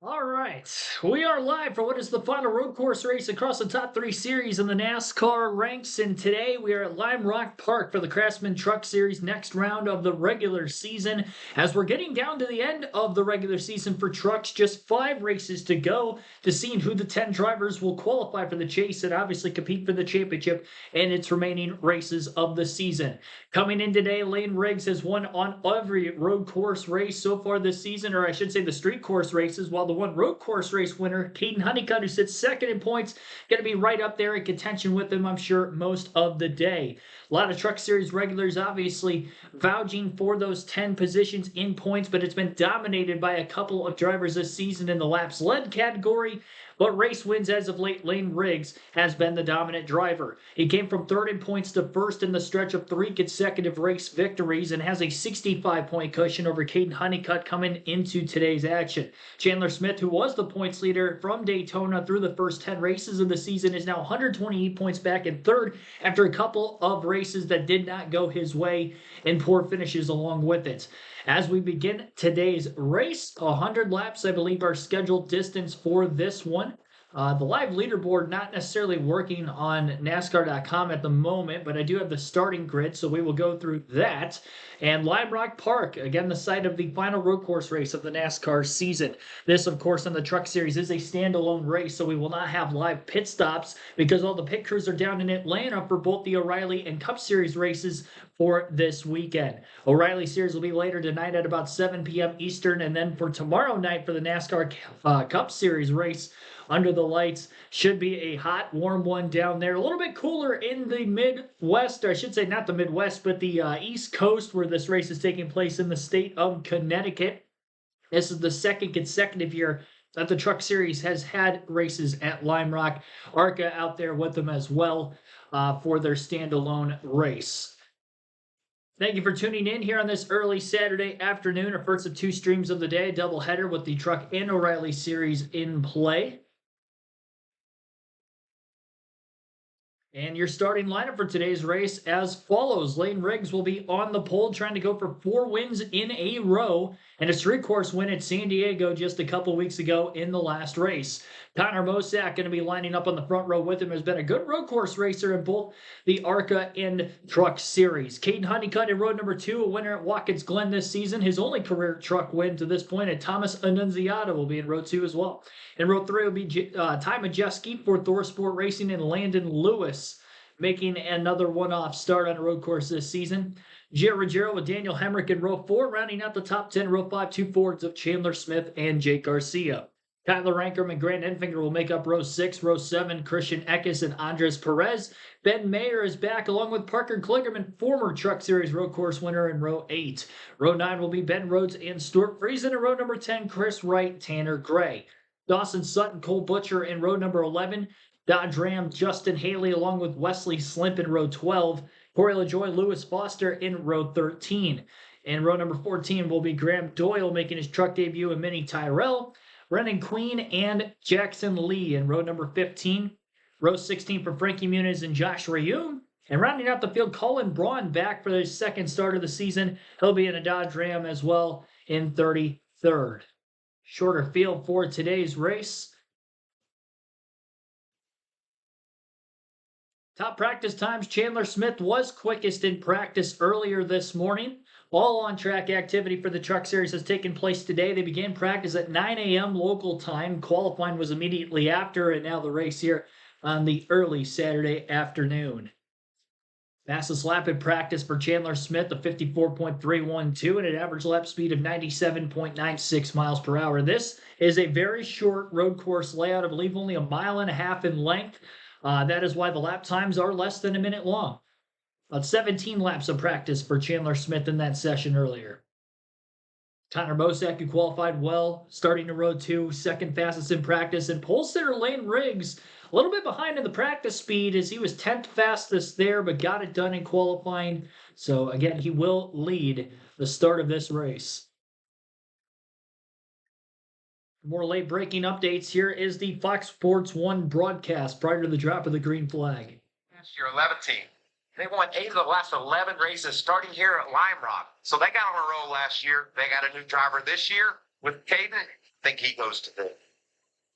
All right, we are live for what is the final road course race across the top three series in the NASCAR ranks. And today we are at Lime Rock Park for the Craftsman Truck Series next round of the regular season. As we're getting down to the end of the regular season for trucks, just 5 races to go to seeing who the 10 drivers will qualify for the chase and obviously compete for the championship in its remaining races of the season. Coming in today, Lane Riggs has won on every road course race so far this season, or I should say the street course races, while the one road course race winner, Caden Honeycutt, who sits second in points, going to be right up there in contention with him, I'm sure, most of the day. A lot of Truck Series regulars obviously vouching for those 10 positions in points, but it's been dominated by a couple of drivers this season in the laps led category. But race wins as of late, Lane Riggs has been the dominant driver. He came from third in points to first in the stretch of 3 consecutive race victories and has a 65-point cushion over Caden Honeycutt coming into today's action. Chandler Smith, who was the points leader from Daytona through the first 10 races of the season, is now 128 points back in third after a couple of races that did not go his way and poor finishes along with it. As we begin today's race, 100 laps, I believe, are scheduled distance for this one. The live leaderboard not necessarily working on NASCAR.com at the moment, but I do have the starting grid, so we will go through that. And Lime Rock Park, again, the site of the final road course race of the NASCAR season. This, of course, on the Truck Series is a standalone race, so we will not have live pit stops because all the pit crews are down in Atlanta for both the O'Reilly and Cup Series races for this weekend. O'Reilly Series will be later tonight at about 7 p.m. Eastern, and then for tomorrow night for the NASCAR Cup Series race, under the lights. Should be a hot, warm one down there. A little bit cooler in the Midwest, or I should say not the Midwest, but the East Coast where this race is taking place in the state of Connecticut. This is the second consecutive year that the Truck Series has had races at Lime Rock. ARCA out there with them as well for their standalone race. Thank you for tuning in here on this early Saturday afternoon, our first of 2 streams of the day, a doubleheader with the Truck and O'Reilly Series in play. And your starting lineup for today's race as follows. Lane Riggs will be on the pole trying to go for 4 wins in a row and a street course win at San Diego just a couple weeks ago in the last race. Connor Mosack going to be lining up on the front row with him. Has been a good road course racer in both the ARCA and Truck Series. Caden Honeycutt in road number 2, a winner at Watkins Glen this season. His only career truck win to this point. And Thomas Annunziata will be in road 2 as well. In row 3 will be Ty Majeski for Thor Sport Racing and Landon Lewis making another one-off start on a road course this season. Gio Ruggiero with Daniel Hemrick in row 4, rounding out the top 10. Row 5, 2 Fords of Chandler Smith and Jake Garcia. Tyler Rankerman and Grant Enfinger will make up row 6. Row 7, Christian Eckes and Andres Perez. Ben Mayer is back along with Parker Kligerman, former Truck Series road course winner in row 8. Row 9 will be Ben Rhodes and Stuart Friesen. In row number 10, Chris Wright, Tanner Gray. Dawson Sutton, Cole Butcher in row number 11. Dodge Ram, Justin Haley, along with Wesley Slimp in row 12. Corey LaJoy, Lewis Foster in row 13. In row number 14 will be Graham Doyle making his truck debut and Minnie Tyrell. Brennan Queen and Jackson Lee in row number 15. Row 16 for Frankie Muniz and Josh Rayum. And rounding out the field, Colin Braun back for his second start of the season. He'll be in a Dodge Ram as well in 33rd. Shorter field for today's race. Top practice times, Chandler Smith was quickest in practice earlier this morning. All on-track activity for the Truck Series has taken place today. They began practice at 9 a.m. local time. Qualifying was immediately after, and now the race here on the early Saturday afternoon. Fastest lap in practice for Chandler Smith, a 54.312 and an average lap speed of 97.96 miles per hour. This is a very short road course layout, I believe only 1.5 miles in length. That is why the lap times are less than a minute long. About 17 laps of practice for Chandler Smith in that session earlier. Connor Mosack, who qualified well, starting in row 2, second fastest in practice. And pole sitter Lane Riggs, a little bit behind in the practice speed as he was 10th fastest there, but got it done in qualifying. So again, he will lead the start of this race. More late-breaking updates. Here is the Fox Sports 1 broadcast prior to the drop of the green flag. That's your 11 team. They won 8 of the last 11 races starting here at Lime Rock. So they got on a roll last year. They got a new driver this year with Caden think he goes to the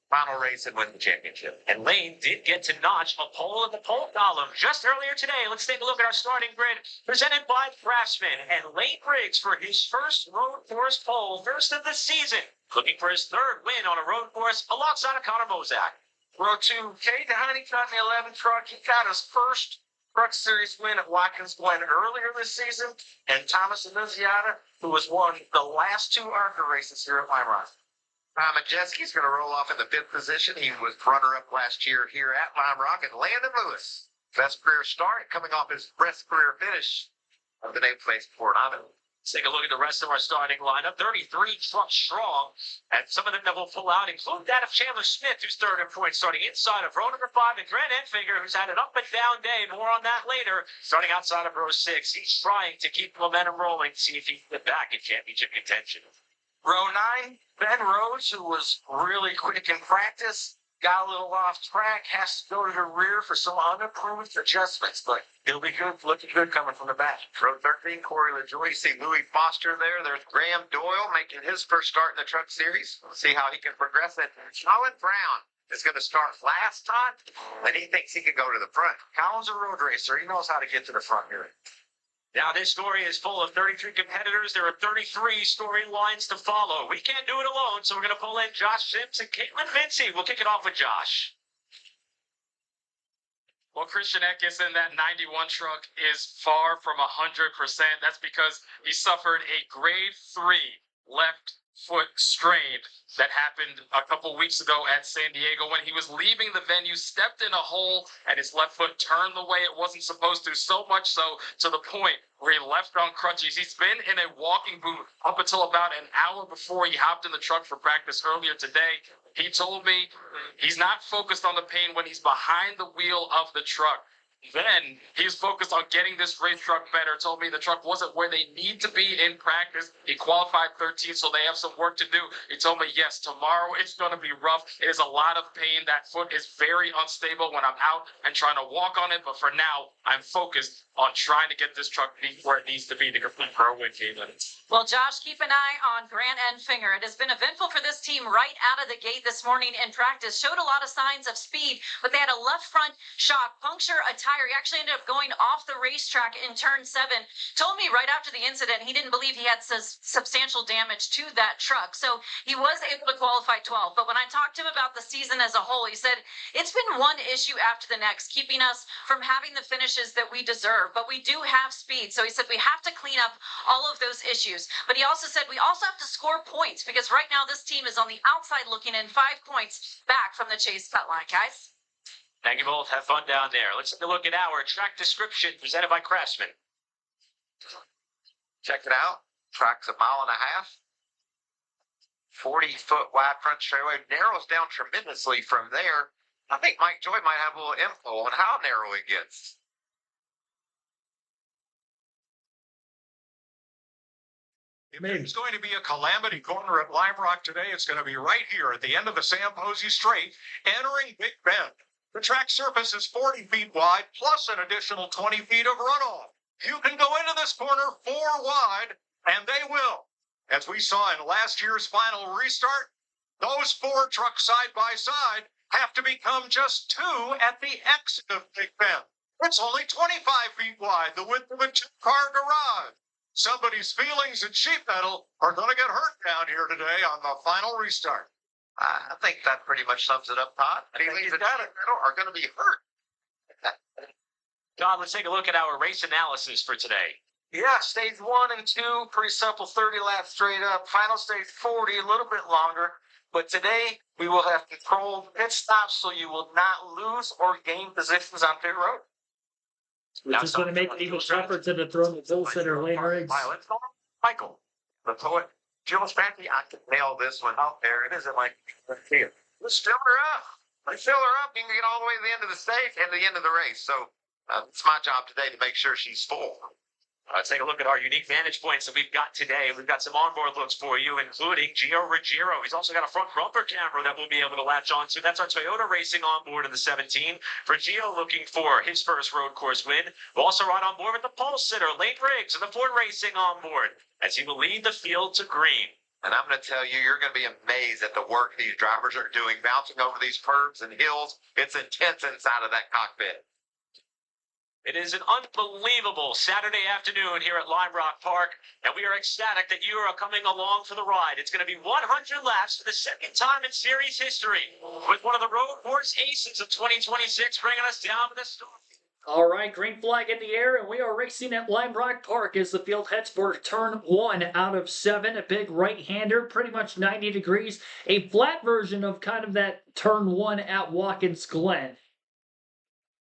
final race and win the championship. And Lane did get to notch a pole in the pole column just earlier today. Let's take a look at our starting grid presented by Craftsman and Lane Briggs for his first road course pole, first of the season. Looking for his third win on a road course alongside of Connor Mozak. Row 2, Cade Honeycutt in the 11 truck. He got his first Truck Series win at Watkins Glen earlier this season. And Thomas Annunziata, who has won the last 2 ARCA races here at Lime Rock. Majeski's going to roll off in the 5th position. He was runner-up last year here at Lime Rock. And Landon Lewis, best career start, coming off his best career finish of the 8th place Ford Ivan. Let's take a look at the rest of our starting lineup. 33 trucks strong, and some of them that will pull out include that of Chandler Smith, who's third in points, starting inside of row number 5, and Grant Enfinger, who's had an up and down day. More on that later. Starting outside of row 6, he's trying to keep momentum rolling, see if he can get back in championship contention. Row 9, Ben Rhodes, who was really quick in practice, got a little off track, has to go to the rear for some unapproved adjustments, but he'll be good, looking good coming from the back. Row 13, Corey LaJoy. You see Louis Foster there. There's Graham Doyle making his first start in the Truck Series. We'll see how he can progress it. Colin Brown is going to start last time, and he thinks he can go to the front. Colin's a road racer. He knows how to get to the front here. Now, this story is full of 33 competitors. There are 33 storylines to follow. We can't do it alone, so we're going to pull in Josh Sims and Caitlin Vincey. We'll kick it off with Josh. Well, Christian Eckes in that 91 truck is far from 100%. That's because he suffered a grade 3 left foot strain that happened a couple weeks ago at San Diego. When he was leaving the venue, stepped in a hole, and his left foot turned the way it wasn't supposed to, so much so to the point where he left on crutches. He's been in a walking boot up until about an hour before he hopped in the truck for practice earlier today. He told me he's not focused on the pain when he's behind the wheel of the truck. Then he's focused on getting this race truck better. Told me the truck wasn't where they need to be in practice. He qualified 13th, so they have some work to do. He told me, yes, tomorrow it's going to be rough. It is a lot of pain. That foot is very unstable when I'm out and trying to walk on it. But for now, I'm focused on trying to get this truck where it needs to be to complete pro win, Caitlin. Well, Josh, keep an eye on Grant Enfinger. It has been eventful for this team right out of the gate this morning in practice. Showed a lot of signs of speed, but they had a left front shock, puncture a tire. He actually ended up going off the racetrack in turn 7. Told me right after the incident he didn't believe he had substantial damage to that truck. So he was able to qualify 12. But when I talked to him about the season as a whole, he said it's been one issue after the next, keeping us from having the finishes that we deserve. But we do have speed. So he said we have to clean up all of those issues. But he also said we also have to score points because right now this team is on the outside looking in 5 points back from the chase cut line, guys. Thank you both. Have fun down there. Let's take a look at our track description presented by Craftsman. Check it out. Track's 1.5 miles. 40-foot wide front straightaway. Narrows down tremendously from there. I think Mike Joy might have a little info on how narrow it gets. If there's going to be a calamity corner at Lime Rock today, it's going to be right here at the end of the Sam Posey Straight, entering Big Bend. The track surface is 40 feet wide, plus an additional 20 feet of runoff. You can go into this corner 4 wide, and they will. As we saw in last year's final restart, those 4 trucks side by side have to become just 2 at the exit of Big Bend. It's only 25 feet wide, the width of a 2-car garage. Somebody's feelings and sheet metal are going to get hurt down here today on the final restart. I think that pretty much sums it up, Todd. Feelings and sheet metal are going to be hurt. Don, let's take a look at our race analysis for today. Yeah, stage 1 and 2, pretty simple, 30 laps straight up. Final stage 40, a little bit longer. But today, we will have controlled pit stops so you will not lose or gain positions on pit road. Which is going to make it even tougher to dethrone the bull sitter Lane Riggs. Michael, the poet, Jill Spanky, I can nail this one out there. It isn't like here. Let's fill her up. Let's fill her up. You can get all the way to the end of the stage and the end of the race. So it's my job today to make sure she's full. Let's take a look at our unique vantage points that we've got today. We've got some onboard looks for you, including Gio Ruggiero. He's also got a front bumper camera that we'll be able to latch onto. That's our Toyota Racing onboard in the 17. For Gio looking for his first road course win. We'll also ride on board with the pole sitter, Lane Briggs, and the Ford Racing onboard, as he will lead the field to green. And I'm going to tell you, you're going to be amazed at the work these drivers are doing, bouncing over these curves and hills. It's intense inside of that cockpit. It is an unbelievable Saturday afternoon here at Lime Rock Park, and we are ecstatic that you are coming along for the ride. It's going to be 100 laps for the second time in series history, with one of the road course aces of 2026 bringing us down to the start. All right, green flag in the air, and we are racing at Lime Rock Park as the field heads for turn 1 out of 7. A big right-hander, pretty much 90 degrees. A flat version of kind of that turn 1 at Watkins Glen.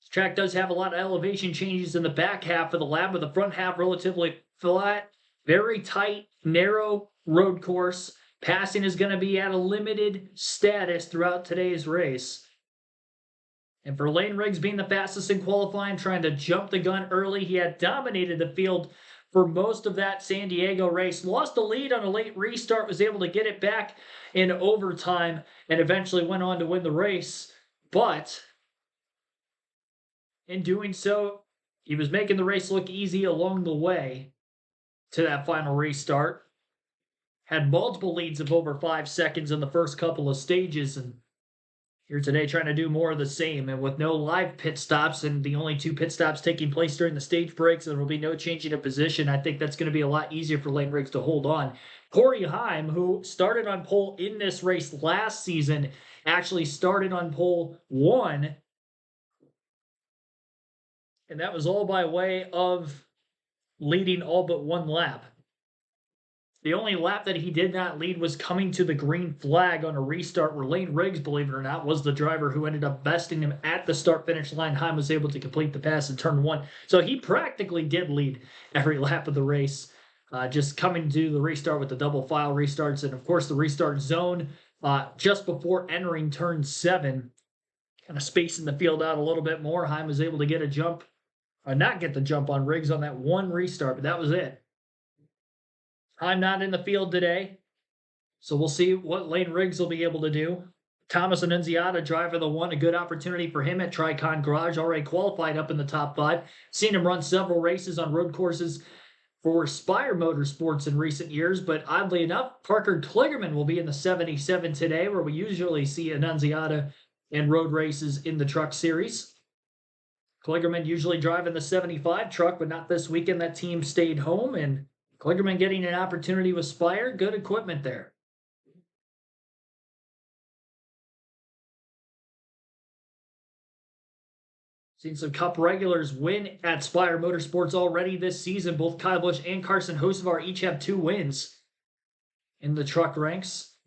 This track does have a lot of elevation changes in the back half of the lap, with the front half relatively flat. Very tight, narrow road course. Passing is going to be at a limited status throughout today's race. And for Lane Riggs being the fastest in qualifying, trying to jump the gun early, he had dominated the field for most of that San Diego race. Lost the lead on a late restart, was able to get it back in overtime, and eventually went on to win the race. But in doing so, he was making the race look easy along the way to that final restart. Had multiple leads of over 5 seconds in the first couple of stages, and here today trying to do more of the same, and with no live pit stops and the only 2 pit stops taking place during the stage breaks, there will be no changing of position. I think that's going to be a lot easier for Lane Riggs to hold on. Corey Heim, who started on pole in this race last season, actually started on pole 1, and that was all by way of leading all but 1 lap. The only lap that he did not lead was coming to the green flag on a restart, where Lane Riggs, believe it or not, was the driver who ended up besting him at the start-finish line. Heim was able to complete the pass in turn 1. So he practically did lead every lap of the race, just coming to the restart with the double file restarts. And, of course, the restart zone just before entering turn 7, kind of spacing the field out a little bit more. Heim was able to get a jump, not get the jump on Riggs on that 1 restart, but that was it. I'm not in the field today, so we'll see what Lane Riggs will be able to do. Thomas Annunziata, driver the 1, a good opportunity for him at Tricon Garage, already qualified up in the top 5. Seen him run several races on road courses for Spire Motorsports in recent years, but oddly enough, Parker Kligerman will be in the 77 today, where we usually see Annunziata in road races in the truck series. Kligerman usually driving the 75 truck, but not this weekend. That team stayed home, and Kligerman getting an opportunity with Spire. Good equipment there. Seen some Cup regulars win at Spire Motorsports already this season. Both Kyle Busch and Carson Hocevar each have 2 wins in the truck ranks.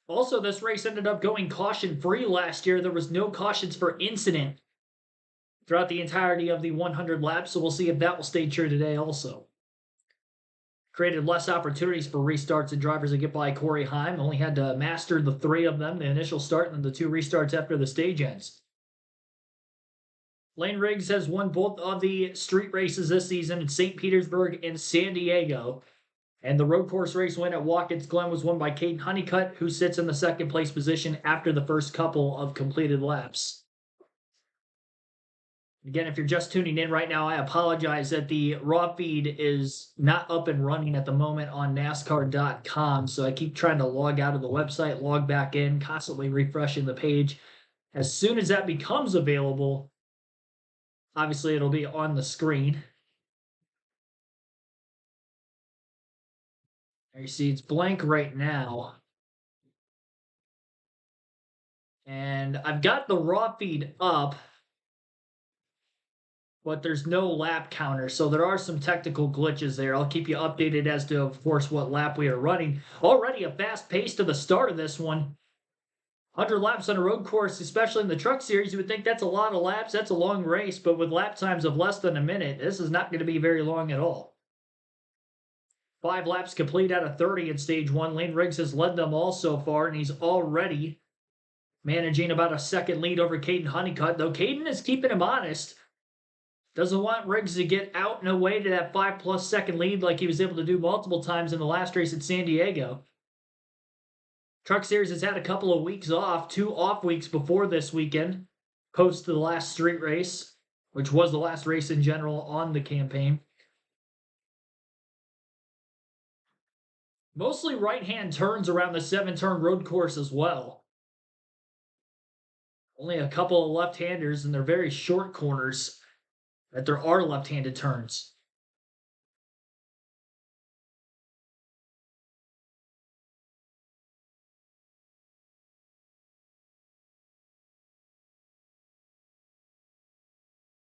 Also, this race ended up going caution-free last year. There was no cautions for incident throughout the entirety of the 100 laps, so we'll see if that will stay true today also. Created less opportunities for restarts and drivers to get by Corey Heim. Only had to master the 3 of them, the initial start and then the 2 restarts after the stage ends. Lane Riggs has won both of the street races this season in St. Petersburg and San Diego. And the road course race win at Watkins Glen was won by Caden Honeycutt, who sits in the 2nd place position after the first couple of completed laps. Again, if you're just tuning in right now, I apologize that the raw feed is not up and running at the moment on NASCAR.com. So I keep trying to log out of the website, log back in, constantly refreshing the page. As soon as that becomes available, obviously it'll be on the screen. There you see it's blank right now. And I've got the raw feed up, but there's no lap counter, so there are some technical glitches there. I'll keep you updated as to, of course, what lap we are running. Already a fast pace to the start of this one. 100 laps on a road course, especially in the truck series, you would think that's a lot of laps, that's a long race, but with lap times of less than a minute, this is not going to be very long at all. 5 laps complete out of 30 in stage 1. Lane Riggs has led them all so far, and he's already managing about a 2nd lead over Caden Honeycutt, though Caden is keeping him honest. Doesn't want Riggs to get out and away to that 5+ second lead like he was able to do multiple times in the last race at San Diego. Truck Series has had a couple of weeks off, 2 off weeks before this weekend, post the last street race, which was the last race in general on the campaign. Mostly right-hand turns around the 7-turn road course as well. Only a couple of left-handers, and they're very short corners that there are left-handed turns.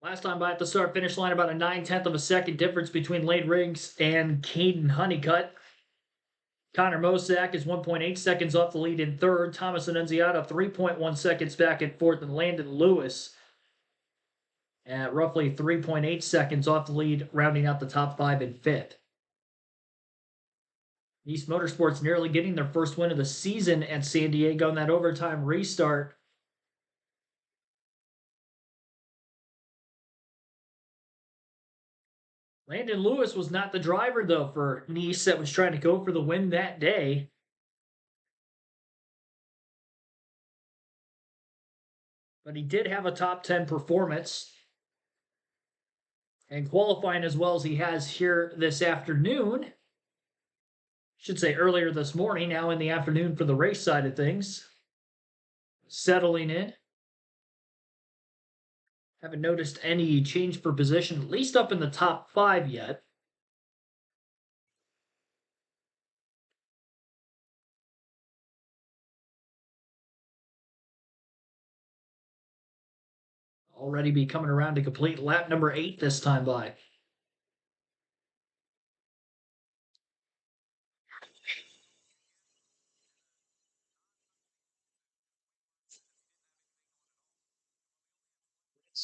Last time by at the start-finish line, about a 9/10 of a second difference between Lane Riggs and Caden Honeycutt. Connor Mosack is 1.8 seconds off the lead in third. Thomas Annunziata 3.1 seconds back in fourth. And Landon Lewis at roughly 3.8 seconds off the lead, rounding out the top 5 in fifth. East Motorsports nearly getting their first win of the season at San Diego in that overtime restart. Landon Lewis was not the driver, though, for Nice that was trying to go for the win that day. But he did have a top 10 performance. And qualifying as well as he has here this afternoon. Should say earlier this morning, now in the afternoon for the race side of things. Settling in. Haven't noticed any change for position, at least up in the top 5 yet. Already be coming around to complete lap number 8 this time by.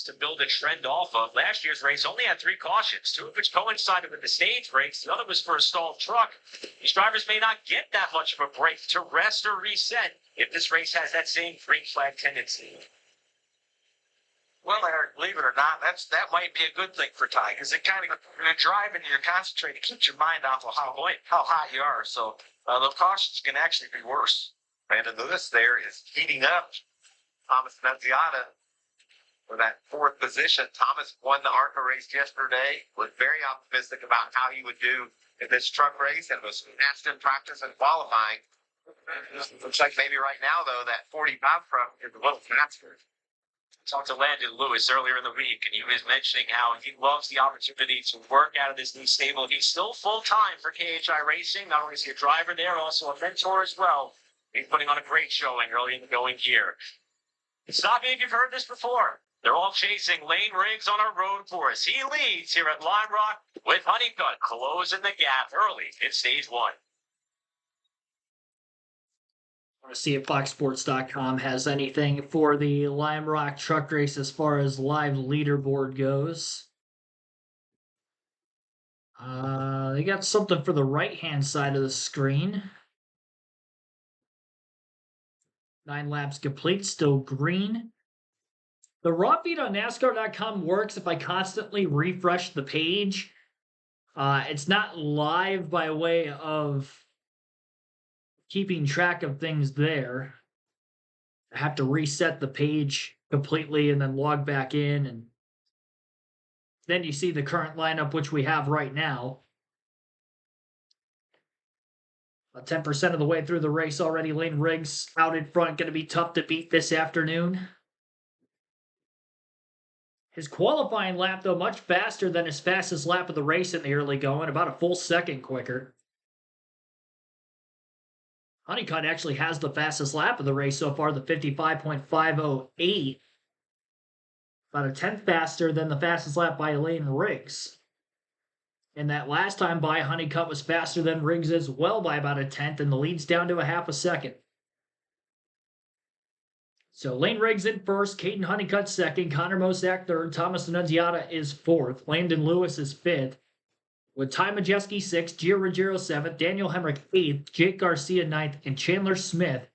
To build a trend off of. Last year's race only had 3 cautions, 2 of which coincided with the stage breaks. The other was for a stalled truck. These drivers may not get that much of a break to rest or reset if this race has that same green flag tendency. Well, Eric, believe it or not, that might be a good thing for Ty, because it kind of, when you're driving, you're concentrating, it keeps your mind off of how hot you are. So the cautions can actually be worse. Brandon Lewis there is heating up. Thomas Annunziata for that 4th position. Thomas won the ARCA race yesterday, was very optimistic about how he would do in this truck race, and was fast in practice and qualifying. Looks like maybe right now, though, that 45 truck is a little faster. I talked to Landon Lewis earlier in the week, and he was mentioning how he loves the opportunity to work out of this new stable. He's still full-time for KHI Racing. Not only is he a driver there, also a mentor as well. He's putting on a great showing early in the going year. Stop me if you've heard this before. They're all chasing Lane Riggs on a road course. He leads here at Lime Rock with Honeycutt closing the gap early in stage 1. I want to see if FoxSports.com has anything for the Lime Rock truck race as far as live leaderboard goes. They got something for the right-hand side of the screen. 9 laps complete, still green. The raw feed on NASCAR.com works if I constantly refresh the page. It's not live by way of keeping track of things there. I have to reset the page completely and then log back in. And then you see the current lineup, which we have right now. About 10% of the way through the race already. Lane Riggs out in front, going to be tough to beat this afternoon. His qualifying lap, though, much faster than his fastest lap of the race in the early going, about a full second quicker. Honeycutt actually has the fastest lap of the race so far, the 55.508. About a tenth faster than the fastest lap by Lane Riggs. And that last time by, Honeycutt was faster than Riggs as well by about a tenth, and the lead's down to a half a second. So Lane Riggs in first, Caden Honeycutt second, Connor Mosack third, Thomas Annunziata is fourth, Landon Lewis is fifth, with Ty Majeski sixth, Gio Ruggiero seventh, Daniel Hemrick eighth, Jake Garcia ninth, and Chandler Smith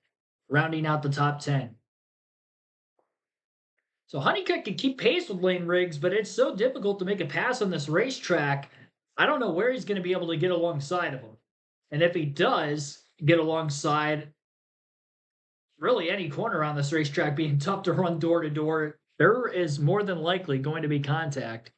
rounding out the top 10. So Honeycutt can keep pace with Lane Riggs, but it's so difficult to make a pass on this racetrack. I don't know where he's going to be able to get alongside of him. And if he does get alongside, really any corner on this racetrack being tough to run door to door, there is more than likely going to be contact.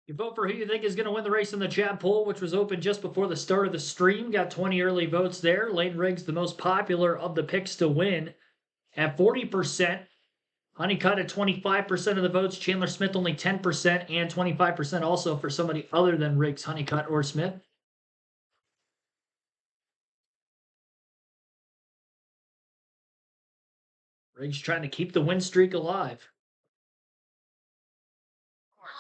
You vote for who you think is going to win the race in the chat poll, which was open just before the start of the stream. Got 20 early votes there. Lane Riggs, the most popular of the picks to win, at 40%. Honeycutt at 25% of the votes. Chandler Smith only 10%, and 25% also for somebody other than Riggs, Honeycutt, or Smith. Riggs trying to keep the win streak alive.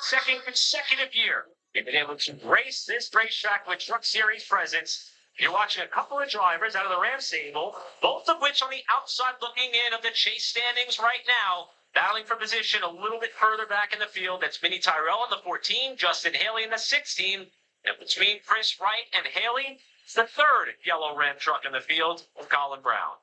Second consecutive year, they've been able to race this racetrack with Truck Series presence. You're watching a couple of drivers out of the Ram stable, both of which on the outside looking in of the chase standings right now, battling for position a little bit further back in the field. That's Minnie Tyrell in the 14, Justin Haley in the 16. And between Chris Wright and Haley, it's the third yellow Ram truck in the field of Colin Brown.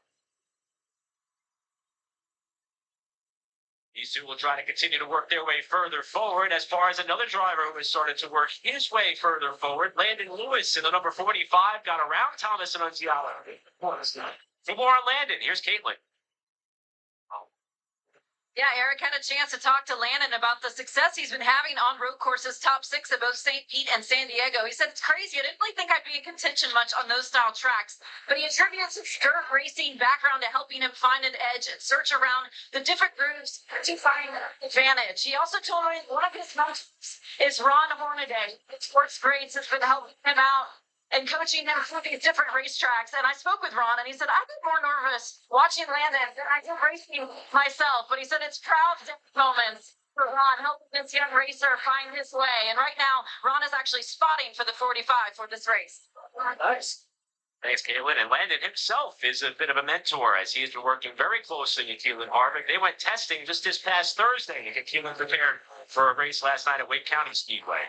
These two will try to continue to work their way further forward as far as another driver who has started to work his way further forward. Landon Lewis in the number 45 got around Thomas and Annunziata. For more on Landon, here's Caitlin. Yeah, Eric had a chance to talk to Landon about the success he's been having on road courses, top 6 at both St. Pete and San Diego. He said, it's crazy. I didn't really think I'd be in contention much on those style tracks, but he attributes his dirt racing background to helping him find an edge and search around the different grooves to find an advantage. He also told me one of his mentors is Ron Hornaday. His sports grades has been helping him out and coaching him through these different racetracks. And I spoke with Ron, and he said, I get more nervous watching Landon than I do racing myself. But he said it's proud moments for Ron, helping this young racer find his way. And right now, Ron is actually spotting for the 45 for this race. Nice. Thanks, Caitlin. And Landon himself is a bit of a mentor as he has been working very closely with Keelan Harvick. They went testing just this past Thursday to get Keelan prepared for a race last night at Wake County Speedway.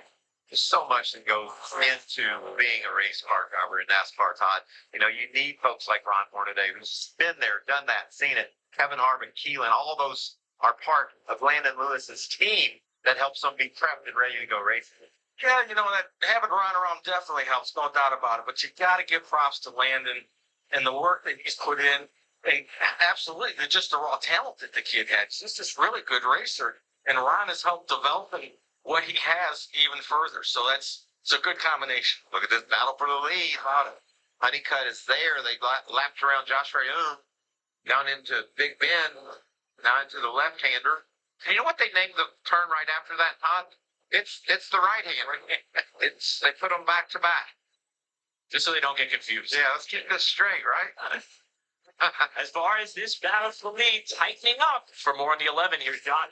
There's so much that goes into being a race car driver in NASCAR, Todd. You know, you need folks like Ron Hornaday who's been there, done that, seen it. Kevin Harvick, Keelan, all those are part of Landon Lewis's team that helps them be prepped and ready to go racing. Yeah, you know, that having Ron around definitely helps, no doubt about it. But you got to give props to Landon and the work that he's put in. And absolutely, just the raw talent that the kid had. He's just this really good racer. And Ron has helped develop what he has even further. So it's a good combination. Look at this battle for the lead. Honeycutt is there. They lapped around Josh Rayoon, down into Big Bend, now into the left-hander. And you know what they named the turn right after that, Todd? It's the right-hander. They put them back to back. Just so they don't get confused. Yeah, let's keep this straight, right? As far as this battle for the lead tightening up, for more on the 11, here's John.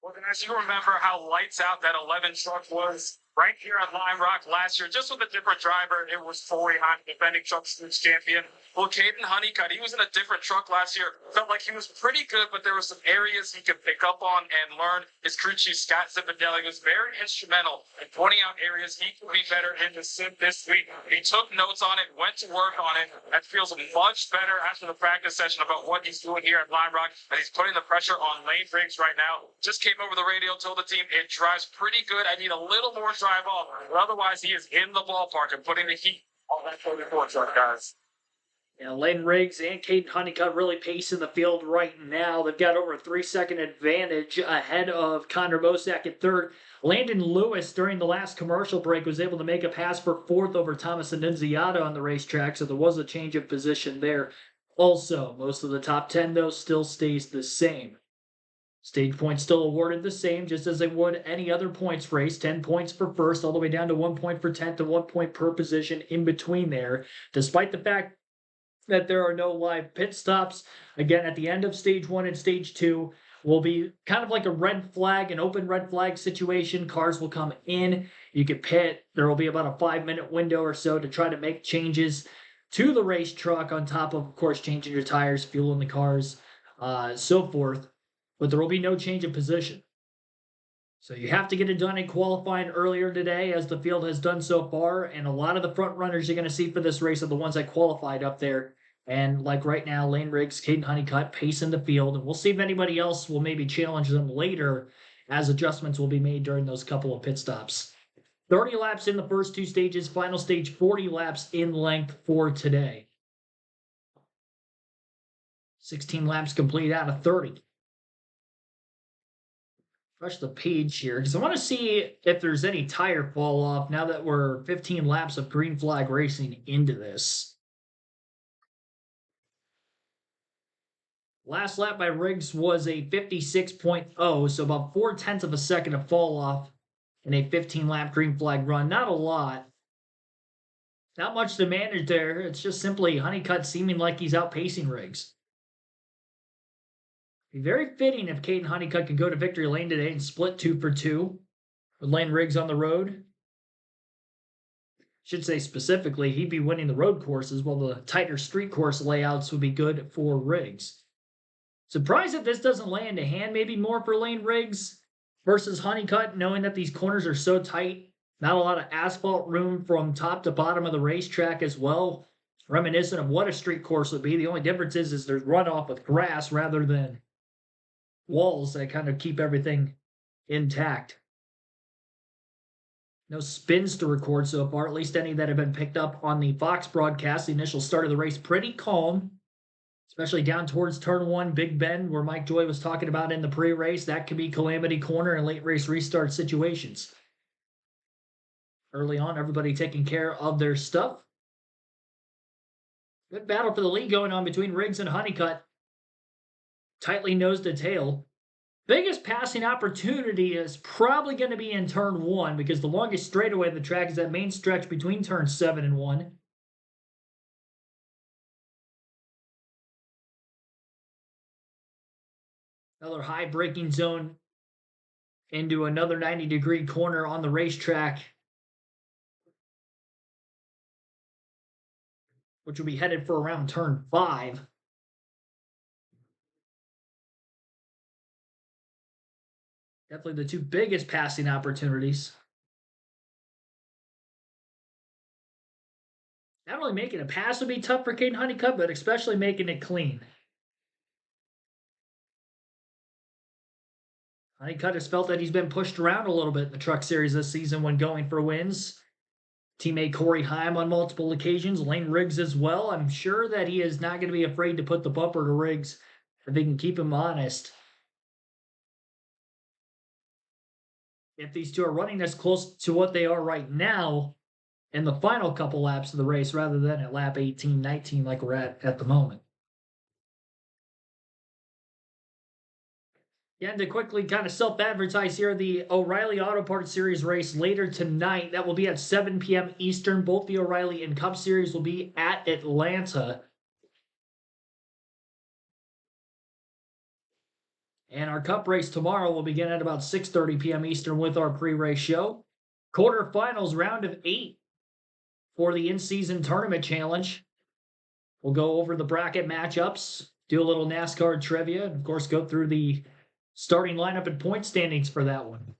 Well, guys, you remember how lights out that 11 truck was right here at Lime Rock last year, just with a different driver. It was Corey Hunt, defending Truck Series champion. Well, Caden Honeycutt, he was in a different truck last year. Felt like he was pretty good, but there were some areas he could pick up on and learn. His crew chief, Scott Zipadelli, was very instrumental in pointing out areas he could be better in the sim this week. He took notes on it, went to work on it, and feels much better after the practice session about what he's doing here at Lime Rock, and he's putting the pressure on Lane Riggs right now. Just came over the radio, told the team it drives pretty good. I need a little more drive off, but otherwise he is in the ballpark and putting the heat on that 44 truck, guys. Yeah, Lane Riggs and Caden Honeycutt really pacing the field right now. They've got over a 3-second advantage ahead of Connor Mosack at third. Landon Lewis, during the last commercial break, was able to make a pass for fourth over Thomas Annunziata on the racetrack, so there was a change of position there. Also, most of the top 10, though, still stays the same. Stage points still awarded the same, just as they would any other points race. 10 points for first, all the way down to 1 point for 10th, and 1 point per position in between there. Despite the fact that there are no live pit stops, again, at the end of stage 1 and stage 2 will be kind of like a red flag, an open red flag situation. Cars will come in, you can pit. There will be about a 5-minute window or so to try to make changes to the race truck, on top of course, changing your tires, fuel in the cars, so forth. But there will be no change of position. So you have to get it done in qualifying earlier today, as the field has done so far. And a lot of the front runners you're going to see for this race are the ones that qualified up there. And like right now, Lane Riggs, Caden Honeycutt pacing the field. And we'll see if anybody else will maybe challenge them later, as adjustments will be made during those couple of pit stops. 30 laps in the first 2 stages. Final stage, 40 laps in length for today. 16 laps complete out of 30. Refresh the page here because I want to see if there's any tire fall off now that we're 15 laps of green flag racing into this. Last lap by Riggs was a 56.0, so about 0.4 of a second of fall off in a 15 lap green flag run. Not a lot. Not much to manage there. It's just simply Honeycutt seeming like he's outpacing Riggs. Be very fitting if Caden Honeycutt could go to victory lane today and split 2 for 2 with Lane Riggs on the road. Should say specifically, he'd be winning the road courses while the tighter street course layouts would be good for Riggs. Surprised that this doesn't lay into hand maybe more for Lane Riggs versus Honeycutt, knowing that these corners are so tight. Not a lot of asphalt room from top to bottom of the racetrack as well. Reminiscent of what a street course would be. The only difference is there's runoff with grass rather than walls that kind of keep everything intact. No spins to record so far, at least any that have been picked up on the Fox broadcast. The initial start of the race pretty calm, especially down towards turn 1, Big Bend, where Mike Joy was talking about in the pre-race. That could be calamity corner and late race restart situations. Early on, everybody taking care of their stuff. Good battle for the lead going on between Riggs and Honeycutt. Tightly nose to tail. Biggest passing opportunity is probably going to be in turn 1 because the longest straightaway of the track is that main stretch between turn 7 and 1. Another high braking zone into another 90-degree corner on the racetrack, which will be headed for around turn 5. Definitely the two biggest passing opportunities. Not only making a pass would be tough for Caden Honeycutt, but especially making it clean. Honeycutt has felt that he's been pushed around a little bit in the Truck Series this season when going for wins. Teammate Corey Heim on multiple occasions, Lane Riggs as well. I'm sure that he is not going to be afraid to put the bumper to Riggs if they can keep him honest. If these two are running as close to what they are right now in the final couple laps of the race rather than at lap 18, 19 like we're at the moment. Yeah, and to quickly kind of self-advertise here, the O'Reilly Auto Parts Series race later tonight. That will be at 7 p.m. Eastern. Both the O'Reilly and Cup Series will be at Atlanta. And our Cup race tomorrow will begin at about 6:30 p.m. Eastern with our pre-race show. Quarterfinals, round of 8 for the in-season tournament challenge. We'll go over the bracket matchups, do a little NASCAR trivia, and of course go through the starting lineup and point standings for that one.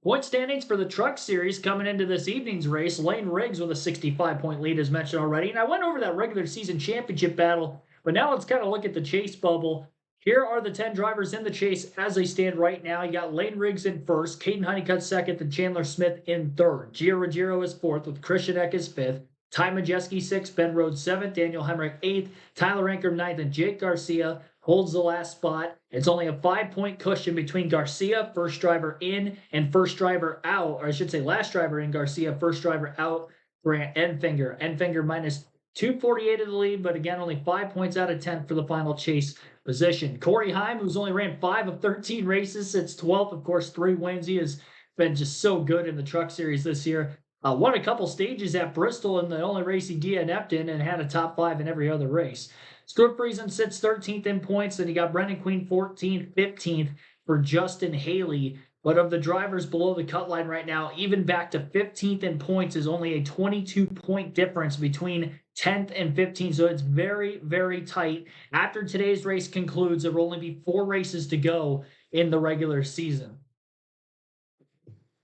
Point standings for the Truck Series coming into this evening's race. Lane Riggs with a 65-point lead, as mentioned already. And I went over that regular season championship battle, but now let's kind of look at the chase bubble. Here are the 10 drivers in the chase as they stand right now. You got Lane Riggs in first, Caden Honeycutt second, and Chandler Smith in third. Gio Ruggiero is fourth, with Christian Eck is fifth. Ty Majeski sixth, Ben Rhodes seventh, Daniel Hemrick eighth, Tyler Anker ninth, and Jake Garcia holds the last spot. It's only a 5-point cushion between Garcia, first driver in, and first driver out, or I should say last driver in, Garcia, first driver out, Grant Enfinger. Enfinger minus 248 of the lead, but again, only 5 points out of 10 for the final chase position. Corey Heim, who's only ran 5 of 13 races since 12th, of course, 3 wins. He has been just so good in the Truck Series this year. Won a couple stages at Bristol in the only race he DNF'd in, and had a top 5 in every other race. Stuart Friesen sits 13th in points, and you got Brendan Queen 14th, 15th for Justin Haley. But of the drivers below the cut line right now, even back to 15th in points is only a 22-point difference between 10th and 15th. So it's very, very tight. After today's race concludes, there will only be 4 races to go in the regular season.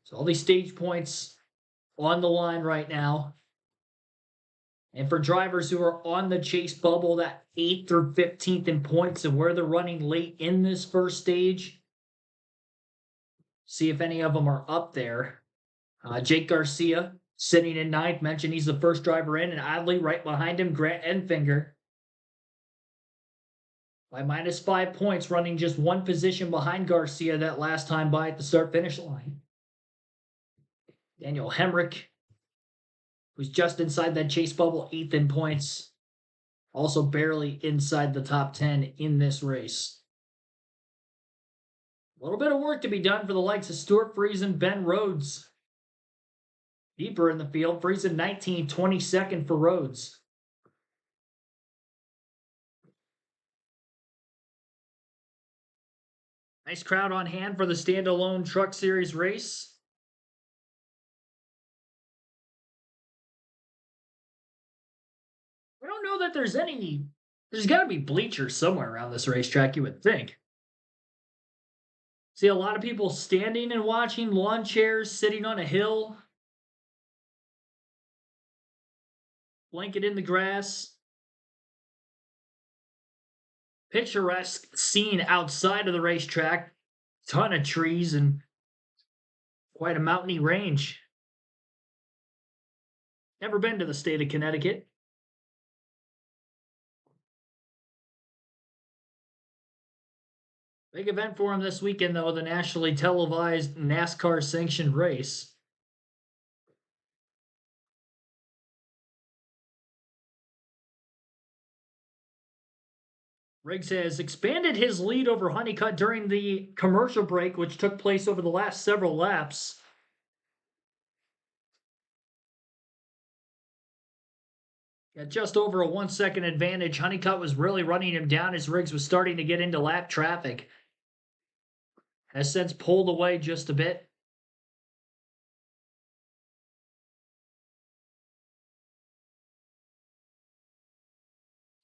So all these stage points on the line right now. And for drivers who are on the chase bubble, that 8th through 15th in points and where they're running late in this first stage, see if any of them are up there. Jake Garcia sitting in 9th, mentioned he's the first driver in, and oddly right behind him, Grant Enfinger. by -5 points, running just one position behind Garcia that last time by at the start-finish line. Daniel Hemrick, who's just inside that chase bubble, 8th in points, also barely inside the top 10 in this race. A little bit of work to be done for the likes of Stuart Friesen, Ben Rhodes. Deeper in the field, Friesen 19th, 22nd for Rhodes. Nice crowd on hand for the standalone Truck Series race. I don't know that there's any. There's got to be bleachers somewhere around this racetrack, you would think. See a lot of people standing and watching, lawn chairs, sitting on a hill, blanket in the grass. Picturesque scene outside of the racetrack. Ton of trees and quite a mountainy range. Never been to the state of Connecticut. Big event for him this weekend, though, the nationally televised NASCAR sanctioned race. Riggs has expanded his lead over Honeycutt during the commercial break, which took place over the last several laps. Got just over a 1 second advantage. Honeycutt was really running him down as Riggs was starting to get into lap traffic. Has since pulled away just a bit.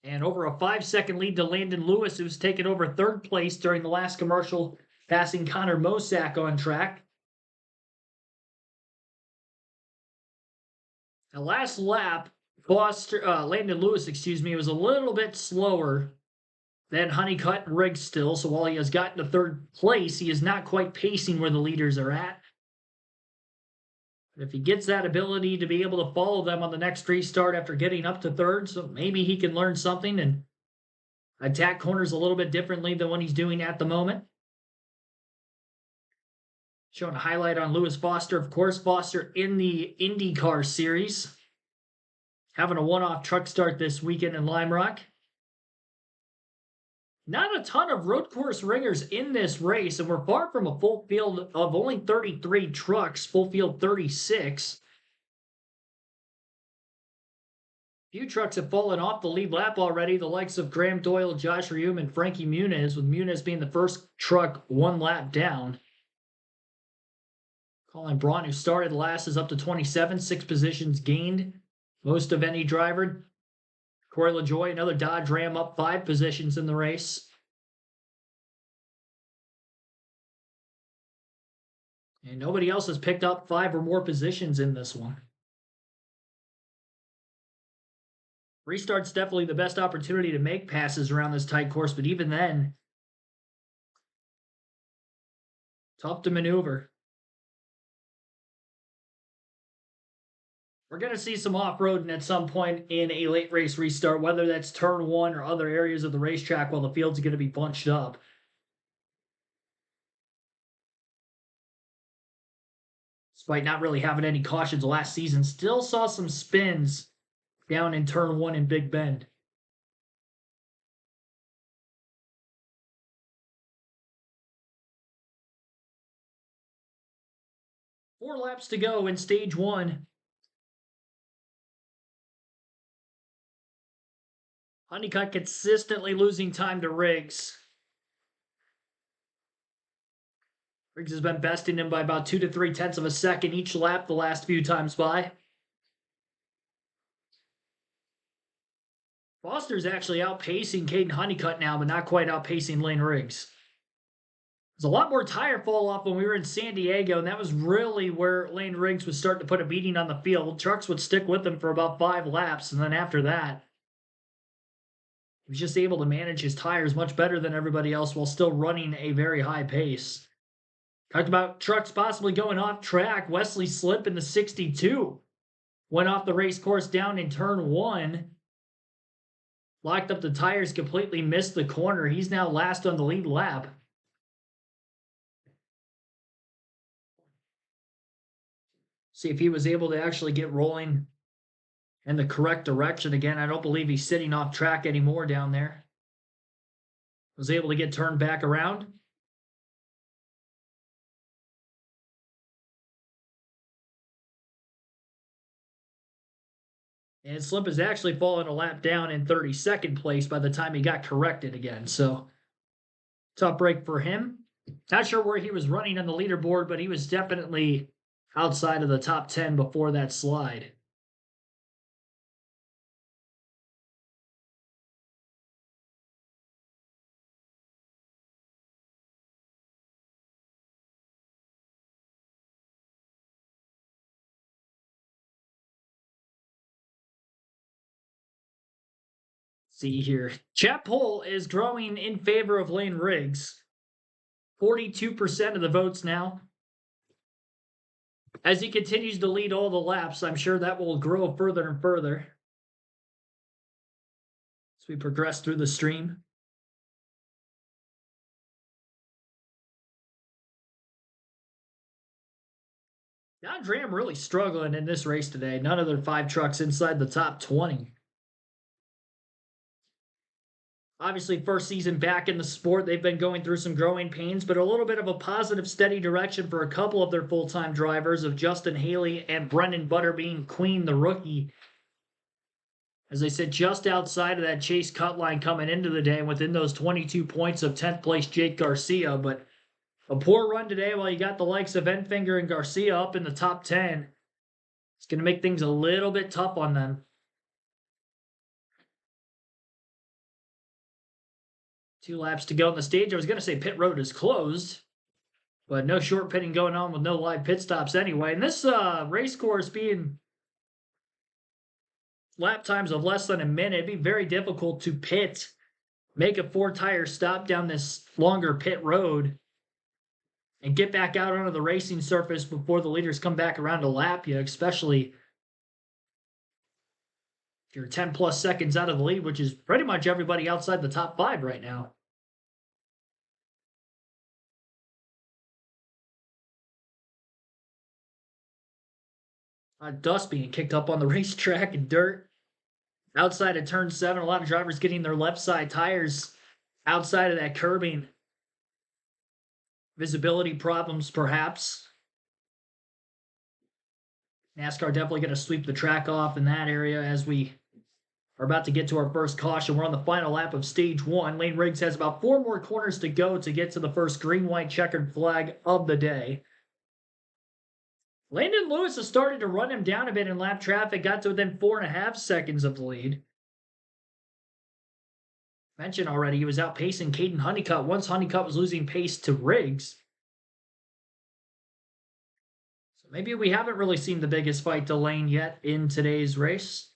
And over a 5-second lead to Landon Lewis, who's taken over 3rd place during the last commercial, passing Connor Mosack on track. The last lap, Landon Lewis, was a little bit slower than Honeycutt and Riggs still. So while he has gotten to 3rd place, he is not quite pacing where the leaders are at. But if he gets that ability to be able to follow them on the next restart after getting up to 3rd, so maybe he can learn something and attack corners a little bit differently than what he's doing at the moment. Showing a highlight on Lewis Foster. Of course, Foster in the IndyCar series. Having a one-off truck start this weekend in Lime Rock. Not a ton of road course ringers in this race, and we're far from a full field of only 33 trucks, full field 36. Few trucks have fallen off the lead lap already, the likes of Graham Doyle, Josh Reum, and Frankie Muniz, with Muniz being the first truck 1 lap down. Colin Braun, who started last, is up to 27, 6 positions gained, most of any driver. Corey LaJoie, another Dodge Ram, up 5 positions in the race. And nobody else has picked up 5 or more positions in this one. Restart's definitely the best opportunity to make passes around this tight course, but even then, tough to maneuver. We're going to see some off-roading at some point in a late race restart, whether that's turn 1 or other areas of the racetrack while the field's going to be bunched up. Despite not really having any cautions last season, still saw some spins down in turn 1 in Big Bend. Four laps to go in stage 1. Honeycutt consistently losing time to Riggs. Riggs has been besting him by about 2 to 3 tenths of a second each lap the last few times by. Foster's actually outpacing Caden Honeycutt now, but not quite outpacing Lane Riggs. There's a lot more tire fall off when we were in San Diego, and that was really where Lane Riggs was starting to put a beating on the field. Trucks would stick with him for about 5 laps, and then after that, he was just able to manage his tires much better than everybody else while still running a very high pace. Talked about trucks possibly going off track. Wesley Slip in the 62 went off the race course down in turn 1. Locked up the tires, completely missed the corner. He's now last on the lead lap. See if he was able to actually get rolling in the correct direction again. I don't believe he's sitting off track anymore down there. Was able to get turned back around. And Slip has actually fallen a lap down in 32nd place by the time he got corrected again. So, tough break for him. Not sure where he was running on the leaderboard, but he was definitely outside of the top 10 before that slide. See here. Chat poll is growing in favor of Lane Riggs. 42% of the votes now. As he continues to lead all the laps, I'm sure that will grow further and further as we progress through the stream. John Dram really struggling in this race today. None of their 5 trucks inside the top 20. Obviously, first season back in the sport, they've been going through some growing pains, but a little bit of a positive, steady direction for a couple of their full-time drivers of Justin Haley and Brendan Butterbean Queen, the rookie. As I said, just outside of that chase cut line coming into the day, within those 22 points of 10th place Jake Garcia, but a poor run today while you got the likes of Enfinger and Garcia up in the top 10. It's going to make things a little bit tough on them. 2 laps to go on the stage. I was going to say pit road is closed, but no short pitting going on with no live pit stops anyway. And this race course being lap times of less than a minute, it'd be very difficult to pit, make a 4-tire stop down this longer pit road, and get back out onto the racing surface before the leaders come back around to lap you, especially if you're 10 plus seconds out of the lead, which is pretty much everybody outside the top 5 right now. Dust being kicked up on the racetrack and dirt. Outside of turn 7, a lot of drivers getting their left side tires outside of that curbing. Visibility problems, perhaps. NASCAR definitely going to sweep the track off in that area as we are about to get to our first caution. We're on the final lap of stage 1. Lane Riggs has about 4 more corners to go to get to the first green, white, checkered flag of the day. Landon Lewis has started to run him down a bit in lap traffic, got to within 4.5 seconds of the lead. Mentioned already, he was outpacing Caden Honeycutt once Honeycutt was losing pace to Riggs. So maybe we haven't really seen the biggest fight to Lane yet in today's race.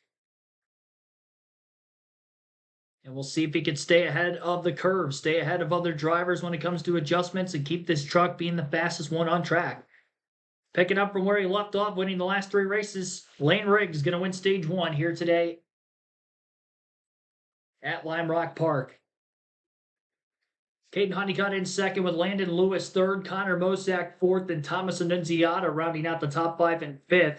And we'll see if he can stay ahead of the curve, stay ahead of other drivers when it comes to adjustments, and keep this truck being the fastest one on track. Picking up from where he left off, winning the last 3 races, Lane Riggs is going to win stage 1 here today at Lime Rock Park. Caden Honeycutt in second with Landon Lewis third, Connor Mosak fourth, and Thomas Annunziata rounding out the top 5 and 5th.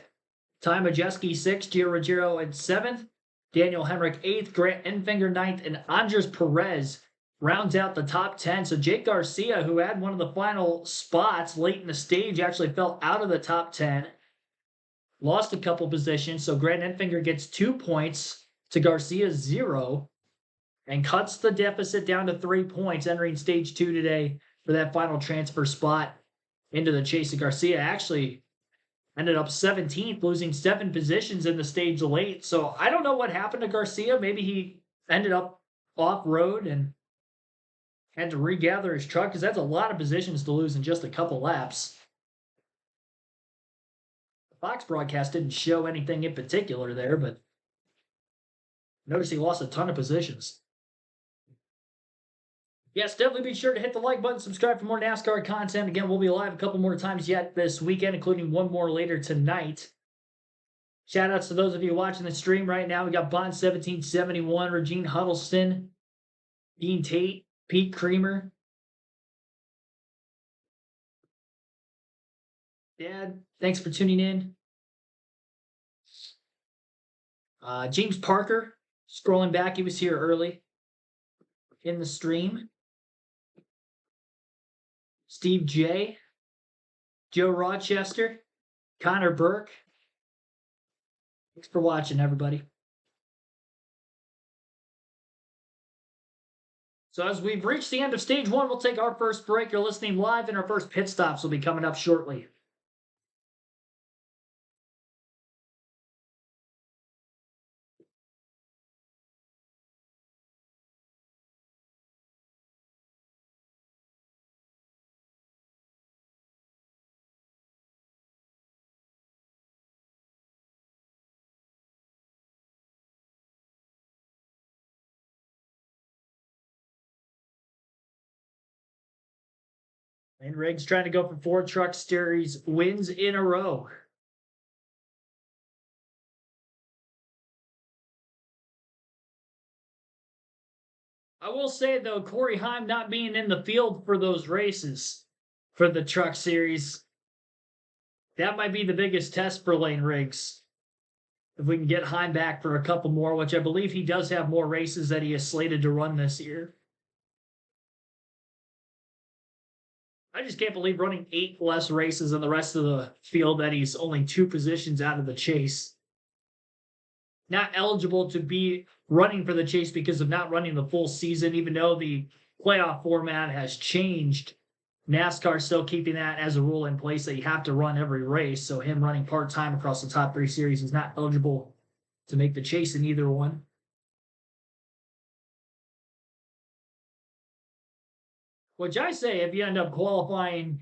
Ty Majeski 6th, Gio Ruggiero in 7th, Daniel Hemrick 8th, Grant Enfinger 9th, and Andres Perez rounds out the top 10. So Jake Garcia, who had one of the final spots late in the stage, actually fell out of the top 10. Lost a couple positions, so Grant Enfinger gets 2 points to Garcia's 0 and cuts the deficit down to 3 points entering stage 2 today for that final transfer spot into the chase. Garcia actually ended up 17th, losing 7 positions in the stage late. So I don't know what happened to Garcia. Maybe he ended up off-road and had to regather his truck, because that's a lot of positions to lose in just a couple laps. The Fox broadcast didn't show anything in particular there, but notice he lost a ton of positions. Yes, definitely be sure to hit the like button, subscribe for more NASCAR content. Again, we'll be live a couple more times yet this weekend, including one more later tonight. Shout outs to those of you watching the stream right now. We got Bond 1771, Regine Huddleston, Dean Tate, Pete Creamer. Dad, thanks for tuning in. James Parker, scrolling back, he was here early in the stream. Steve J, Joe Rochester, Connor Burke. Thanks for watching, everybody. So as we've reached the end of stage one, we'll take our first break. You're listening live, and our first pit stops will be coming up shortly. And Riggs trying to go for 4 Truck Series wins in a row. I will say, though, Corey Heim not being in the field for those races for the Truck Series, that might be the biggest test for Lane Riggs. If we can get Heim back for a couple more, which I believe he does have more races that he is slated to run this year. I just can't believe running 8 less races than the rest of the field that he's only 2 positions out of the chase. Not eligible to be running for the chase because of not running the full season, even though the playoff format has changed. NASCAR still keeping that as a rule in place that you have to run every race. So him running part-time across the top 3 series is not eligible to make the chase in either one. Which I say, if you end up qualifying,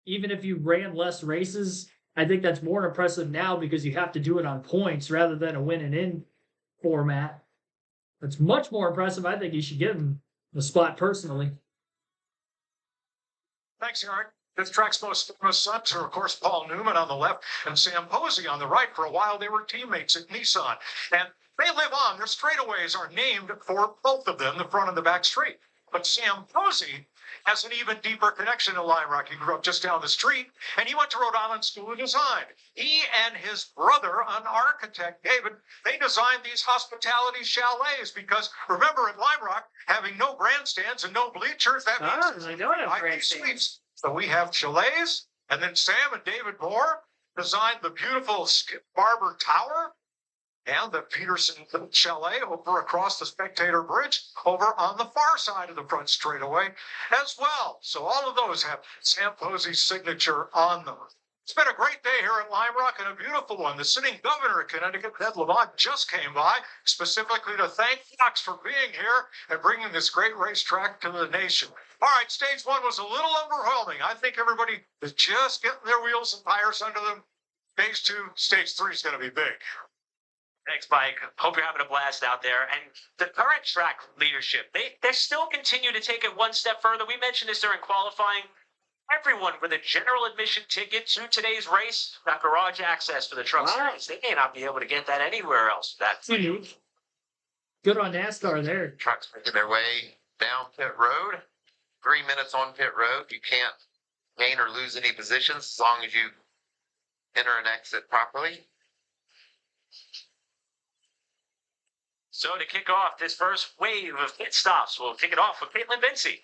even if you ran less races, I think that's more impressive now because you have to do it on points rather than a win and in format. That's much more impressive. I think you should give him the spot personally. Thanks, Eric. This track's most famous sons are, of course, Paul Newman on the left and Sam Posey on the right. For a while, they were teammates at Nissan. And they live on. Their straightaways are named for both of them, the front and the back straight. But Sam Posey has an even deeper connection to Lime Rock. He grew up just down the street, and he went to Rhode Island School of Design. He and his brother, an architect, David, they designed these hospitality chalets because, remember, at Lime Rock, having no grandstands and no bleachers, that means they don't have IP grandstands. suites. So we have chalets, and then Sam and David Moore designed the beautiful Skip Barber Tower and the Peterson Chalet over across the Spectator Bridge over on the far side of the front straightaway as well. So all of those have Sam Posey's signature on them. It's been a great day here at Lime Rock and a beautiful one. The sitting governor of Connecticut, Ned Lamont, just came by specifically to thank Fox for being here and bringing this great racetrack to the nation. All right, stage one was a little overwhelming. I think everybody is just getting their wheels and tires under them. Stage two, stage three is going to be big. Thanks, Mike. Hope you're having a blast out there. And the current track leadership, they still continue to take it one step further. We mentioned this during qualifying. Everyone with a general admission ticket to today's race got garage access for the Truck Series. They may not be able to get that anywhere else. That's huge. Good on NASCAR there. Trucks making their way down pit road. 3 minutes on pit road. You can't gain or lose any positions as long as you enter and exit properly. So to kick off this first wave of pit stops, we'll kick it off with Caitlin Vinci.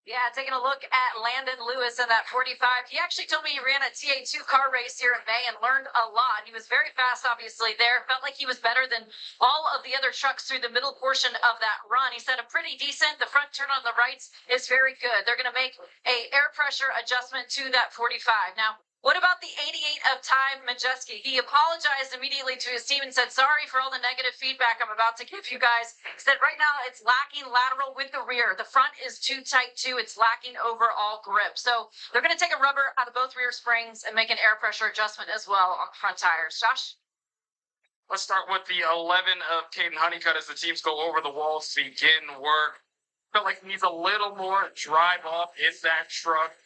Yeah, taking a look at Landon Lewis in that 45. He actually told me he ran a TA2 car race here in May and learned a lot. He was very fast, obviously, there. Felt like he was better than all of the other trucks through the middle portion of that run. He said a pretty decent. The front turn on the rights is very good. They're going to make a air pressure adjustment to that 45. Now, what about the 88 of Ty Majeski? He apologized immediately to his team and said, sorry for all the negative feedback I'm about to give you guys. He said right now it's lacking lateral with the rear. The front is too tight too. It's lacking overall grip. So they're going to take a rubber out of both rear springs and make an air pressure adjustment as well on the front tires. Josh? Let's start with the 11 of Caden Honeycutt as the teams go over the walls to begin work. Felt like he needs a little more drive off in that truck.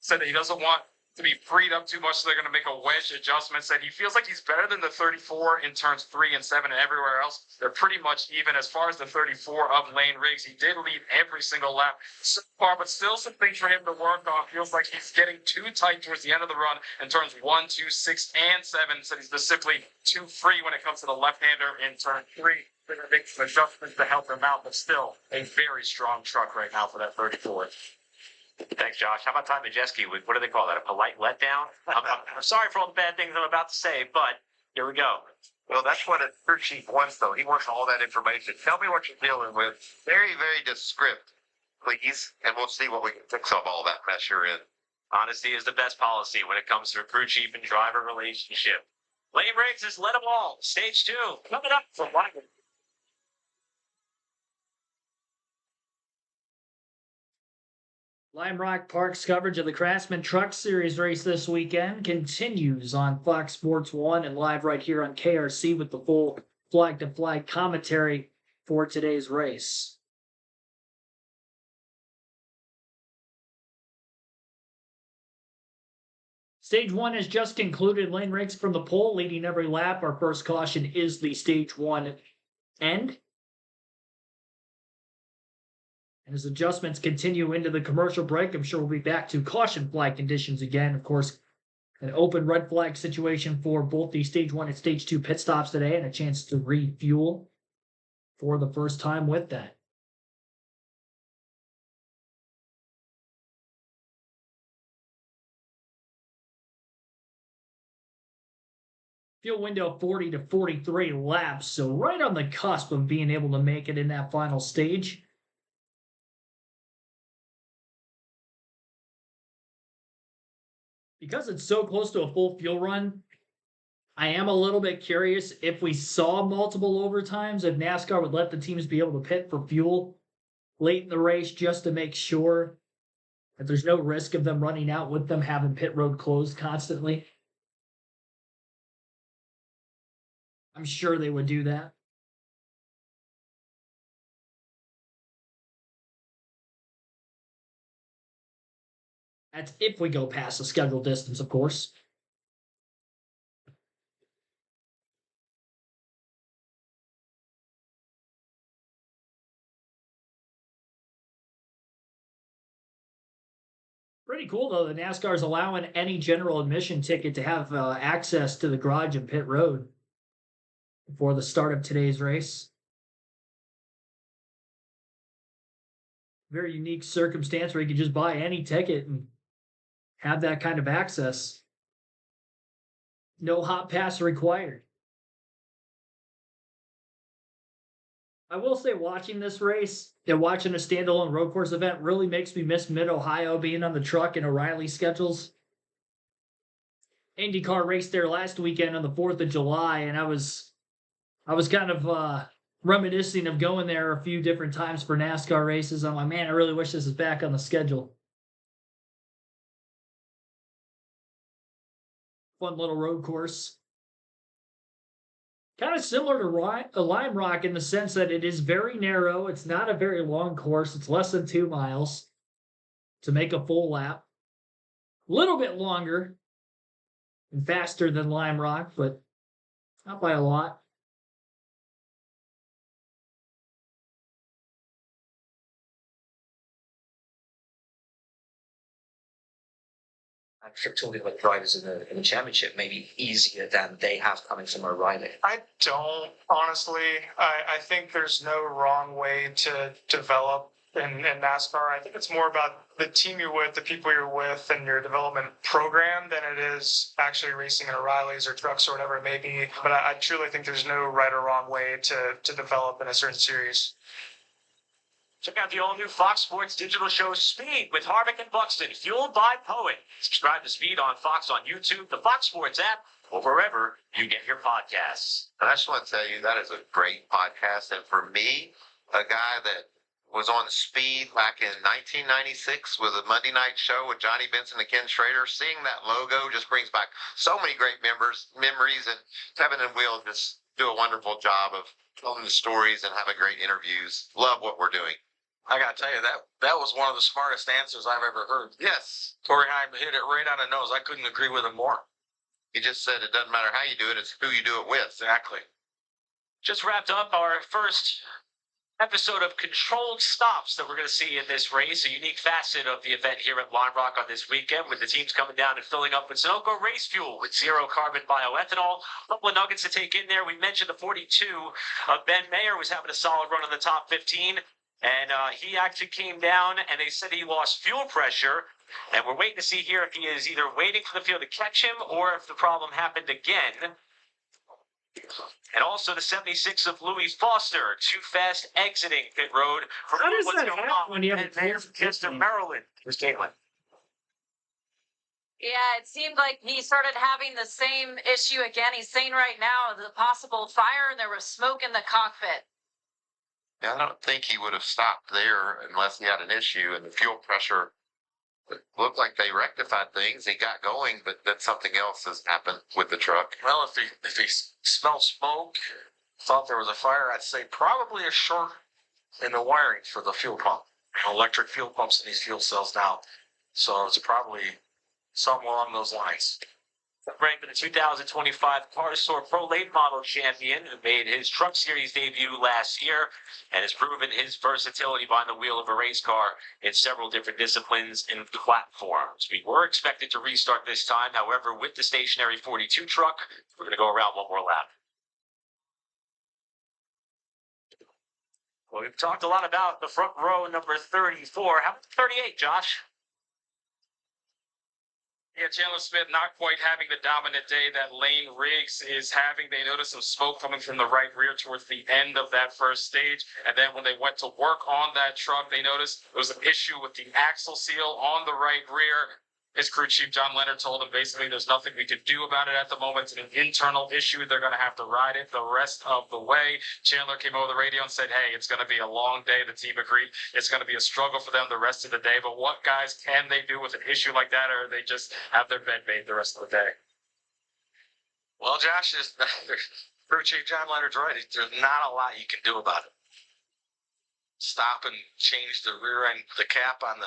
Said that he doesn't want to be freed up too much, so they're going to make a wedge adjustment. Said he feels like he's better than the 34 in turns 3 and 7, and everywhere else they're pretty much even. As far as the 34 of Lane Riggs, he did lead every single lap so far, but still some things for him to work on. Feels like he's getting too tight towards the end of the run in turns 1, 2, 6, and 7. Said he's just simply too free when it comes to the left-hander in turn 3. They're going to make some adjustments to help him out, but still a very strong truck right now for that 34. Thanks, Josh. How about Ty Majeski with, what do they call that, a polite letdown? I'm sorry for all the bad things I'm about to say, but here we go. Well, that's what a crew chief wants, though. He wants all that information. Tell me what you're dealing with. Very, very descriptive, please, and we'll see what we can fix of all that mess you're in. Honesty is the best policy when it comes to a crew chief and driver relationship. Lane Riggs has led them all. Stage 2 coming up for Wyman. Lime Rock Park's coverage of the Craftsman Truck Series race this weekend continues on Fox Sports 1 and live right here on KRC with the full flag-to-flag commentary for today's race. Stage 1 has just concluded. Lane Riggs from the pole, leading every lap. Our first caution is the Stage 1 end. And as adjustments continue into the commercial break, I'm sure we'll be back to caution flag conditions again. Of course, an open red flag situation for both the Stage 1 and Stage 2 pit stops today, and a chance to refuel for the first time with that. Fuel window 40 to 43 laps, so right on the cusp of being able to make it in that final stage. Because it's so close to a full fuel run, I am a little bit curious if we saw multiple overtimes, if NASCAR would let the teams be able to pit for fuel late in the race just to make sure that there's no risk of them running out with them having pit road closed constantly. I'm sure they would do that. That's if we go past the scheduled distance, of course. Pretty cool, though, that NASCAR is allowing any general admission ticket to have access to the garage and pit road before the start of today's race. Very unique circumstance where you can just buy any ticket and have that kind of access. No hot pass required. I will say, watching this race and watching a standalone road course event really makes me miss Mid-Ohio, being on the truck and O'Reilly schedules. IndyCar raced there last weekend on the 4th of July, and I was kind of reminiscing of going there a few different times for NASCAR races. I'm like, man, I really wish this is back on the schedule. Fun little road course. Kind of similar to Lime Rock in the sense that it is very narrow. It's not a very long course. It's less than 2 miles to make a full lap. A little bit longer and faster than Lime Rock, but not by a lot. I'm sure talking about drivers in the championship may be easier than they have coming from O'Reilly. I don't, honestly. I think there's no wrong way to develop in NASCAR. I think it's more about the team you're with, the people you're with, and your development program than it is actually racing in O'Reillys or trucks or whatever it may be. But I truly think there's no right or wrong way to develop in a certain series. Check out the all-new Fox Sports digital show Speed with Harvick and Buxton, fueled by Poet. Subscribe to Speed on Fox on YouTube, the Fox Sports app, or wherever you get your podcasts. And I just want to tell you, that is a great podcast. And for me, a guy that was on Speed back in 1996 with a Monday night show with Johnny Benson and Ken Schrader, seeing that logo just brings back so many great memories. And Kevin and Will just do a wonderful job of telling the stories and having great interviews. Love what we're doing. I gotta tell you, that was one of the smartest answers I've ever heard. Yes. Torrey Heim hit it right on the nose. I couldn't agree with him more. He just said it doesn't matter how you do it, it's who you do it with. Exactly. Just wrapped up our first episode of controlled stops that we're going to see in this race, a unique facet of the event here at Lime Rock on this weekend, with the teams coming down and filling up with Sunoco race fuel with zero carbon bioethanol. A couple of nuggets to take in there. We mentioned the 42. Ben Mayer was having a solid run in the top 15, and he actually came down, and they said he lost fuel pressure. And we're waiting to see here if he is either waiting for the field to catch him or if the problem happened again. And also the 76 of Louis Foster, too fast exiting pit road. How does that happen when you have a there's Mr. Maryland. Here's Caitlin. Yeah, it seemed like he started having the same issue again. He's saying right now the possible fire and there was smoke in the cockpit. Yeah, I don't think he would have stopped there unless he had an issue, and the fuel pressure, it looked like they rectified things. He got going, but then something else has happened with the truck. Well, if he smelled smoke, thought there was a fire, I'd say probably a short in the wiring for the fuel pump. Electric fuel pumps in these fuel cells now. So it's probably something along those lines. Ranked in the 2025 Car Store Pro Late Model Champion, who made his Truck Series debut last year and has proven his versatility behind the wheel of a race car in several different disciplines and platforms. We were expected to restart this time, however, with the stationary 42 truck, we're going to go around one more lap. Well, we've talked a lot about the front row, number 34. How about 38, Josh? Yeah, Chandler Smith not quite having the dominant day that Lane Riggs is having. They noticed some smoke coming from the right rear towards the end of that first stage. And then when they went to work on that truck, they noticed there was an issue with the axle seal on the right rear. His crew chief, John Leonard, told him basically there's nothing we could do about it at the moment. It's an internal issue. They're going to have to ride it the rest of the way. Chandler came over the radio and said, hey, it's going to be a long day. The team agreed. It's going to be a struggle for them the rest of the day. But what, guys, can they do with an issue like that, or they just have their bed made the rest of the day? Well, Josh, crew chief John Leonard's right. There's not a lot you can do about it. Stop and change the rear end, the cap on the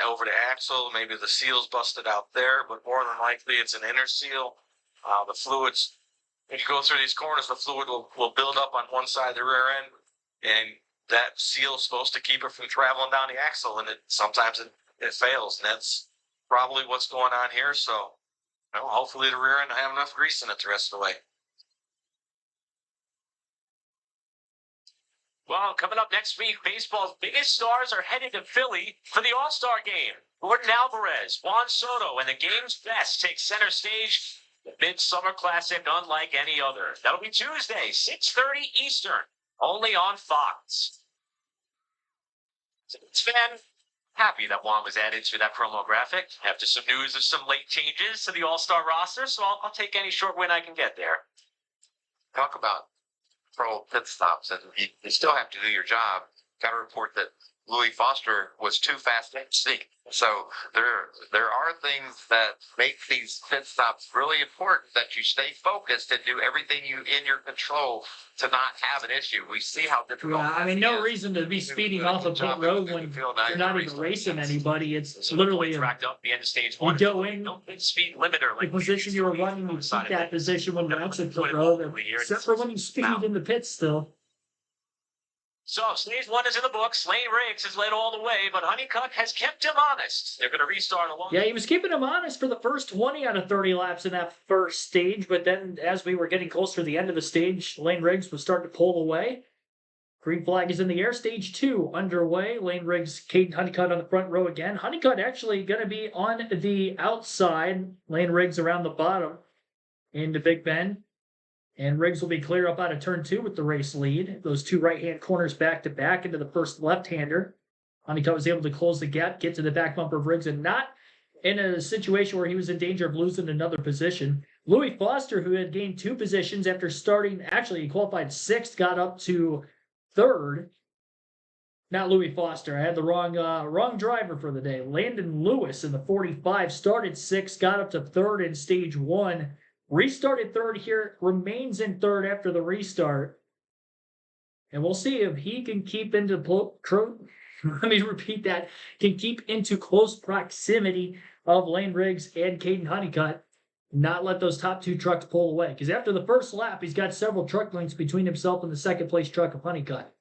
over the axle. Maybe the seal's busted out there, but more than likely it's an inner seal. The fluids, if you go through these corners, the fluid will build up on one side of the rear end, and that seal is supposed to keep it from traveling down the axle, and sometimes it fails, and that's probably what's going on here. So, hopefully the rear end will have enough grease in it the rest of the way. Well, coming up next week, baseball's biggest stars are headed to Philly for the All-Star Game. Gordon Alvarez, Juan Soto, and the game's best take center stage. The Midsummer Classic unlike any other. That'll be Tuesday, 6:30 Eastern, only on Fox. It's fan happy that Juan was added to that promo graphic after some news of some late changes to the All-Star roster, so I'll take any short win I can get there. Talk about pro pit stops, and you still have to do your job. Got a report that Louis Foster was too fast exiting. So there are things that make these pit stops really important, that you stay focused and do everything in your control to not have an issue. We see how difficult. Yeah, I mean, no reason to be speeding off of pit road when you're not even racing anybody. It's literally Tracked up the end of stage you one. go in No big speed limiter. the position you were running, you keep that position when you're exit pit road, except for when you speed in the pits still. So, stage one is in the books. Lane Riggs has led all the way, but Honeycutt has kept him honest. They're going to restart along. Yeah, he was keeping him honest for the first 20 out of 30 laps in that first stage, but then as we were getting closer to the end of the stage, Lane Riggs was starting to pull away. Green flag is in the air. Stage 2 underway. Lane Riggs, Caden Honeycutt on the front row again. Honeycutt actually going to be on the outside. Lane Riggs around the bottom into Big Bend. And Riggs will be clear up out of turn 2 with the race lead. Those two right-hand corners back-to-back into the first left-hander. Honeycutt was able to close the gap, get to the back bumper of Riggs, and not in a situation where he was in danger of losing another position. Louis Foster, who had gained 2 positions after starting, actually he qualified 6th, got up to 3rd. Not Louis Foster. I had the wrong driver for the day. Landon Lewis in the 45 started 6th, got up to 3rd in stage 1. Restarted 3rd here, remains in 3rd after the restart. And we'll see if he can keep into let me repeat that, can keep into close proximity of Lane Riggs and Caden Honeycutt, not let those top two trucks pull away. Because after the first lap, he's got several truck lengths between himself and the second place truck of Honeycutt.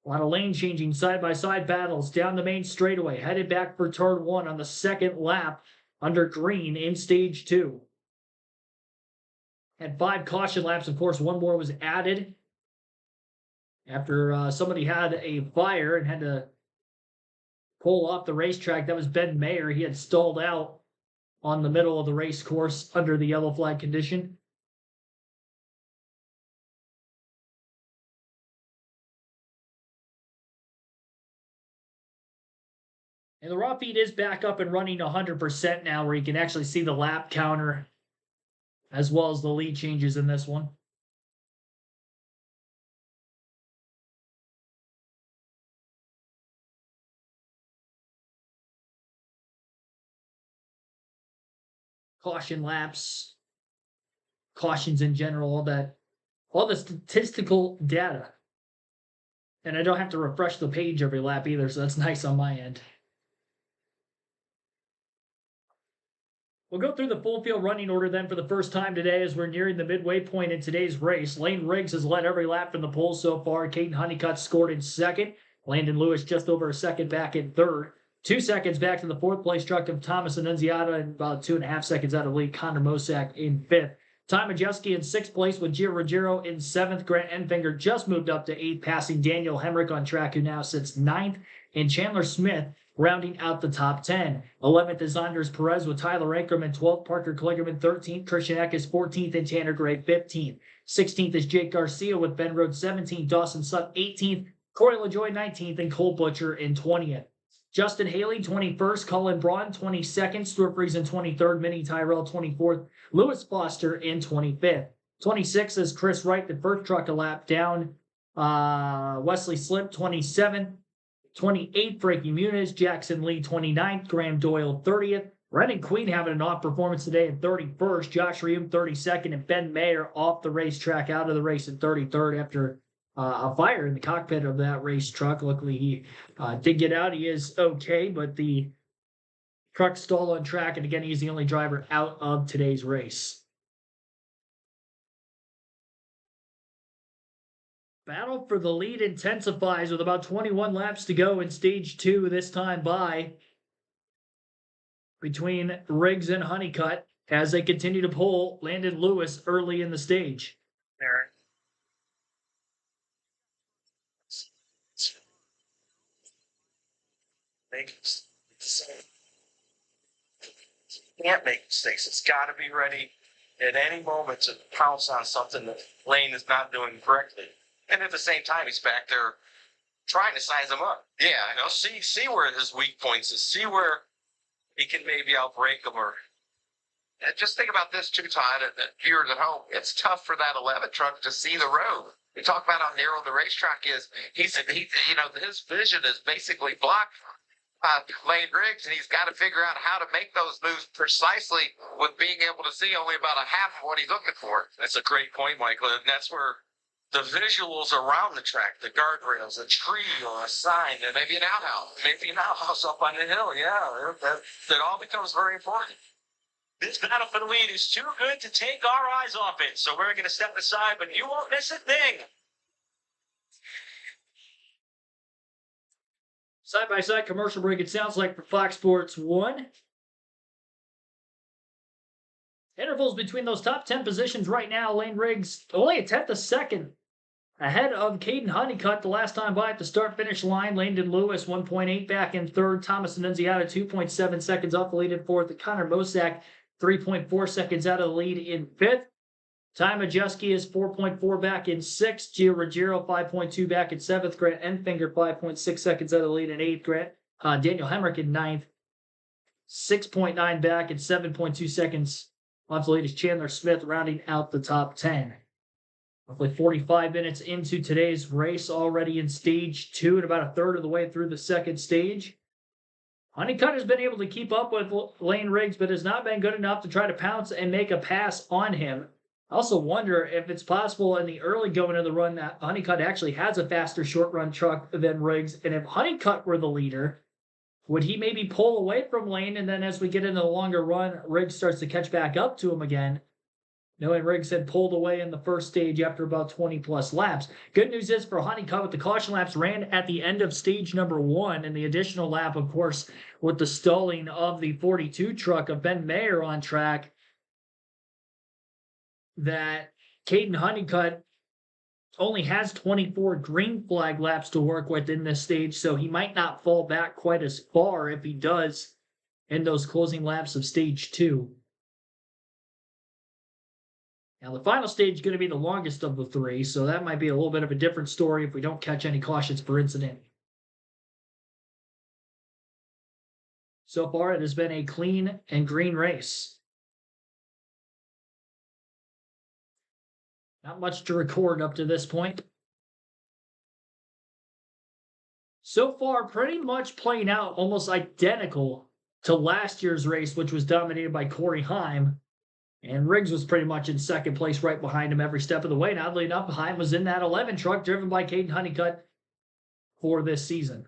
A lot of lane changing, side-by-side battles down the main straightaway, headed back for turn one on the second lap under green in stage 2. Had 5 caution laps. Of course, one more was added after somebody had a fire and had to pull off the racetrack. That was Ben Mayer. He had stalled out on the middle of the race course under the yellow flag condition. And the raw feed is back up and running 100% now, where you can actually see the lap counter as well as the lead changes in this one. Caution laps, cautions in general, all the statistical data. And I don't have to refresh the page every lap either, so that's nice on my end. We'll go through the full field running order then for the first time today as we're nearing the midway point in today's race. Lane Riggs has led every lap from the pole so far. Caden Honeycutt scored in second. Landon Lewis just over a second back in third. 2 seconds back to the fourth place truck of Thomas Annunziata, and about 2.5 seconds out of lead Connor Mosak in fifth. Ty Majeski in sixth place with Gio Ruggiero in seventh. Grant Enfinger just moved up to eighth, passing Daniel Hemrick on track, who now sits ninth, and Chandler Smith rounding out the top 10. 11th is Anders Perez with Tyler Ankerman 12th, Parker Kligerman 13th, Christian Eckes 14th, and Tanner Gray 15th. 16th is Jake Garcia with Ben Rhodes 17th, Dawson Sutt 18th, Corey LaJoy 19th, and Cole Butcher in 20th. Justin Haley 21st, Colin Braun 22nd, Stuart Friesen 23rd, Minnie Tyrell 24th, Lewis Foster in 25th. 26th is Chris Wright, the first truck a lap down. Wesley Slip 27th. 28th, Frankie Muniz, Jackson Lee 29th, Graham Doyle 30th, Brendan Queen having an off performance today in 31st, Josh Reum 32nd, and Ben Mayer off the racetrack out of the race in 33rd after a fire in the cockpit of that race truck. Luckily, he did get out. He is okay, but the truck stalled on track, and again, he's the only driver out of today's race. Battle for the lead intensifies with about 21 laps to go in stage 2, this time by between Riggs and Honeycutt as they continue to pull Landon Lewis early in the stage. There. Can't make mistakes. It's got to be ready at any moment to pounce on something that Lane is not doing correctly. And at the same time, he's back there trying to size him up. Yeah, you know, see where his weak points is. See where he can maybe outbreak him. Or And just think about this too, Todd, and viewers at home. It's tough for that 11 truck to see the road. We talk about how narrow the racetrack is. His vision is basically blocked by Lane Riggs, and he's got to figure out how to make those moves precisely with being able to see only about a half of what he's looking for. that's a great point, Michael. And that's where the visuals around the track, the guardrails, a tree or a sign, and maybe an outhouse up on the hill. Yeah, that all becomes very important. This battle for the lead is too good to take our eyes off it, so we're going to step aside, but you won't miss a thing. Side-by-side commercial break, it sounds like, for Fox Sports 1. Intervals between those top 10 positions right now. Lane Riggs only a tenth a second ahead of Caden Honeycutt the last time by at the start-finish line. Landon Lewis 1.8 back in third. Thomas Annunziata 2.7 seconds off the lead in fourth. Connor Mosak 3.4 seconds out of the lead in fifth. Ty Majeski is 4.4 back in sixth. Gio Ruggiero 5.2 back in seventh. Grant Enfinger 5.6 seconds out of the lead in eighth. Daniel Hemrick in ninth. 6.9 back and 7.2 seconds off the lead is Chandler Smith rounding out the top 10. Roughly 45 minutes into today's race, already in stage 2 and about a third of the way through the second stage. Honeycutt has been able to keep up with Lane Riggs, but has not been good enough to try to pounce and make a pass on him. I also wonder if it's possible in the early going of the run that Honeycutt actually has a faster short run truck than Riggs. And if Honeycutt were the leader, would he maybe pull away from Lane? And then as we get into the longer run, Riggs starts to catch back up to him again, knowing Riggs had pulled away in the first stage after about 20 plus laps. Good news is for Honeycutt, with the caution laps ran at the end of stage number 1, and the additional lap, of course, with the stalling of the 42 truck of Ben Mayer on track, that Caden Honeycutt only has 24 green flag laps to work with in this stage, so he might not fall back quite as far if he does in those closing laps of stage 2. Now, the final stage is going to be the longest of the 3, so that might be a little bit of a different story if we don't catch any cautions for incident. So far, it has been a clean and green race. Not much to record up to this point. So far, pretty much playing out almost identical to last year's race, which was dominated by Corey Heim. And Riggs was pretty much in second place right behind him every step of the way. And oddly enough, Heim was in that 11 truck driven by Caden Honeycutt for this season.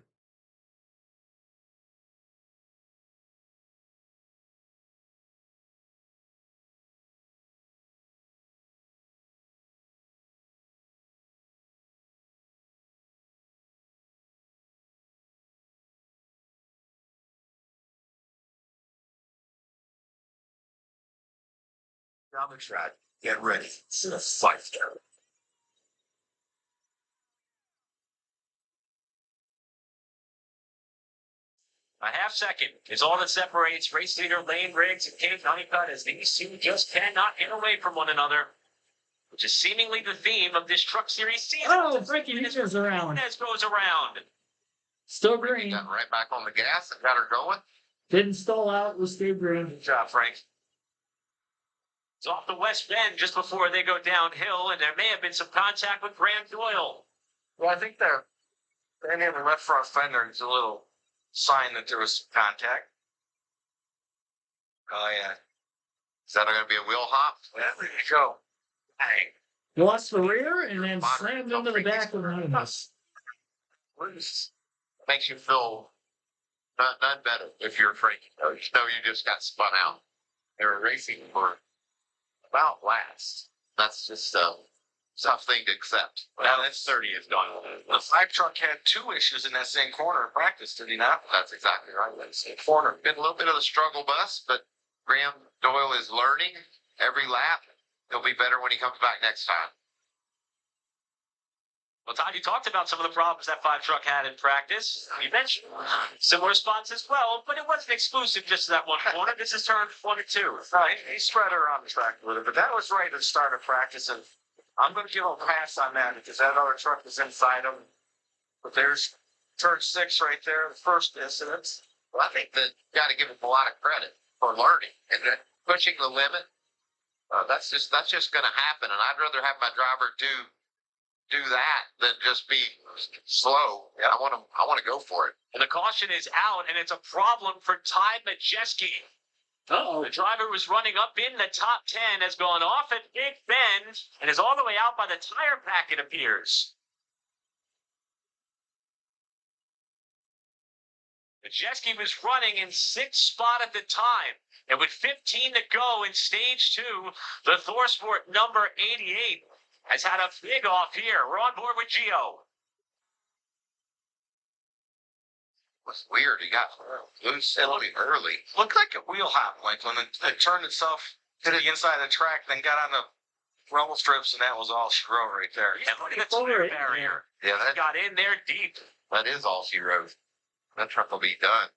Down the track, get ready. It's a fight there. A half second is all that separates race leader Lane Riggs and Caden Honeycutt, as these two just cannot get away from one another, which is seemingly the theme of this Truck Series season. Oh, Frankie Nunez around. Nunez goes around. Still Ricky green. got right back on the gas and got her going. Didn't stall out. Was still green. Good job, Frank. It's off the west bend just before they go downhill, and there may have been some contact with Graham Doyle. Well, I think the end of the left front fender is a little sign that there was some contact. Oh, yeah. Is that going to be a wheel hop? Well, there you go. Dang. Lost the rear and then slammed into the back of Nunez. Makes you feel none better if you're Frankie. You know you just got spun out. They were racing for about last. That's just a tough thing to accept. Well, that's 30 is gone. The 5 truck had 2 issues in that same corner in practice, did he not? That's exactly right. That's the corner. Been a little bit of a struggle bus, but Graham Doyle is learning every lap. He'll be better when he comes back next time. Well, Todd, you talked about some of the problems that 5 truck had in practice. You mentioned similar spots as well, but it wasn't exclusive just to that one corner. This is turn 1 or 2. Right, he spread her around the track a little bit, but that was right at the start of practice, and I'm going to give him a pass on that because that other truck was inside him. But there's turn 6 right there, the first incident. Well, I think that you got to give him a lot of credit for learning and pushing the limit. That's just going to happen, and I'd rather have my driver do that than just be slow. Yeah, I want to go for it. And the caution is out, and it's a problem for Ty Majeski. Uh-oh. The driver was running up in the top 10, has gone off at Big Bend, and is all the way out by the tire pack, it appears. Majeski was running in 6th spot at the time. And with 15 to go in stage 2, the ThorSport number 88 has had a big off here. We're on board with Gio. It was weird. He got loose early. Looked like a wheel hop, like when it turned itself to the inside of the track, then got on the rumble strips, and that was all she wrote right there. And look at the tire barrier. Yeah, He got in there deep. that is all she wrote. That truck will be done.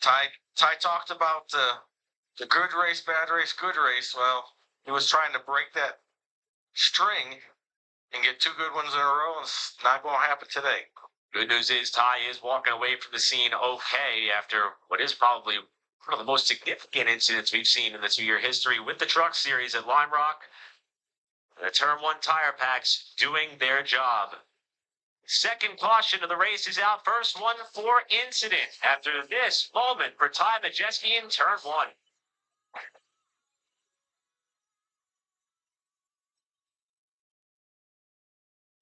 Ty talked about the good race, bad race, good race. Well, he was trying to break that string and get 2 good ones in a row, and it's not going to happen today. Good news is Ty is walking away from the scene okay after what is probably one of the most significant incidents we've seen in the 2-year history with the Truck Series at Lime Rock. The Turn 1 tire packs doing their job. Second caution of the race is out. First one for incident after this moment for Ty Majeski in Turn 1.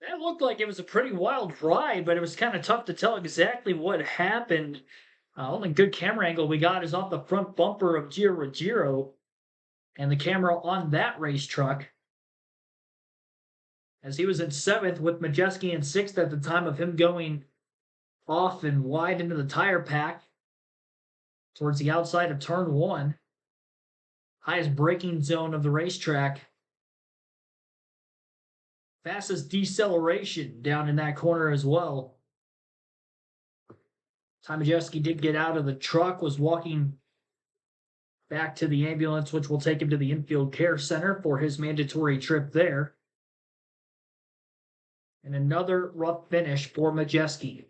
That looked like it was a pretty wild ride, but it was kind of tough to tell exactly what happened. Only good camera angle we got is off the front bumper of Giro and the camera on that race truck, as he was in seventh with Majeski in sixth at the time of him going off and wide into the tire pack towards the outside of turn one. Highest braking zone of the racetrack. Fastest deceleration down in that corner as well. Ty Majeski did get out of the truck, was walking back to the ambulance, which will take him to the infield care center for his mandatory trip there. And another rough finish for Majeski.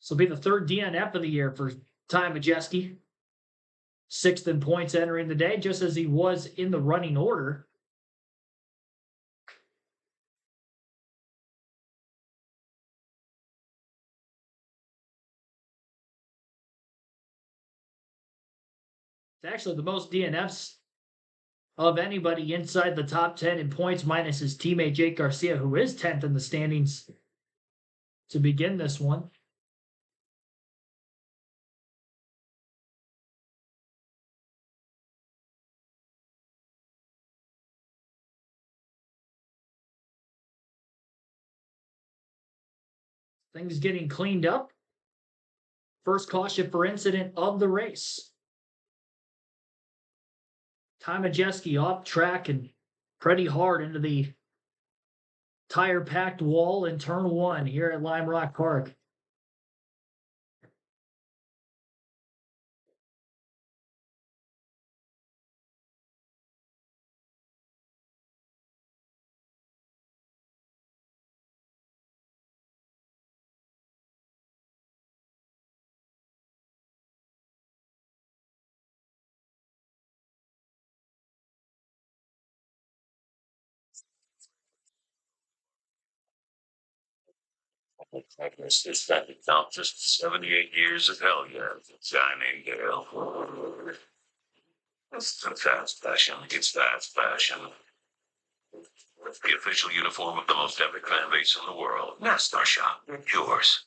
This will be the third DNF of the year for Ty Majeski. Sixth in points entering the day, just as he was in the running order. It's actually the most DNFs of anybody inside the top 10 in points, minus his teammate Jake Garcia, who is 10th in the standings to begin this one. Things getting cleaned up. First caution for incident of the race. Ty Majeski off track and pretty hard into the tire-packed wall in turn one here at Lime Rock Park. I've missed this that count just 78 years of hell, yeah. It's a guy named Dale. It's fast fashion. It's fast fashion. The official uniform of the most epic fan base in the world. NASCAR shop. Yours.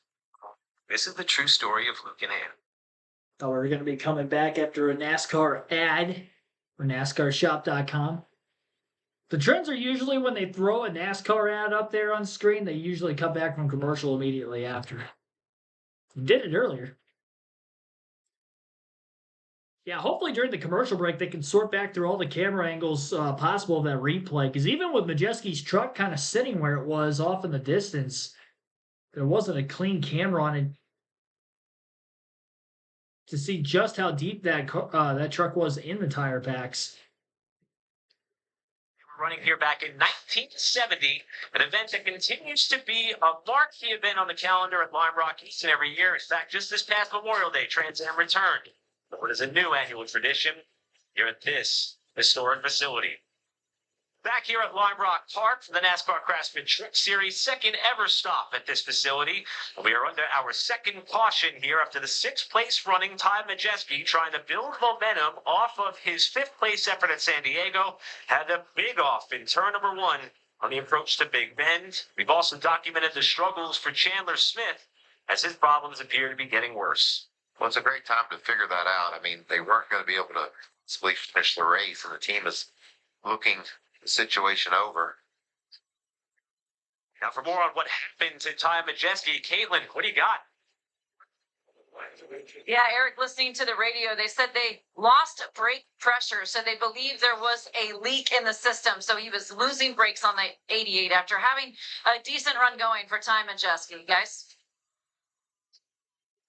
This is the true story of Luke and Ann. Thought we were going to be coming back after a NASCAR ad for NASCARshop.com. The trends are usually when they throw a NASCAR ad up there on screen, they usually come back from commercial immediately after. Did it earlier. Yeah, hopefully during the commercial break, they can sort back through all the camera angles possible of that replay. Because even with Majeski's truck kind of sitting where it was off in the distance, there wasn't a clean camera on it to see just how deep that truck was in the tire packs. Running here back in 1970, an event that continues to be a marquee event on the calendar at Lime Rock each and every year. In fact, just this past Memorial Day, Trans Am returned. But what is a new annual tradition here at this historic facility? Back here at Lime Rock Park for the NASCAR Craftsman Truck Series, second ever stop at this facility. We are under our second caution here after the sixth place running Ty Majeski, trying to build momentum off of his fifth place effort at San Diego. Had a big off in turn number one on the approach to Big Bend. We've also documented the struggles for Chandler Smith as his problems appear to be getting worse. Well, it's a great time to figure that out. I mean, they weren't going to be able to simply finish the race, and the team is looking the situation over. Now for more on what happened to Ty Majeski, Caitlin, what do you got? Yeah, Eric, listening to the radio, they said they lost brake pressure. So they believe there was a leak in the system. So he was losing brakes on the 88 after having a decent run going for Ty Majeski, guys.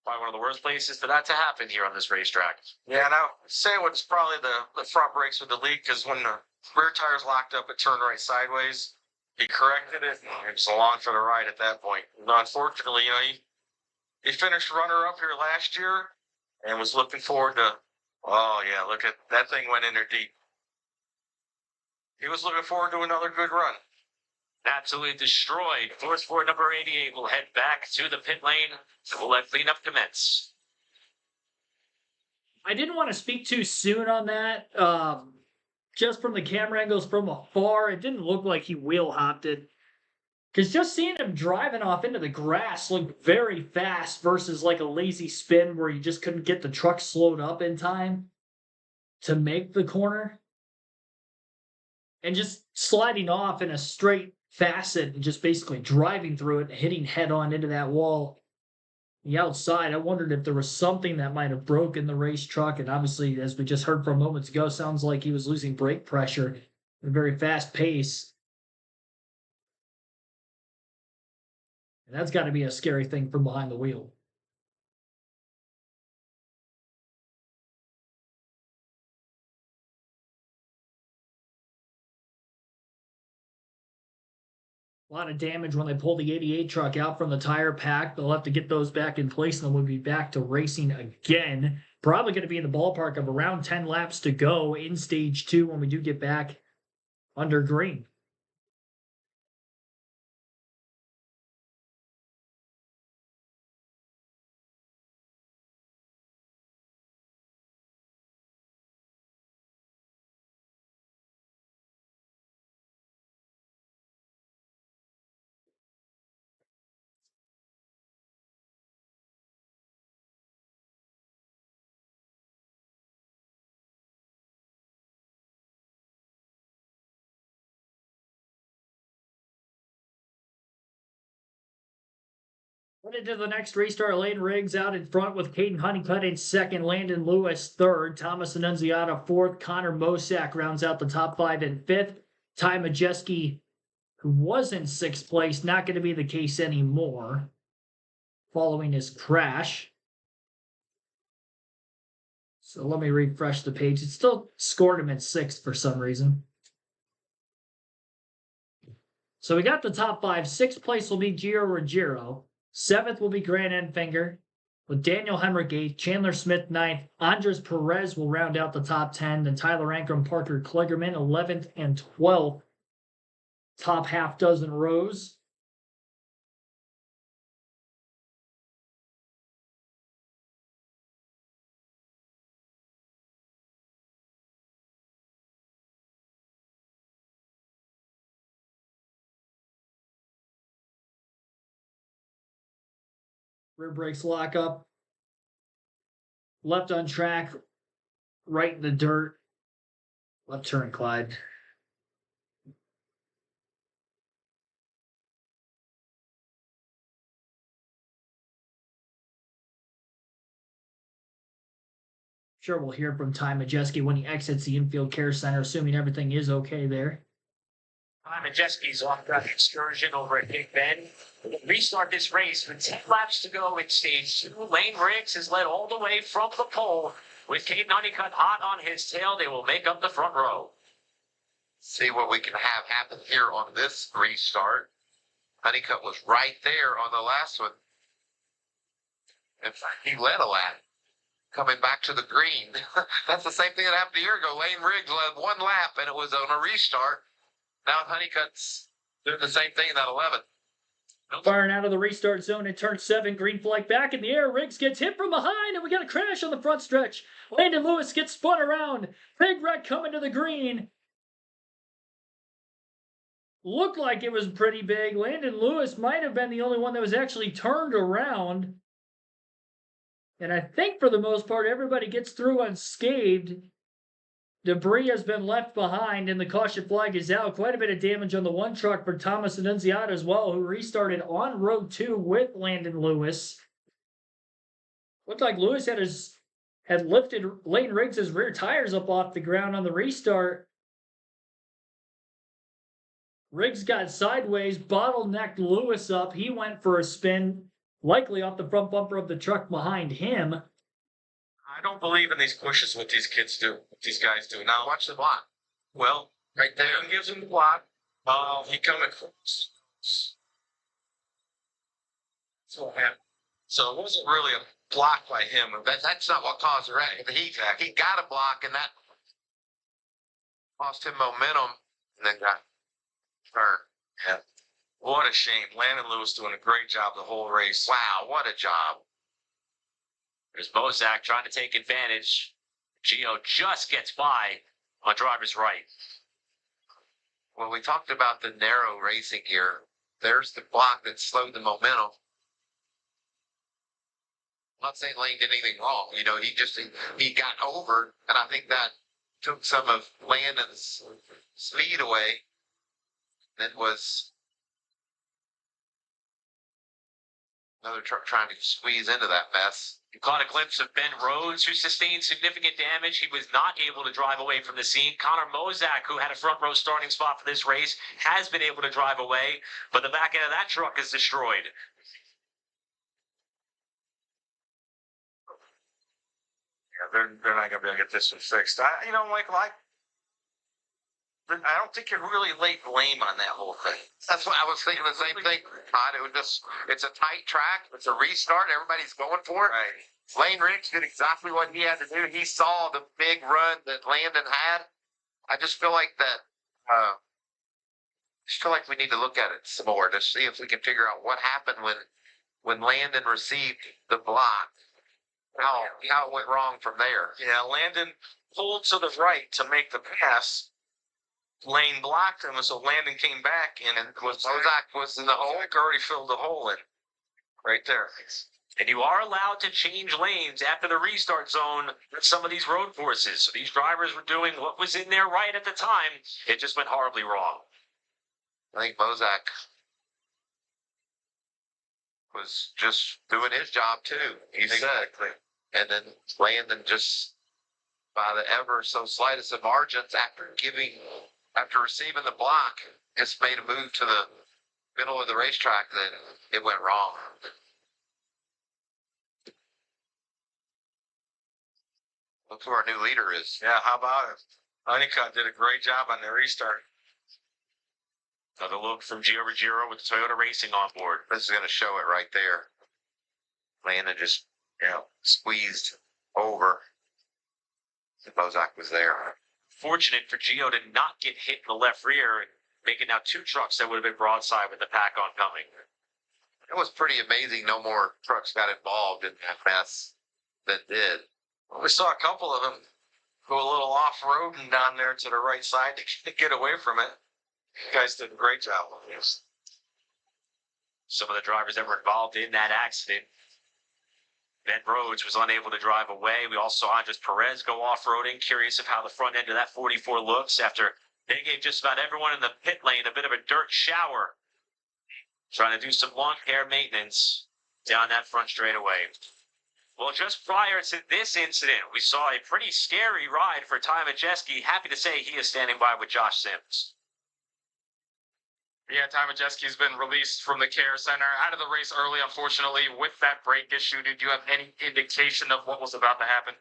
Probably one of the worst places for that to happen here on this racetrack. Yeah, and I would say it was probably the front brakes with the leak, because when the rear tires locked up, it turned right sideways. He corrected it. It was along for the ride at that point. No, unfortunately, he finished runner-up here last year and was looking forward to, oh, yeah, look at that thing went in there deep. He was looking forward to another good run. Absolutely destroyed. Force Ford number 88 will head back to the pit lane, so we'll let cleanup commence. I didn't want to speak too soon on that. just from the camera angles from afar, it didn't look like he wheel hopped it. Because just seeing him driving off into the grass looked very fast versus like a lazy spin where you just couldn't get the truck slowed up in time to make the corner. And just sliding off in a straight facet and just basically driving through it and hitting head on into that wall. The outside, I wondered if there was something that might have broken the race truck. And obviously, as we just heard from moments ago, sounds like he was losing brake pressure at a very fast pace. And that's got to be a scary thing from behind the wheel. A lot of damage when they pull the 88 truck out from the tire pack. They'll have to get those back in place, and then we'll be back to racing again. Probably going to be in the ballpark of around 10 laps to go in stage 2 when we do get back under green. Headed to the next restart, Lane Riggs out in front with Caden Honeycutt in second, Landon Lewis third, Thomas Annunziata fourth, Connor Mosak rounds out the top 5 in fifth. Ty Majeski, who was in sixth place, not going to be the case anymore following his crash. So let me refresh the page. It still scored him in sixth for some reason. So we got the top 5. Sixth place will be Gio Ruggiero. Seventh will be Grant Enfinger, with Daniel Hemrick 8th, Chandler Smith 9th, Andres Perez will round out the top 10, then Tyler Ankrum, Parker Kligerman 11th and 12th. Top half dozen rows. Rear brakes lock up. Left on track. Right in the dirt. Left turn, Clyde. Sure, we'll hear from Ty Majeski when he exits the infield care center, assuming everything is okay there. Ty Majeski's off that excursion over at Big Bend. We'll restart this race with 10 laps to go in stage 2. Lane Riggs is led all the way from the pole. With Caden Honeycutt hot on his tail, they will make up the front row. See what we can have happen here on this restart. Honeycutt was right there on the last one. In fact, he led a lap coming back to the green. That's the same thing that happened a year ago. Lane Riggs led one lap, and it was on a restart. Now Honeycutt's doing the same thing in that 11th. Firing out of the restart zone in turn 7. Green flag back in the air. Riggs gets hit from behind, and we got a crash on the front stretch. Landon Lewis gets spun around. Big wreck coming to the green. Looked like it was pretty big. Landon Lewis might have been the only one that was actually turned around. And I think for the most part, everybody gets through unscathed. Debris has been left behind, and the caution flag is out. Quite a bit of damage on the one truck for Thomas Annunziata as well, who restarted on row 2 with Landon Lewis. Looked like Lewis had lifted Lane Riggs' rear tires up off the ground on the restart. Riggs got sideways, bottlenecked Lewis up. He went for a spin, likely off the front bumper of the truck behind him. I don't believe in these pushes, what these kids do, what these guys do. Now, Watch the block. well, Right there. Leon gives him the block. He coming close. That's what happened. So it wasn't really a block by him. That's not what caused the wreck. He got a block, and that cost him momentum, and then got hurt. Yeah. What a shame. Landon Lewis doing a great job the whole race. Wow, what a job. There's Mosak trying to take advantage. Gio just gets by on driver's right. Well, we talked about the narrow racing here. There's the block that slowed the momentum. I'm not saying Lane did anything wrong. You know, he got over, and I think that took some of Landon's speed away. That was another truck trying to squeeze into that mess. You caught a glimpse of Ben Rhodes, who sustained significant damage. He was not able to drive away from the scene. Connor Mozak, who had a front row starting spot for this race, has been able to drive away, but the back end of that truck is destroyed. Yeah, they're not going to be able to get this one fixed. Michael, I don't think you're really laid blame on that whole thing. That's what I was thinking. The same thing, Todd. It's a tight track. It's a restart. Everybody's going for it. Right. Lane Riggs did exactly what he had to do. He saw the big run that Landon had. I just feel like that. We need to look at it some more to see if we can figure out what happened when Landon received the block. How it went wrong from there. Yeah, Landon pulled to the right to make the pass. Lane blocked him, so Landon came back and Mozak was in the hole. Mozak already filled the hole in. Right there. And you are allowed to change lanes after the restart zone with some of these road courses. So these drivers were doing what was in their right at the time. It just went horribly wrong. I think Mozak was just doing his job too. He said, and then Landon just by the ever so slightest of margins after receiving the block, just made a move to the middle of the racetrack. Then it went wrong. Look who our new leader is. Yeah, how about it? Honeycutt did a great job on the restart. Another look from Gio Ruggiero with Toyota Racing on board. This is going to show it right there. Landon just, squeezed over. Mozak was there. Fortunate for Gio to not get hit in the left rear and making now two trucks that would have been broadside with the pack oncoming. It was pretty amazing. No more trucks got involved in that mess that did. We saw a couple of them go a little off-roading down there to the right side to get away from it. You guys did a great job on this. Some of the drivers that were involved in that accident. Ben Rhodes was unable to drive away. We also saw Andres Perez go off-roading. Curious of how the front end of that 44 looks after they gave just about everyone in the pit lane a bit of a dirt shower. Trying to do some lawn care maintenance down that front straightaway. Well, just prior to this incident, we saw a pretty scary ride for Ty Majeski. Happy to say he is standing by with Josh Sims. Yeah, Ty Majeski's been released from the care center out of the race early, unfortunately, with that brake issue. Did you have any indication of what was about to happen?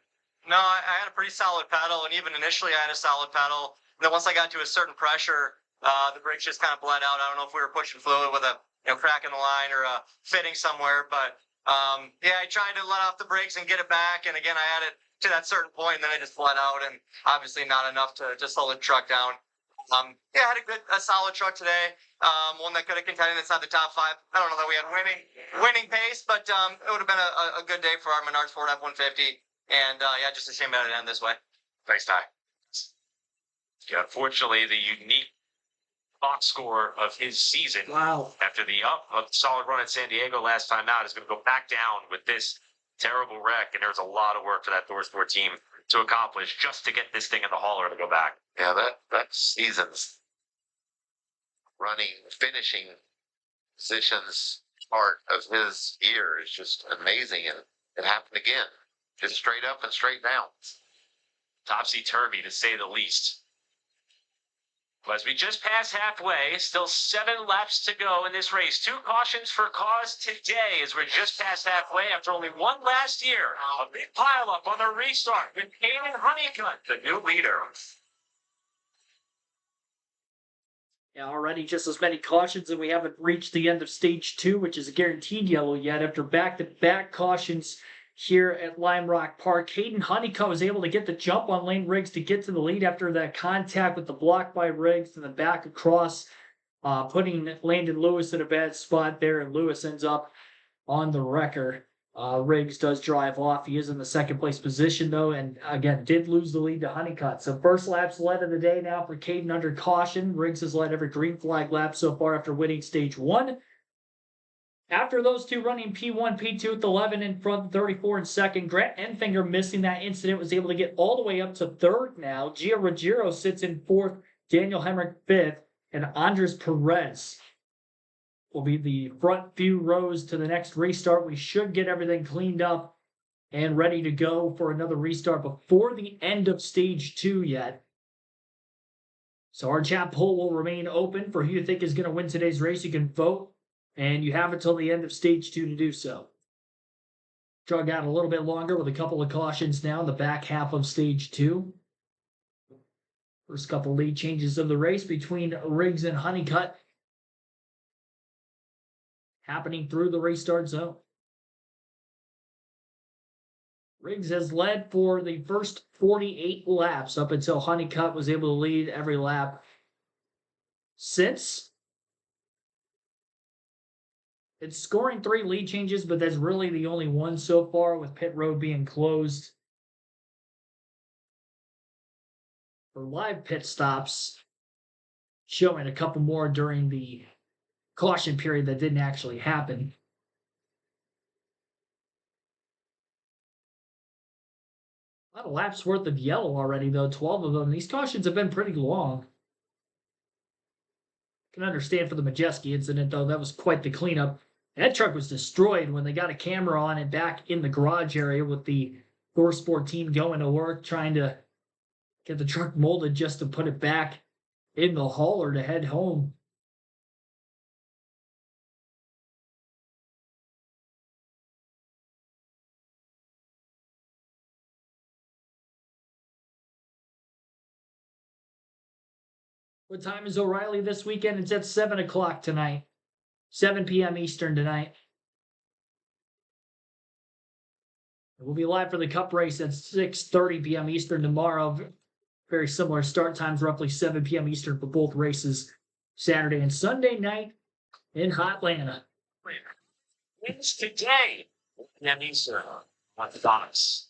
No, I had a pretty solid pedal, and even initially I had a solid pedal. And then once I got to a certain pressure, the brakes just kind of bled out. I don't know if we were pushing fluid with a crack in the line or a fitting somewhere, but I tried to let off the brakes and get it back. And again, I had it to that certain point, and then it just bled out, and obviously not enough to just slow the truck down. I had a solid truck today. One that could have contended inside the top 5. I don't know that we had winning pace, but it would have been a good day for our Menards Ford F-150. And just a shame that it ended this way. Thanks, Ty. Yeah, unfortunately, the unique box score of his season after the solid run at San Diego last time out is going to go back down with this terrible wreck. And there's a lot of work for that Thor Sport team to accomplish just to get this thing in the hauler to go back. Yeah, that season's finishing positions part of his year is just amazing, and it happened again, just straight up and straight down. Topsy-turvy, to say the least. But as we just passed halfway, still 7 laps to go in this race. 2 cautions for cause today as we're just past halfway after only one last year. A big pileup on the restart with Caden Honeycutt, the new leader. Yeah, already just as many cautions, and we haven't reached the end of stage 2, which is a guaranteed yellow yet. After back-to-back cautions here at Lime Rock Park, Caden Honeycutt was able to get the jump on Lane Riggs to get to the lead after that contact with the block by Riggs and the back across, putting Landon Lewis in a bad spot there, and Lewis ends up on the wrecker. Riggs does drive off. He is in the second place position, though, and again, did lose the lead to Honeycutt. So first lap's led of the day now for Caden under caution. Riggs has led every green flag lap so far after winning stage 1. After those two running P1, P2 with 11 in front, 34 in second. Grant Enfinger missing that incident was able to get all the way up to third now. Gio Ruggiero sits in fourth, Daniel Hemrick fifth, and Andres Perez will be the front few rows to the next restart. We should get everything cleaned up and ready to go for another restart before the end of stage 2 yet. So our chat poll will remain open for who you think is going to win today's race. You can vote, and you have until the end of stage 2 to do so. Drug out a little bit longer with a couple of cautions now in the back half of stage 2. First couple lead changes of the race between Riggs and Honeycutt happening through the restart zone. Riggs has led for the first 48 laps up until Honeycutt was able to lead every lap since. It's scoring 3 lead changes, but that's really the only one so far, with pit road being closed for live pit stops, showing a couple more during the caution period that didn't actually happen. A lot of laps worth of yellow already, though, 12 of them. These cautions have been pretty long. I can understand for the Majeski incident, though. That was quite the cleanup. That truck was destroyed when they got a camera on it back in the garage area with the Thor Sport team going to work, trying to get the truck molded just to put it back in the hauler to head home. What time is O'Reilly this weekend? It's at 7 o'clock tonight. 7 p.m. Eastern tonight. We'll be live for the Cup race at 6:30 p.m. Eastern tomorrow. Very similar start times, roughly 7 p.m. Eastern for both races, Saturday and Sunday night in Hotlanta. Wins today. PM Eastern on Fox.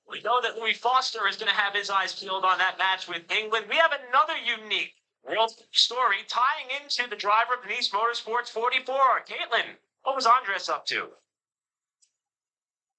We know that Louis Foster is going to have his eyes peeled on that match with England. We have another unique world story tying into the driver of Denise Motorsports 44. Caitlin, what was Andres up to?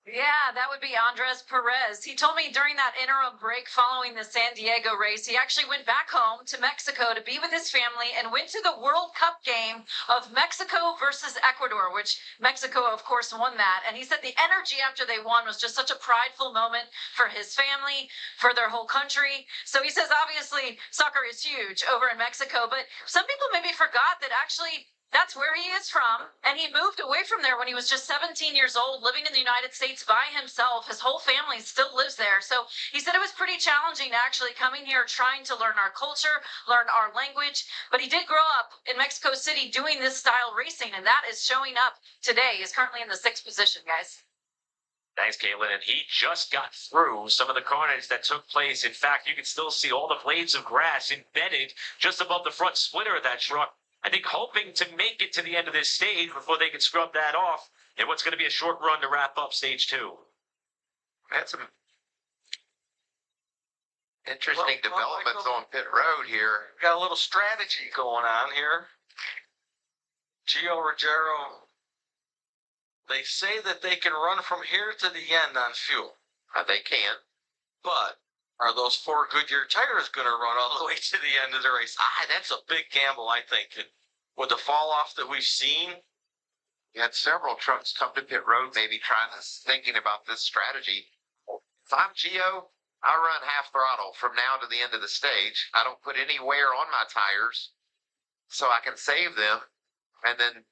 Yeah, that would be Andres Perez. He told me during that interim break following the San Diego race, he actually went back home to Mexico to be with his family and went to the World Cup game of Mexico versus Ecuador, which Mexico, of course, won that. And he said the energy after they won was just such a prideful moment for his family, for their whole country. So he says, obviously, soccer is huge over in Mexico, but some people maybe forgot that actually that's where he is from, and he moved away from there when he was just 17 years old, living in the United States by himself. His whole family still lives there. So he said it was pretty challenging actually coming here, trying to learn our culture, learn our language. But he did grow up in Mexico City doing this style racing, and that is showing up today. He's currently in the 6th position, guys. Thanks, Caitlin. And he just got through some of the carnage that took place. In fact, you can still see all the blades of grass embedded just above the front splitter of that truck. I think hoping to make it to the end of this stage before they can scrub that off in what's going to be a short run to wrap up stage 2. Had some interesting developments on pit road here. Got a little strategy going on here. Gio Ruggiero, they say that they can run from here to the end on fuel. They can. But are those 4 Goodyear tires going to run all the way to the end of the race? That's a big gamble, I think. And with the fall off that we've seen, You had several trucks come to pit road, maybe thinking about this strategy. If I'm Gio, I run half throttle from now to the end of the stage. I don't put any wear on my tires so I can save them and then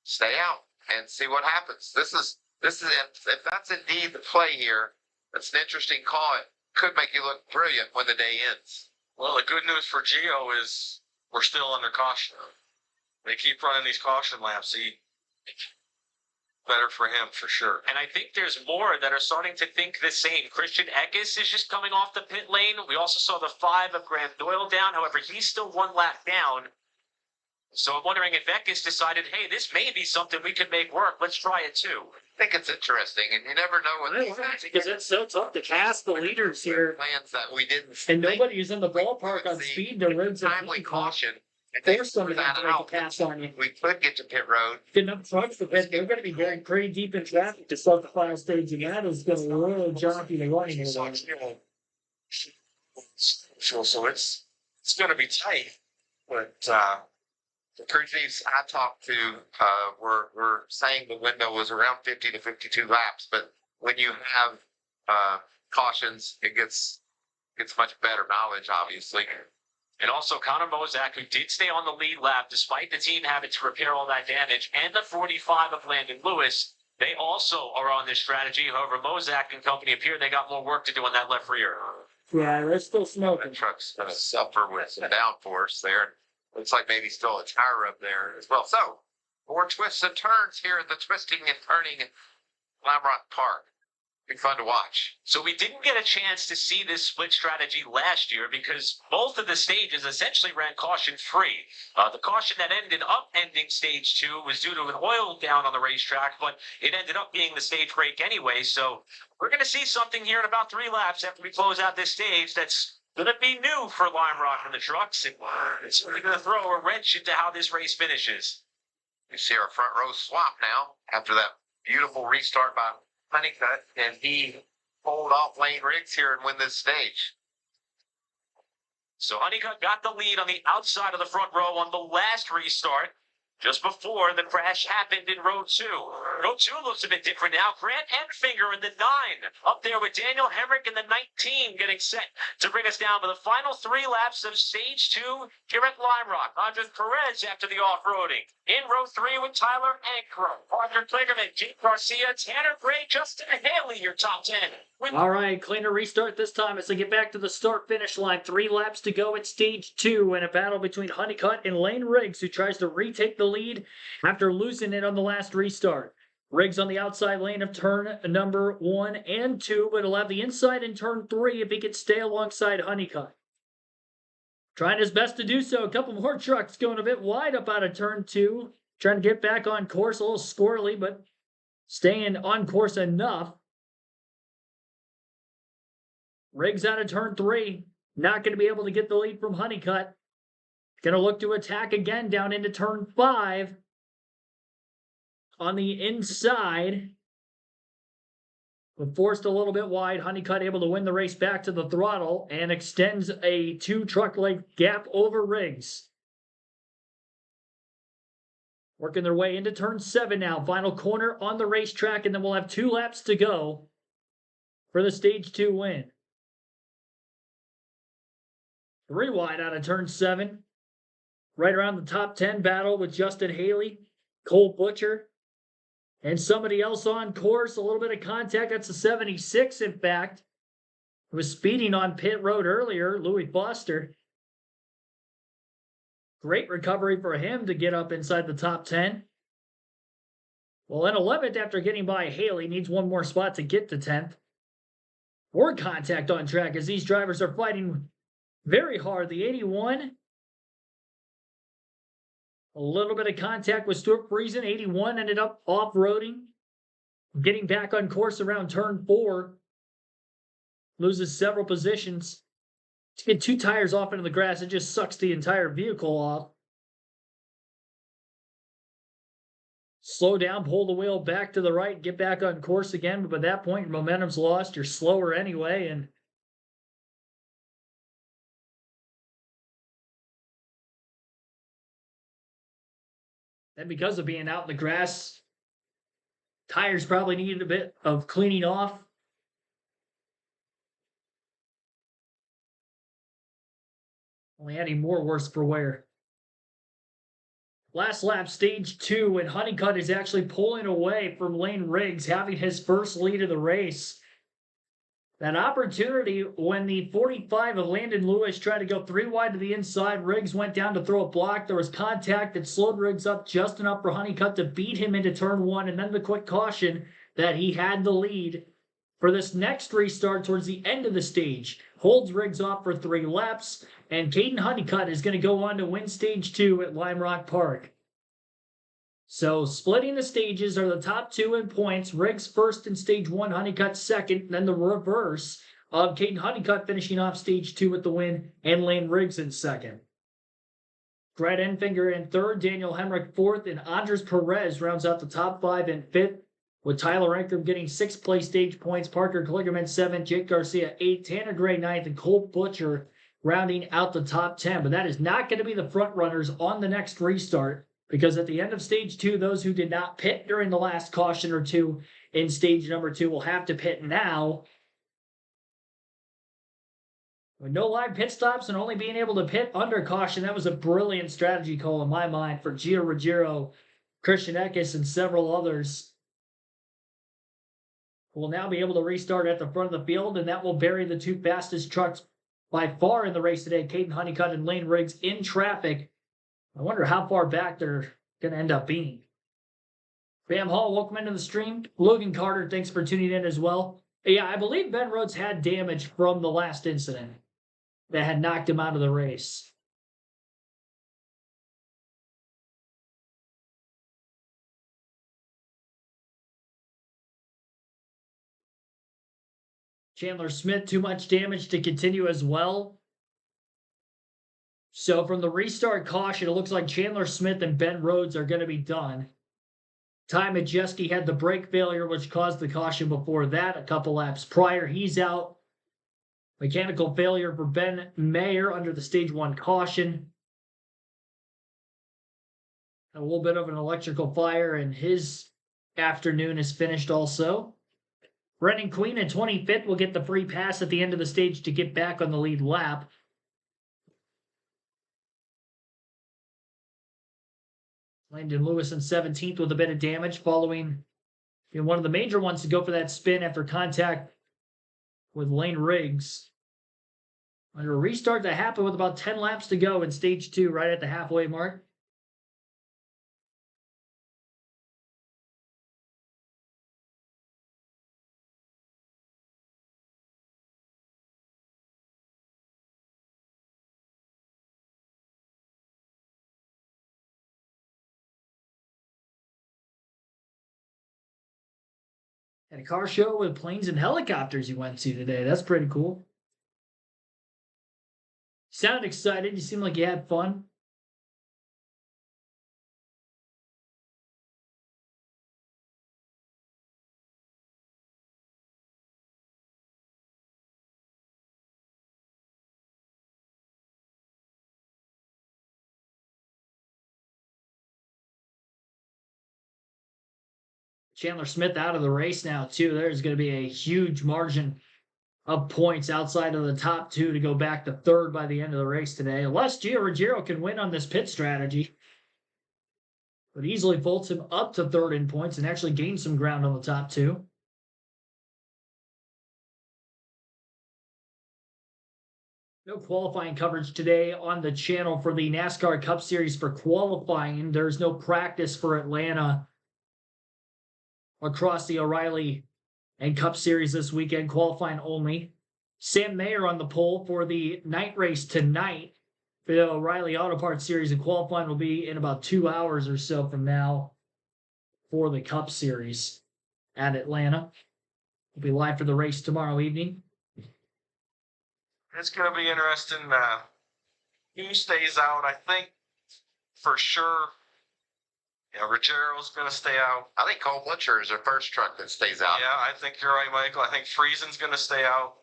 stay out and see what happens. This is if that's indeed the play here, that's an interesting call. It could make you look brilliant when the day ends. well, the good news for Gio is we're still under caution. They keep running these caution laps. Better for him, for sure. And I think there's more that are starting to think the same. Christian Eckes is just coming off the pit lane. We also saw the 5 of Grant Doyle down. However, he's still 1 lap down. So I'm wondering if Eckes decided, hey, this may be something we can make work. Let's try it too. think it's interesting, and you never know what these guys Because it's so tough to pass the leaders here. plans that we didn't. And think. nobody is in the ballpark on The speed to rigs and timely caution. And Force them figure to have that to make a out. pass on you. We could get to pit road. Get enough trucks to pit. They're going to be going pretty deep in traffic to start the final stage, and that is going to really jockey the line here. So it's going to be tight. But the crew chiefs I talked to were saying the window was around 50 to 52 laps. But when you have cautions, it gets much better mileage, obviously. And also Connor Mozak, who did stay on the lead lap despite the team having to repair all that damage, and the 45 of Landon Lewis, they also are on this strategy. However, Mozak and company appear they got more work to do on that left rear. Yeah, they're still smoking. That truck's going to suffer with some downforce there. Looks like maybe still a tire up there as well. So, more twists and turns here at the twisting and turning at Lime Rock Park. Be fun to watch. So we didn't get a chance to see this split strategy last year because both of the stages essentially ran caution free. The caution that ended up ending stage 2 was due to an oil down on the racetrack, but it ended up being the stage break anyway. So we're going to see something here in about 3 laps after we close out this stage that's going to be new for Lime Rock and the trucks. And it's really going to throw a wrench into how this race finishes. You see our front row swap now after that beautiful restart by Honeycutt, and he pulled off Lane Riggs here and win this stage. So Honeycutt got the lead on the outside of the front row on the last restart, just before the crash happened in row 2. Row 2 looks a bit different now. Grant Enfinger in the 9, up there with Daniel Hemrick in the 19, getting set to bring us down to the final 3 laps of stage 2 here at Lime Rock. Andres Perez after the off-roading. In row 3 with Tyler Ankrum, Parker Kligerman, Jake Garcia, Tanner Gray, Justin Haley, your top 10. All right, cleaner restart this time as they get back to the start-finish line. 3 laps to go at stage 2 and a battle between Honeycutt and Lane Riggs, who tries to retake the lead after losing it on the last restart. Riggs on the outside lane of turn number 1 and 2, but he'll have the inside in turn 3 if he can stay alongside Honeycutt. Trying his best to do so. A couple more trucks going a bit wide up out of turn 2. Trying to get back on course, a little squirrely, but staying on course enough. Riggs out of turn 3. Not going to be able to get the lead from Honeycutt. Going to look to attack again down into turn 5. On the inside. But forced a little bit wide. Honeycutt able to win the race back to the throttle and extends a 2 truck length gap over Riggs. Working their way into turn 7 now. Final corner on the racetrack, and then we'll have 2 laps to go for the stage 2 win. 3 wide out of turn 7. Right around the top 10 battle with Justin Haley, Cole Butcher, and somebody else on course. A little bit of contact. That's a 76, in fact. He was speeding on pit road earlier, Louis Foster. Great recovery for him to get up inside the top 10. Well, in 11th, after getting by Haley, needs 1 more spot to get to 10th. More contact on track as these drivers are fighting very hard. The 81. A little bit of contact with Stuart Friesen. 81 ended up off-roading. Getting back on course around turn 4. Loses several positions. To get 2 tires off into the grass, it just sucks the entire vehicle off. Slow down, pull the wheel back to the right, get back on course again. But by that point, your momentum's lost. You're slower anyway, and because of being out in the grass, tires probably needed a bit of cleaning off. Only adding more worse for wear. Last lap, stage 2, and Honeycutt is actually pulling away from Lane Riggs, having his first lead of the race. That opportunity when the 45 of Landon Lewis tried to go 3 wide to the inside. Riggs went down to throw a block. There was contact that slowed Riggs up just enough for Honeycutt to beat him into turn 1. And then the quick caution that he had the lead for this next restart towards the end of the stage. Holds Riggs off for 3 laps. And Caden Honeycutt is going to go on to win stage 2 at Lime Rock Park. So splitting the stages are the top two in points. Riggs first in stage one, Honeycutt second, and then the reverse of Caden Honeycutt finishing off stage two with the win, and Lane Riggs in second. Brad Enfinger in third, Daniel Hemrick fourth, and Andres Perez rounds out the top five in fifth, with Tyler Ankrum getting sixth place stage points, Parker Klingerman seventh, Jake Garcia eighth, Tanner Gray ninth, and Colt Butcher rounding out the top 10. But that is not going to be the front runners on the next restart, because at the end of stage two, those who did not pit during the last caution or two in stage number two will have to pit now. With no live pit stops and only being able to pit under caution, that was a brilliant strategy call in my mind for Gio Ruggiero, Christian Eckes, and several others. Will now be able to restart at the front of the field, and that will bury the two fastest trucks by far in the race today, Caden Honeycutt and Lane Riggs, in traffic. I wonder how far back they're going to end up being. Bam Hall, welcome into the stream. Logan Carter, thanks for tuning in as well. Yeah, I believe Ben Rhodes had damage from the last incident that had knocked him out of the race. Chandler Smith, too much damage to continue as well. So from the restart caution, it looks like Chandler Smith and Ben Rhodes are going to be done. Ty Majeski had the brake failure, which caused the caution before that a couple laps prior. He's out. Mechanical failure for Ben Mayer under the stage one caution. A little bit of an electrical fire, and his afternoon is finished also. Brennan Queen in 25th will get the free pass at the end of the stage to get back on the lead lap. Landon Lewis in 17th with a bit of damage following one of the major ones to go for that spin after contact with Lane Riggs. Under a restart that happened with about 10 laps to go in stage two, right at the halfway mark. Had a car show with planes and helicopters you went to today. That's pretty cool. Sounded excited. You seemed like you had fun. Chandler Smith out of the race now, too. There's going to be a huge margin of points outside of the top two to go back to third by the end of the race today. Unless Gio Ruggiero can win on this pit strategy. But easily vaults him up to third in points and actually gains some ground on the top two. No qualifying coverage today on the channel for the NASCAR Cup Series for qualifying. There's no practice for Atlanta across the O'Reilly and Cup Series this weekend, qualifying only. Sam Mayer on the pole for the night race tonight for the O'Reilly Auto Parts Series, and qualifying will be in about 2 hours or so from now for the Cup Series at Atlanta. We'll be live for the race tomorrow evening. It's going to be interesting who stays out. I think for sure, Ruggiero's going to stay out. I think Cole Butcher is the first truck that stays out. Yeah, I think you're right, Michael. I think Friesen's going to stay out.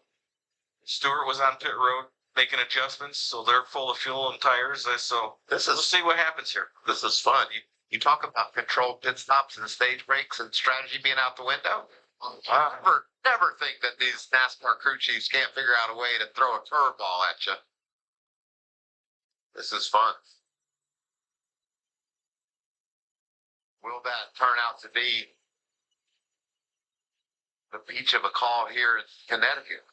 Stewart was on pit road making adjustments, so they're full of fuel and tires. So we'll see what happens here. This is fun. You talk about controlled pit stops and stage breaks and strategy being out the window. Never think that these NASCAR crew chiefs can't figure out a way to throw a curveball at you. This is fun. Will that turn out to be the beach of a call here in Connecticut?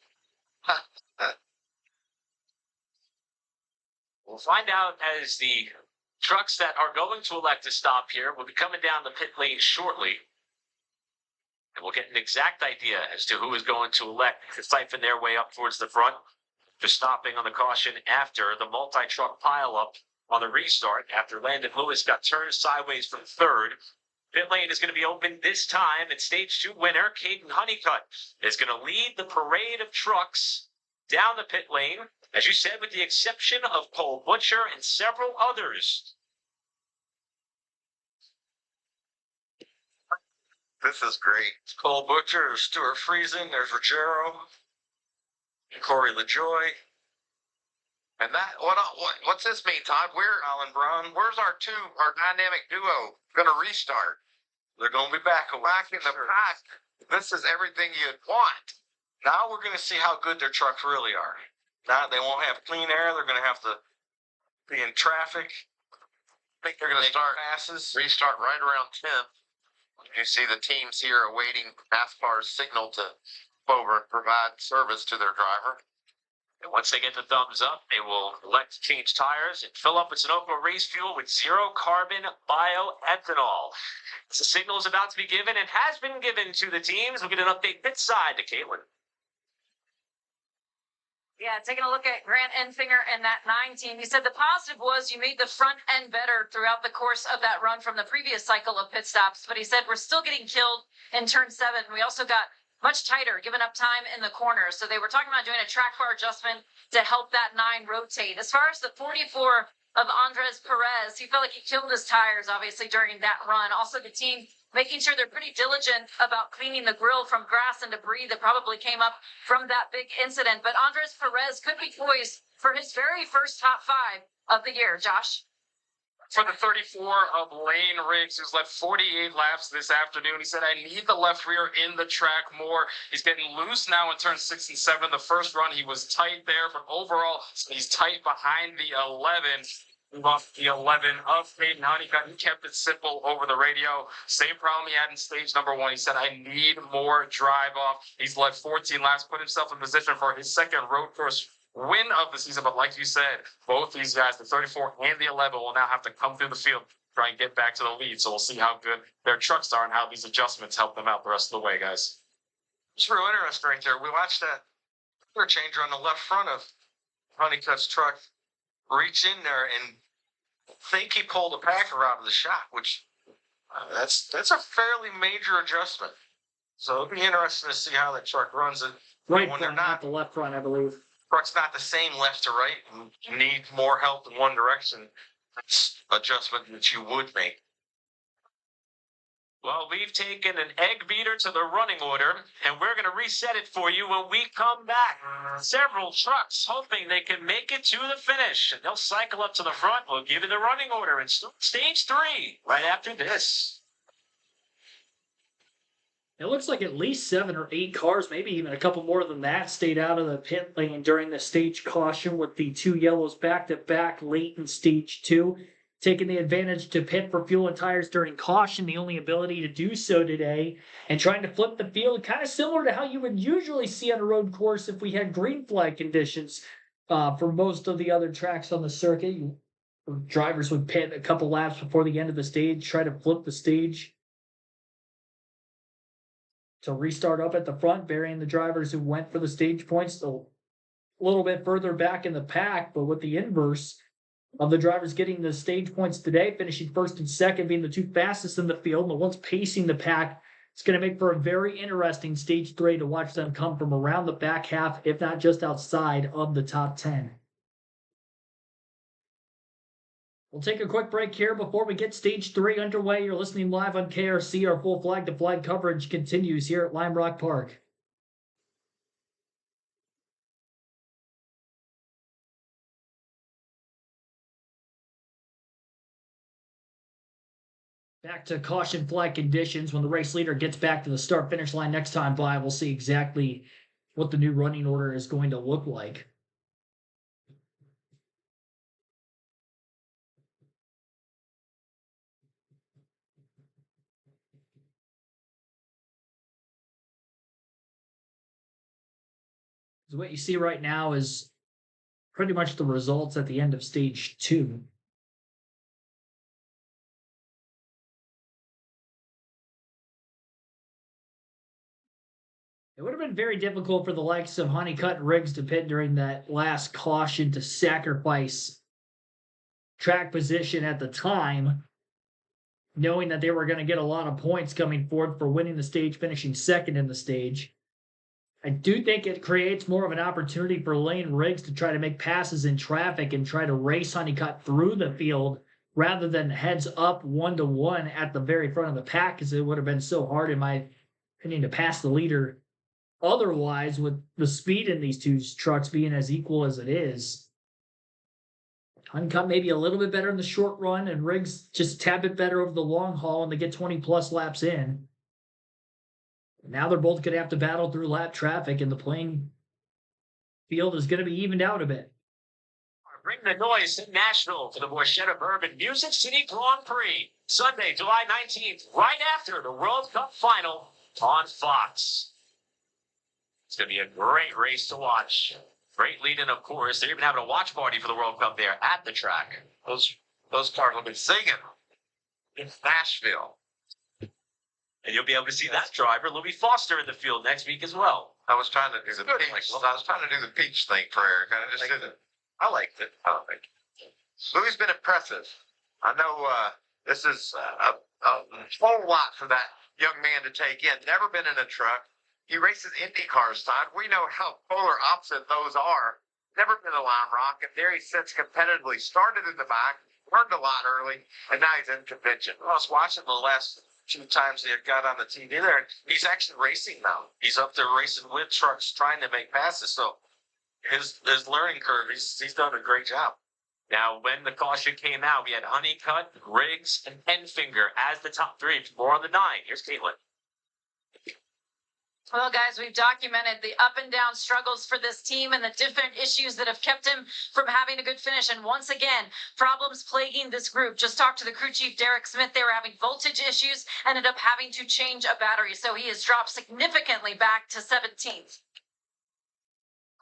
We'll find out as the trucks that are going to elect to stop here will be coming down the pit lane shortly. And we'll get an exact idea as to who is going to elect to siphon their way up towards the front. Just stopping on the caution after the multi-truck pileup on the restart after Landon Lewis got turned sideways from third. Pit lane is going to be open this time, and stage 2 winner, Caden Honeycutt, is going to lead the parade of trucks down the pit lane, as you said, with the exception of Cole Butcher and several others. This is great. Cole Butcher, there's Stuart Friesen, there's Rogero, Corey LaJoy, And that what's this mean, Todd? Alan Braun. Where's our dynamic duo gonna restart? They're going to be back Back in the pack. This is everything you'd want. Now we're going to see how good their trucks really are. Now they won't have clean air. They're going to have to be in traffic. I think they're gonna start passes. restart right around 10. You see the teams here awaiting NASCAR's signal to over and provide service to their driver. And once they get the thumbs up, they will elect to change tires and fill up with Sunoco race fuel with zero carbon bioethanol. As the signal is about to be given and has been given to the teams, we'll get an update pit side to Caitlin. Yeah, taking a look at Grant Enfinger and that 9 team. He said the positive was you made the front end better throughout the course of that run from the previous cycle of pit stops. But he said we're still getting killed in turn 7. We also got much tighter, giving up time in the corners. So they were talking about doing a track bar adjustment to help that 9 rotate. As far as the 44 of Andres Perez, he felt like he killed his tires, obviously, during that run. Also, the team making sure they're pretty diligent about cleaning the grill from grass and debris that probably came up from that big incident. But Andres Perez could be poised for his very first top 5 of the year. Josh? For the 34 of Lane Riggs, who's led 48 laps this afternoon. He said, I need the left rear in the track more. He's getting loose now in turns 6 and 7. The first run, he was tight there, but overall, he's tight behind the 11. Move off the 11 of Caden Honeycutt. He kept it simple over the radio. Same problem he had in stage number 1. He said, I need more drive off. He's led 14 laps, put himself in position for his second road course win of the season. But like you said, both these guys, the 34 and the 11, will now have to come through the field, try and get back to the lead. So we'll see how good their trucks are and how these adjustments help them out the rest of the way, guys. It's real interesting right there. We watched that clear changer on the left front of Honeycutt's truck reach in there and think he pulled a packer out of the shot, which that's a fairly major adjustment. So it'll be interesting to see how that truck runs it. Right when front, they're not not, the left front, I believe. truck's not the same left to right and you need more help in one direction. That's adjustment that you would make. Well, we've taken an egg beater to the running order, and we're going to reset it for you when we come back. Several trucks hoping they can make it to the finish, and they'll cycle up to the front. We'll give you the running order in stage 3 right after this. It looks like at least 7 or 8 cars, maybe even a couple more than that, stayed out of the pit lane during the stage caution with the 2 yellows back-to-back late in stage 2. Taking the advantage to pit for fuel and tires during caution, the only ability to do so today, and trying to flip the field, kind of similar to how you would usually see on a road course if we had green flag conditions for most of the other tracks on the circuit. Drivers would pit a couple laps before the end of the stage, try to flip the stage to restart up at the front, burying the drivers who went for the stage points a little bit further back in the pack, but with the inverse of the drivers getting the stage points today, finishing first and second, being the 2 fastest in the field, and the ones pacing the pack. It's going to make for a very interesting stage 3 to watch them come from around the back half, if not just outside of the top 10. We'll take a quick break here before we get stage 3 underway. You're listening live on KRC. Our full flag-to-flag coverage continues here at Lime Rock Park. Back to caution flag conditions. When the race leader gets back to the start-finish line next time by, we'll see exactly what the new running order is going to look like. So what you see right now is pretty much the results at the end of stage 2. It would have been very difficult for the likes of Honeycutt and Riggs to pit during that last caution to sacrifice track position at the time, knowing that they were going to get a lot of points coming forward for winning the stage, finishing second in the stage. I do think it creates more of an opportunity for Lane Riggs to try to make passes in traffic and try to race Honeycutt through the field rather than heads up 1-1 at the very front of the pack, because it would have been so hard, in my opinion, to pass the leader otherwise, with the speed in these two trucks being as equal as it is. Honeycutt maybe a little bit better in the short run, and Riggs just a tad bit better over the long haul, and they get 20-plus laps in. Now they're both going to have to battle through lap traffic, and the playing field is going to be evened out a bit. Bring the noise to Nashville for the Borchetta Bourbon Music City Grand Prix, Sunday, July 19th, right after the World Cup final on Fox. It's going to be a great race to watch. Great lead-in, of course. They're even having a watch party for the World Cup there at the track. Those cars will be singing in Nashville. And you'll be able to see that driver, Louis Foster, in the field next week as well. I was trying to do the peach thing for Eric. I just didn't. I liked it. Louis has been impressive. I know this is a whole lot for that young man to take in. Never been in a truck. He races Indy cars, Todd. We know how polar opposite those are. Never been to Lime Rock, and there he sits competitively. Started in the back, learned a lot early, and now he's in convention. I was watching the last few times he got on the TV there, and he's actually racing now. He's up there racing with trucks, trying to make passes. So his learning curve, he's done a great job. Now, when the caution came out, we had Honeycutt, Riggs, and Enfinger as the top three. More on the 9. Here's Caitlin. Well, guys, we've documented the up and down struggles for this team and the different issues that have kept him from having a good finish. And once again, problems plaguing this group. Just talked to the crew chief, Derek Smith. They were having voltage issues, ended up having to change a battery. So he has dropped significantly back to 17th.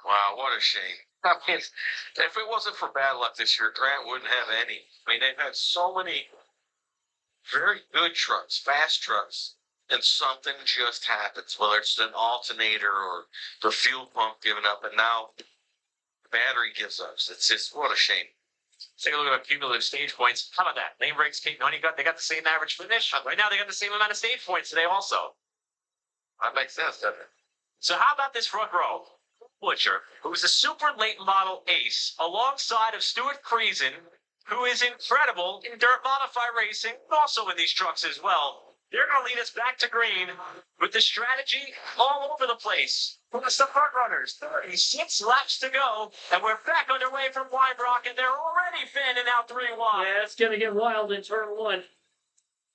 Wow, what a shame. I mean, if it wasn't for bad luck this year, Grant wouldn't have any. I mean, they've had so many very good trucks, fast trucks, and something just happens, whether it's an alternator or the fuel pump giving up, and now the battery gives up. It's just, what a shame. Let's take a look at cumulative stage points. How about that? Lane Riggs, Kate Honeycutt, they got the same average finish. Right now, they got the same amount of stage points today also. That makes sense, doesn't it? So how about this front row? Butcher, who is a super late model ace, alongside of Stuart Friesen, who is incredible in dirt modified racing, and also in these trucks as well. They're going to lead us back to green with the strategy all over the place. Plus the front runners, 36 laps to go, and we're back underway from Lime Rock, and they're already fanning out 3 wide. Yeah, it's going to get wild in turn 1.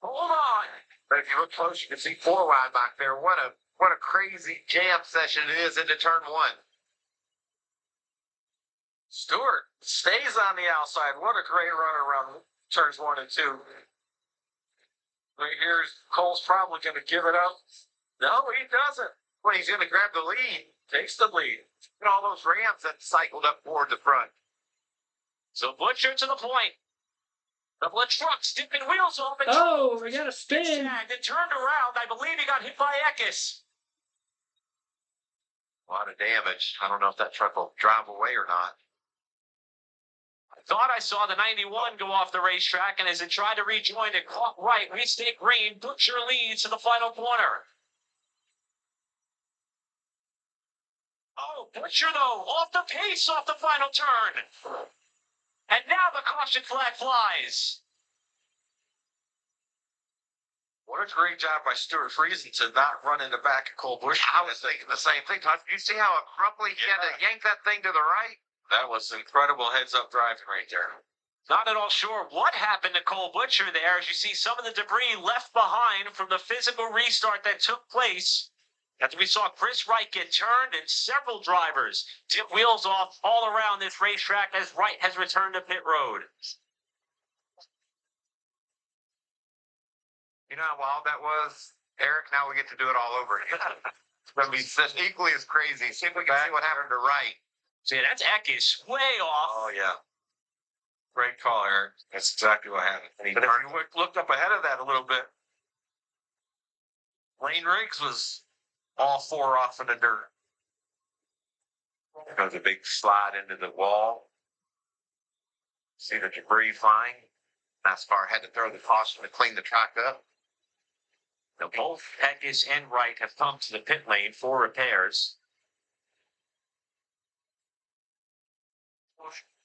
Hold on. But if you look close, you can see 4 wide back there. What a crazy jam session it is into turn 1. Stewart stays on the outside. What a great run around turns 1 and 2. Right here's Cole's probably going to give it up. No, he doesn't. Well, he's going to grab the lead. Takes the lead. And all those Rams that cycled up toward the front. So Butcher to the point. Couple of trucks dipping wheels off. And Oh, we got a spin. Shagged and turned around. I believe he got hit by Eckes. A lot of damage. I don't know if that truck will drive away or not. Thought I saw the 91 go off the racetrack, and as it tried to rejoin, it caught right. We stay green. Butcher leads to the final corner. Oh, Butcher, though, off the pace off the final turn. And now the caution flag flies. What a great job by Stuart Friesen to not run in the back of Cole Busch. I was thinking the same thing, Todd. You see how abruptly he had to yank that thing to the right? That was incredible heads-up driving right there. Not at all sure what happened to Cole Butcher there, as you see some of the debris left behind from the physical restart that took place. After we saw Chris Wright get turned and several drivers tip wheels off all around this racetrack as Wright has returned to pit road. You know how wild that was? Eric, now we get to do it all over again. It's going to be just equally as crazy. See if we can see what happened to Wright. See, that's Eckes way off. Oh, yeah. Great call, Eric. That's exactly what happened. But if you looked up ahead of that a little bit, Lane Riggs was all 4 off in the dirt. There goes a big slide into the wall. See the debris flying. NASCAR had to throw the caution to clean the track up. Now, both Peckus and Wright have come to the pit lane for repairs.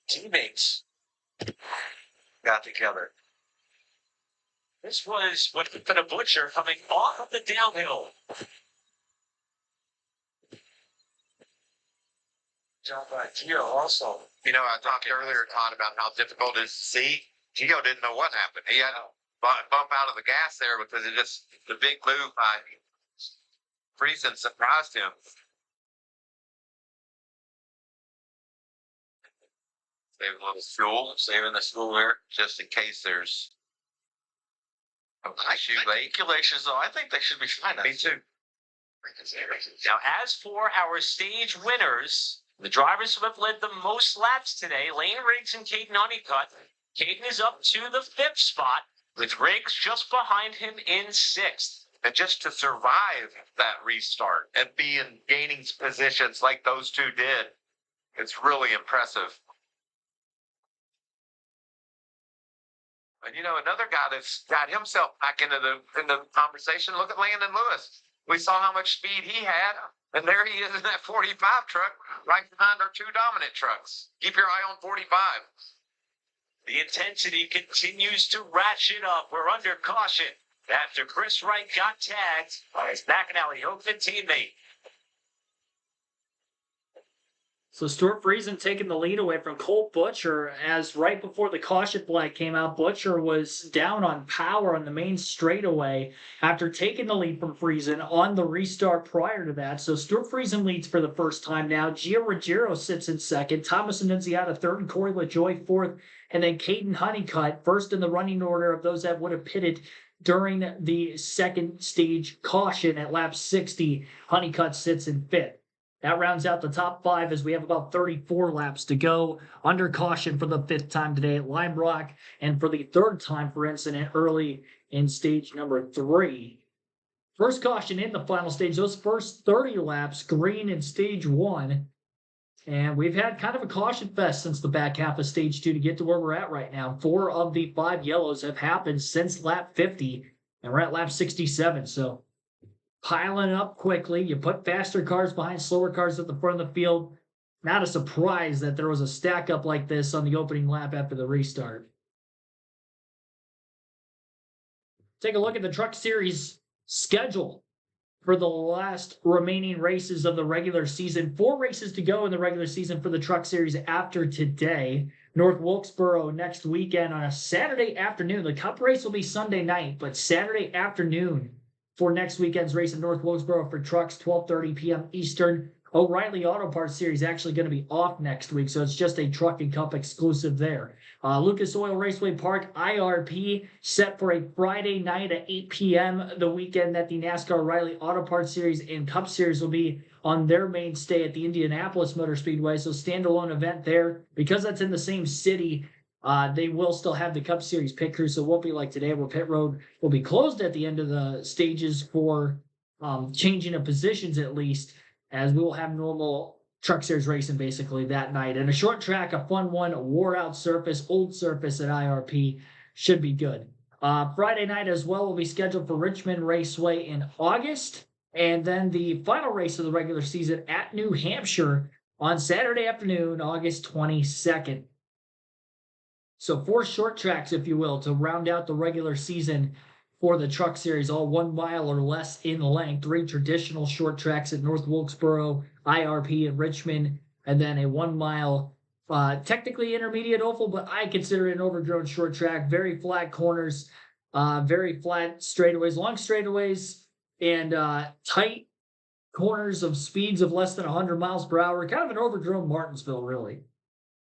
Teammates Got together. This was what could have been a butcher coming off of the downhill. John by Gio also. You know, I talked earlier, Todd, about how difficult it is to see. Gio didn't know what happened. He had a bump out of the gas there because the big move by Friesen surprised him. Saving a little fuel, saving the fuel there, just in case there's an issue late. Calculations, though, I think they should be fine. Me too. Now, as for our stage winners, the drivers who have led the most laps today, Lane Riggs and Caden Honeycutt. Caden is up to the 5th spot, with Riggs just behind him in 6th. And just to survive that restart and be in gaining positions like those two did, it's really impressive. And you know, another guy that's got himself back into the conversation, look at Landon Lewis. We saw how much speed he had, and there he is in that 45 truck, right behind our 2 dominant trucks. Keep your eye on 45. The intensity continues to ratchet up. We're under caution after Chris Wright got tagged by his McAnally Oakland teammate. So Stuart Friesen taking the lead away from Colt Butcher, as right before the caution flag came out, Butcher was down on power on the main straightaway after taking the lead from Friesen on the restart prior to that. So Stuart Friesen leads for the first time now. Gio Ruggiero sits in second, Thomas Annunziata third, and Corey LaJoie fourth, and then Caden Honeycutt first in the running order of those that would have pitted during the second stage caution at lap 60. Honeycutt sits in fifth. That rounds out the top 5 as we have about 34 laps to go. Under caution for the 5th time today at Lime Rock, and for the 3rd time for incident early in stage number 3. First caution in the final stage. Those first 30 laps, green in stage 1. And we've had kind of a caution fest since the back half of stage 2 to get to where we're at right now. 4 of the 5 yellows have happened since lap 50, and we're at lap 67. So piling up quickly. You put faster cars behind slower cars at the front of the field. Not a surprise that there was a stack up like this on the opening lap after the restart. Take a look at the Truck Series schedule for the last remaining races of the regular season. 4 races to go in the regular season for the Truck Series after today. North Wilkesboro next weekend on a Saturday afternoon. The Cup race will be Sunday night, but Saturday afternoon for next weekend's race in North Wilkesboro for trucks, 12:30 p.m. Eastern. O'Reilly Auto Parts Series actually going to be off next week, so it's just a Truck and Cup exclusive there. Lucas Oil Raceway Park IRP set for a Friday night at 8 p.m. the weekend that the NASCAR O'Reilly Auto Parts Series and Cup Series will be on their mainstay at the Indianapolis Motor Speedway, so standalone event there. Because that's in the same city, they will still have the Cup Series pit crew, so it won't be like today where pit road will be closed at the end of the stages for changing of positions at least, as we will have normal Truck Series racing basically that night. And a short track, a fun one, a wore-out surface, old surface at IRP should be good. Friday night as well will be scheduled for Richmond Raceway in August, and then the final race of the regular season at New Hampshire on Saturday afternoon, August 22nd. So 4 short tracks, if you will, to round out the regular season for the Truck Series, all 1 mile or less in length. 3 traditional short tracks at North Wilkesboro, IRP, and Richmond, and then a 1 mile, technically intermediate oval, but I consider it an overgrown short track. Very flat corners, very flat straightaways, long straightaways, and tight corners of speeds of less than 100 miles per hour. Kind of an overgrown Martinsville, really,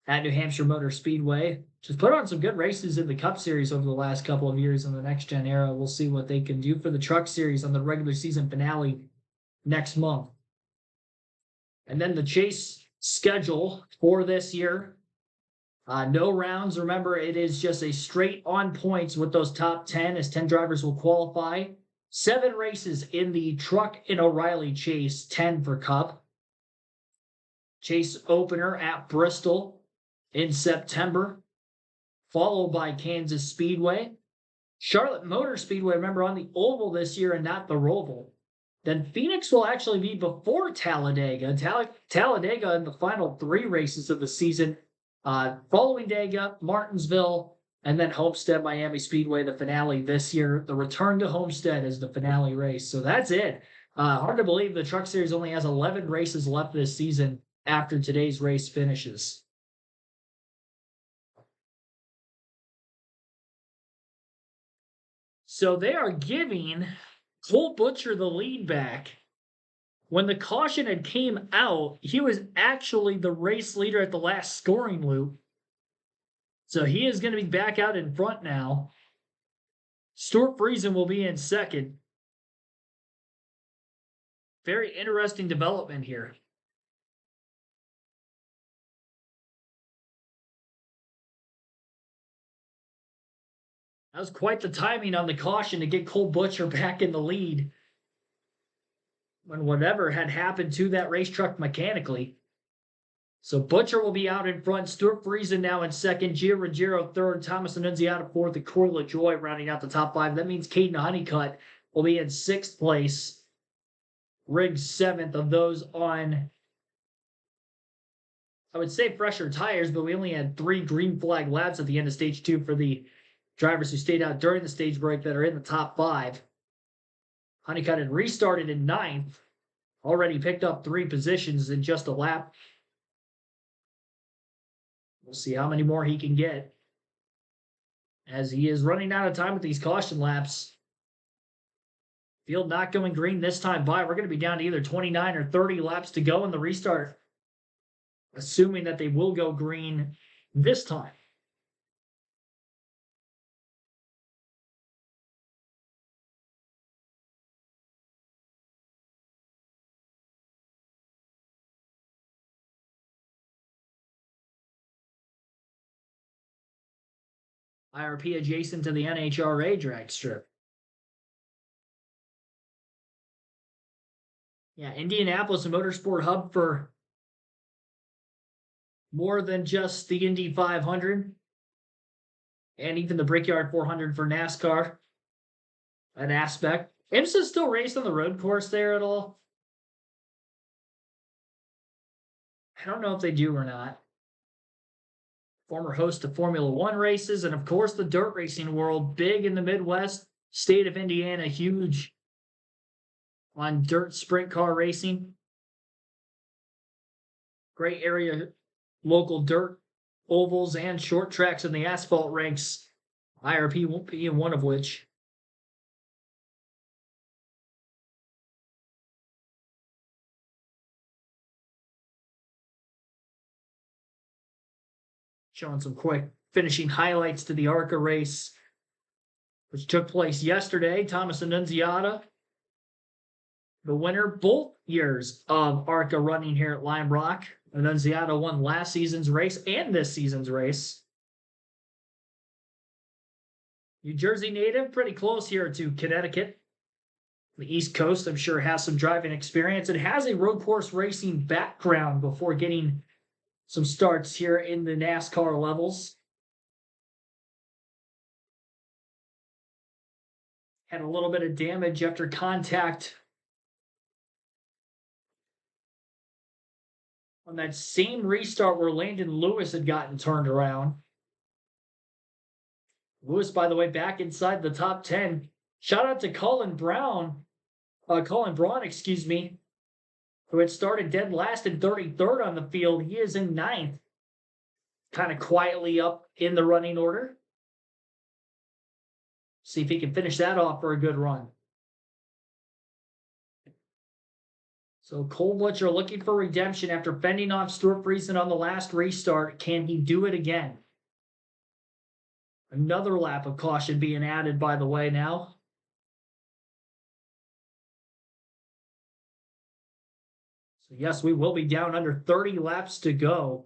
at New Hampshire Motor Speedway. Just put on some good races in the Cup Series over the last couple of years in the Next Gen era. We'll see what they can do for the Truck Series on the regular season finale next month. And then the chase schedule for this year. No rounds. Remember, it is just a straight on points with those top 10, as 10 drivers will qualify. 7 races in the Truck and O'Reilly Chase, 10 for Cup. Chase opener at Bristol in September. followed by Kansas Speedway. Charlotte Motor Speedway, remember, on the oval this year and not the Roval. Then Phoenix will actually be before Talladega. Talladega in the final 3 races of the season. Following Dega, Martinsville, and then Homestead Miami Speedway, the finale this year. The return to Homestead is the finale race. So that's it. Hard to believe the Truck Series only has 11 races left this season after today's race finishes. So they are giving Cole Butcher the lead back. When the caution had came out, he was actually the race leader at the last scoring loop. So he is going to be back out in front now. Stuart Friesen will be in second. Very interesting development here. That was quite the timing on the caution to get Cole Butcher back in the lead when whatever had happened to that race truck mechanically. So Butcher will be out in front. Stuart Friesen now in second. Gio Ruggiero third. Thomas Annunziata fourth. And Corey LaJoy rounding out the top 5. That means Caden Honeycutt will be in 6th place. Riggs 7th. Of those on, I would say, fresher tires, but we only had 3 green flag laps at the end of stage 2 for the drivers who stayed out during the stage break that are in the top 5. Honeycutt had restarted in 9th. Already picked up 3 positions in just a lap. We'll see how many more he can get as he is running out of time with these caution laps. Field not going green this time by. We're going to be down to either 29 or 30 laps to go in the restart, assuming that they will go green this time. IRP adjacent to the NHRA drag strip. Yeah, Indianapolis, a motorsport hub for more than just the Indy 500 and even the Brickyard 400 for NASCAR. An aspect. IMSA still raced on the road course there at all? I don't know if they do or not. Former host of Formula One races, and of course the dirt racing world, big in the Midwest, state of Indiana, huge on dirt sprint car racing. Great area, local dirt ovals and short tracks in the asphalt ranks. IRP won't be in one of which. Showing some quick finishing highlights to the ARCA race, which took place yesterday. Thomas Annunziata, the winner both years of ARCA running here at Lime Rock. Annunziata won last season's race and this season's race. New Jersey native, pretty close here to Connecticut. The East Coast, I'm sure, has some driving experience and has a road course racing background before getting some starts here in the NASCAR levels. Had a little bit of damage after contact on that same restart where Landon Lewis had gotten turned around. Lewis, by the way, back inside the top 10. Shout out to Colin Braun, who had started dead last and 33rd on the field. He is in 9th, kind of quietly up in the running order. See if he can finish that off for a good run. So Cole Butcher looking for redemption after fending off Stuart Friesen on the last restart. Can he do it again? Another lap of caution being added, by the way, now. So yes, we will be down under 30 laps to go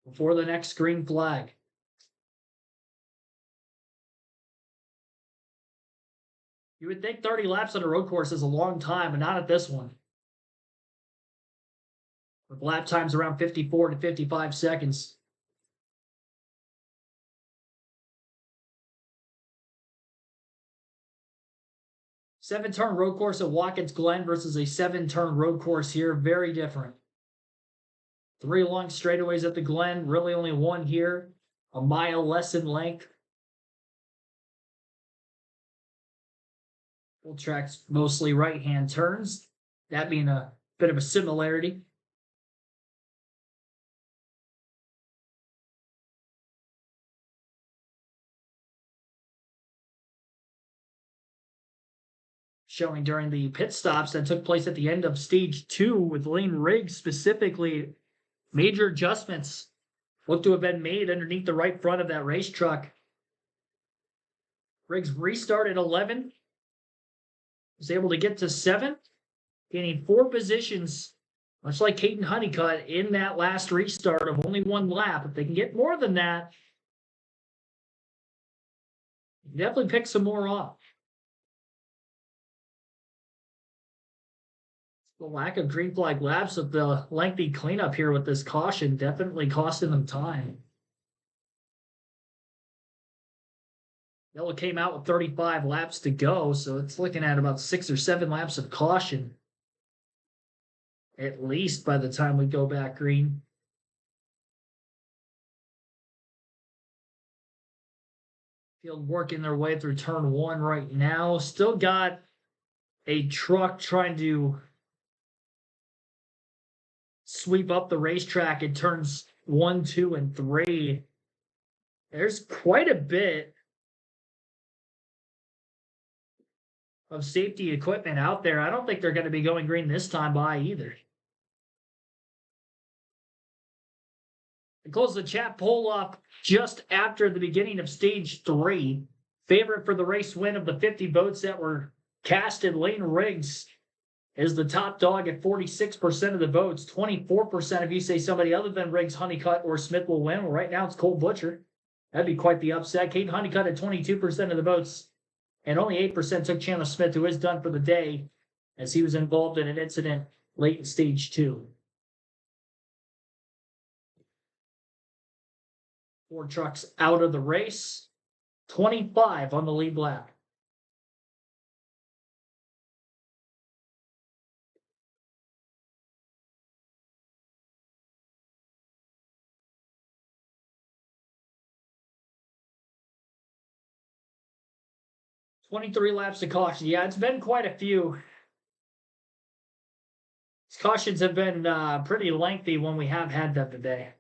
before the next green flag. You would think 30 laps on a road course is a long time, but not at this one. with lap times around 54 to 55 seconds. Seven-turn road course at Watkins Glen versus a seven-turn road course here. Very different. 3 long straightaways at the Glen. Really only one here. A mile less in length. Full track's mostly right-hand turns. That being a bit of a similarity. Showing during the pit stops that took place at the end of stage 2 with Lane Riggs specifically, major adjustments look to have been made underneath the right front of that race truck. Riggs restarted 11, was able to get to 7th, gaining 4 positions, much like Caden Honeycutt in that last restart of only 1 lap. If they can get more than that, definitely pick some more off. The lack of green flag laps of the lengthy cleanup here with this caution definitely costing them time. Yellow came out with 35 laps to go, so it's looking at about 6 or 7 laps of caution. At least by the time we go back green. Field working their way through turn 1 right now. Still got a truck trying to sweep up the racetrack in turns 1, 2, and 3. There's quite a bit of safety equipment out there. I don't think they're going to be going green this time by either. I closed the chat poll up just after the beginning of stage 3. Favorite for the race win of the 50 votes that were casted, Lane Riggs is the top dog at 46% of the votes. 24% of you say somebody other than Riggs, Honeycutt, or Smith will win. Well, right now it's Cole Butcher. That'd be quite the upset. Kate Honeycutt at 22% of the votes. And only 8% took Chandler Smith, who is done for the day, as he was involved in an incident late in stage 2. 4 trucks out of the race. 25 on the lead lap. $23 laps of caution. Yeah, it's been quite a few. These cautions have been pretty lengthy when we have had them today.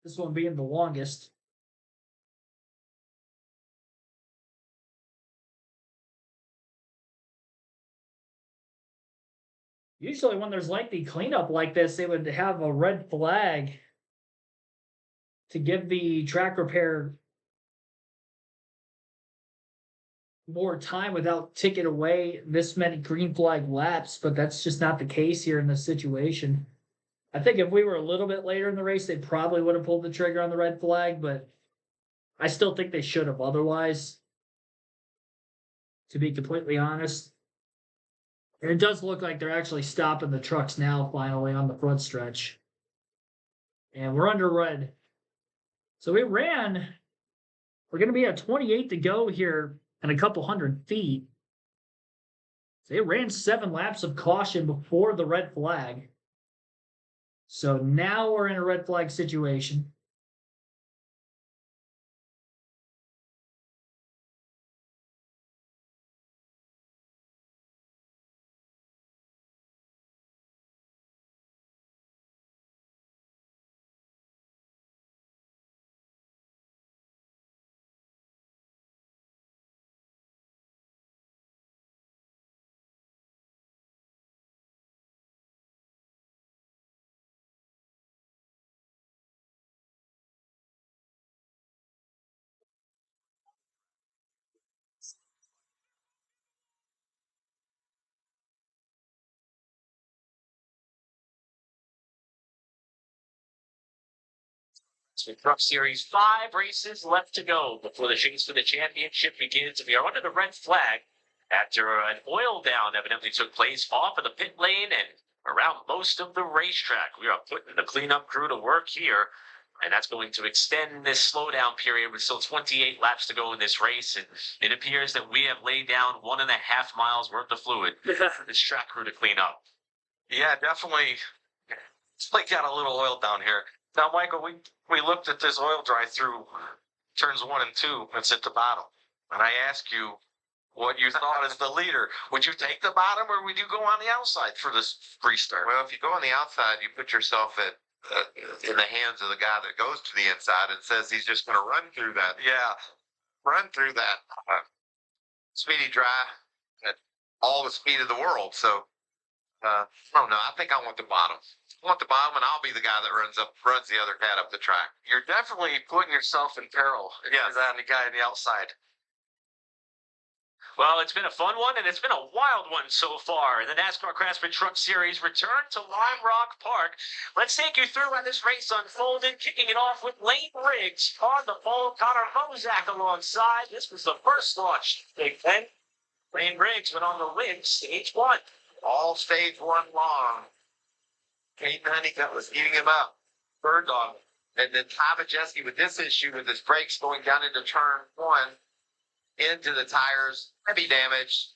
This one being the longest. Usually when there's lengthy cleanup like this, they would have a red flag to give the track repair more time without taking away this many green flag laps, but that's just not the case here in this situation. I think if we were a little bit later in the race, they probably would have pulled the trigger on the red flag, but I still think they should have otherwise, to be completely honest. And it does look like they're actually stopping the trucks now, finally, on the front stretch. And we're under red. So we're going to be at 28 to go here and a couple hundred feet. So they ran 7 laps of caution before the red flag. So now we're in a red flag situation. Craftsman Truck Series, 5 races left to go before the chase for the championship begins. We are under the red flag after an oil down evidently took place off of the pit lane and around most of the racetrack. We are putting the cleanup crew to work here, and that's going to extend this slowdown period with still 28 laps to go in this race. And it appears that we have laid down 1.5 miles worth of fluid for this track crew to clean up. Yeah, definitely. It's like got a little oil down here. Now, Michael, we looked at this oil dry through turns 1 and 2. It's at the bottom. And I asked you what you thought as the leader. Would you take the bottom or would you go on the outside for this restart? Well, if you go on the outside, you put yourself in the hands of the guy that goes to the inside and says he's just going to run through that. Yeah. Run through that speedy dry at all the speed of the world. So, I don't know. I think I want the bottom. I want the bottom, and I'll be the guy that runs the other cat up the track. You're definitely putting yourself in peril if you're the guy on the outside. Well, it's been a fun one, and it's been a wild one so far. The NASCAR Craftsman Truck Series returned to Lime Rock Park. Let's take you through how this race unfolded, kicking it off with Lane Briggs on the pole, Connor Bozak alongside. This was the first launch. Big Ben. Lane Briggs went on the win, stage 1. All stage 1 long. Caden Honeycutt was eating him up. Bird dog. And then Ty Majeski with this issue with his brakes going down into turn 1. Into the tires, heavy damage.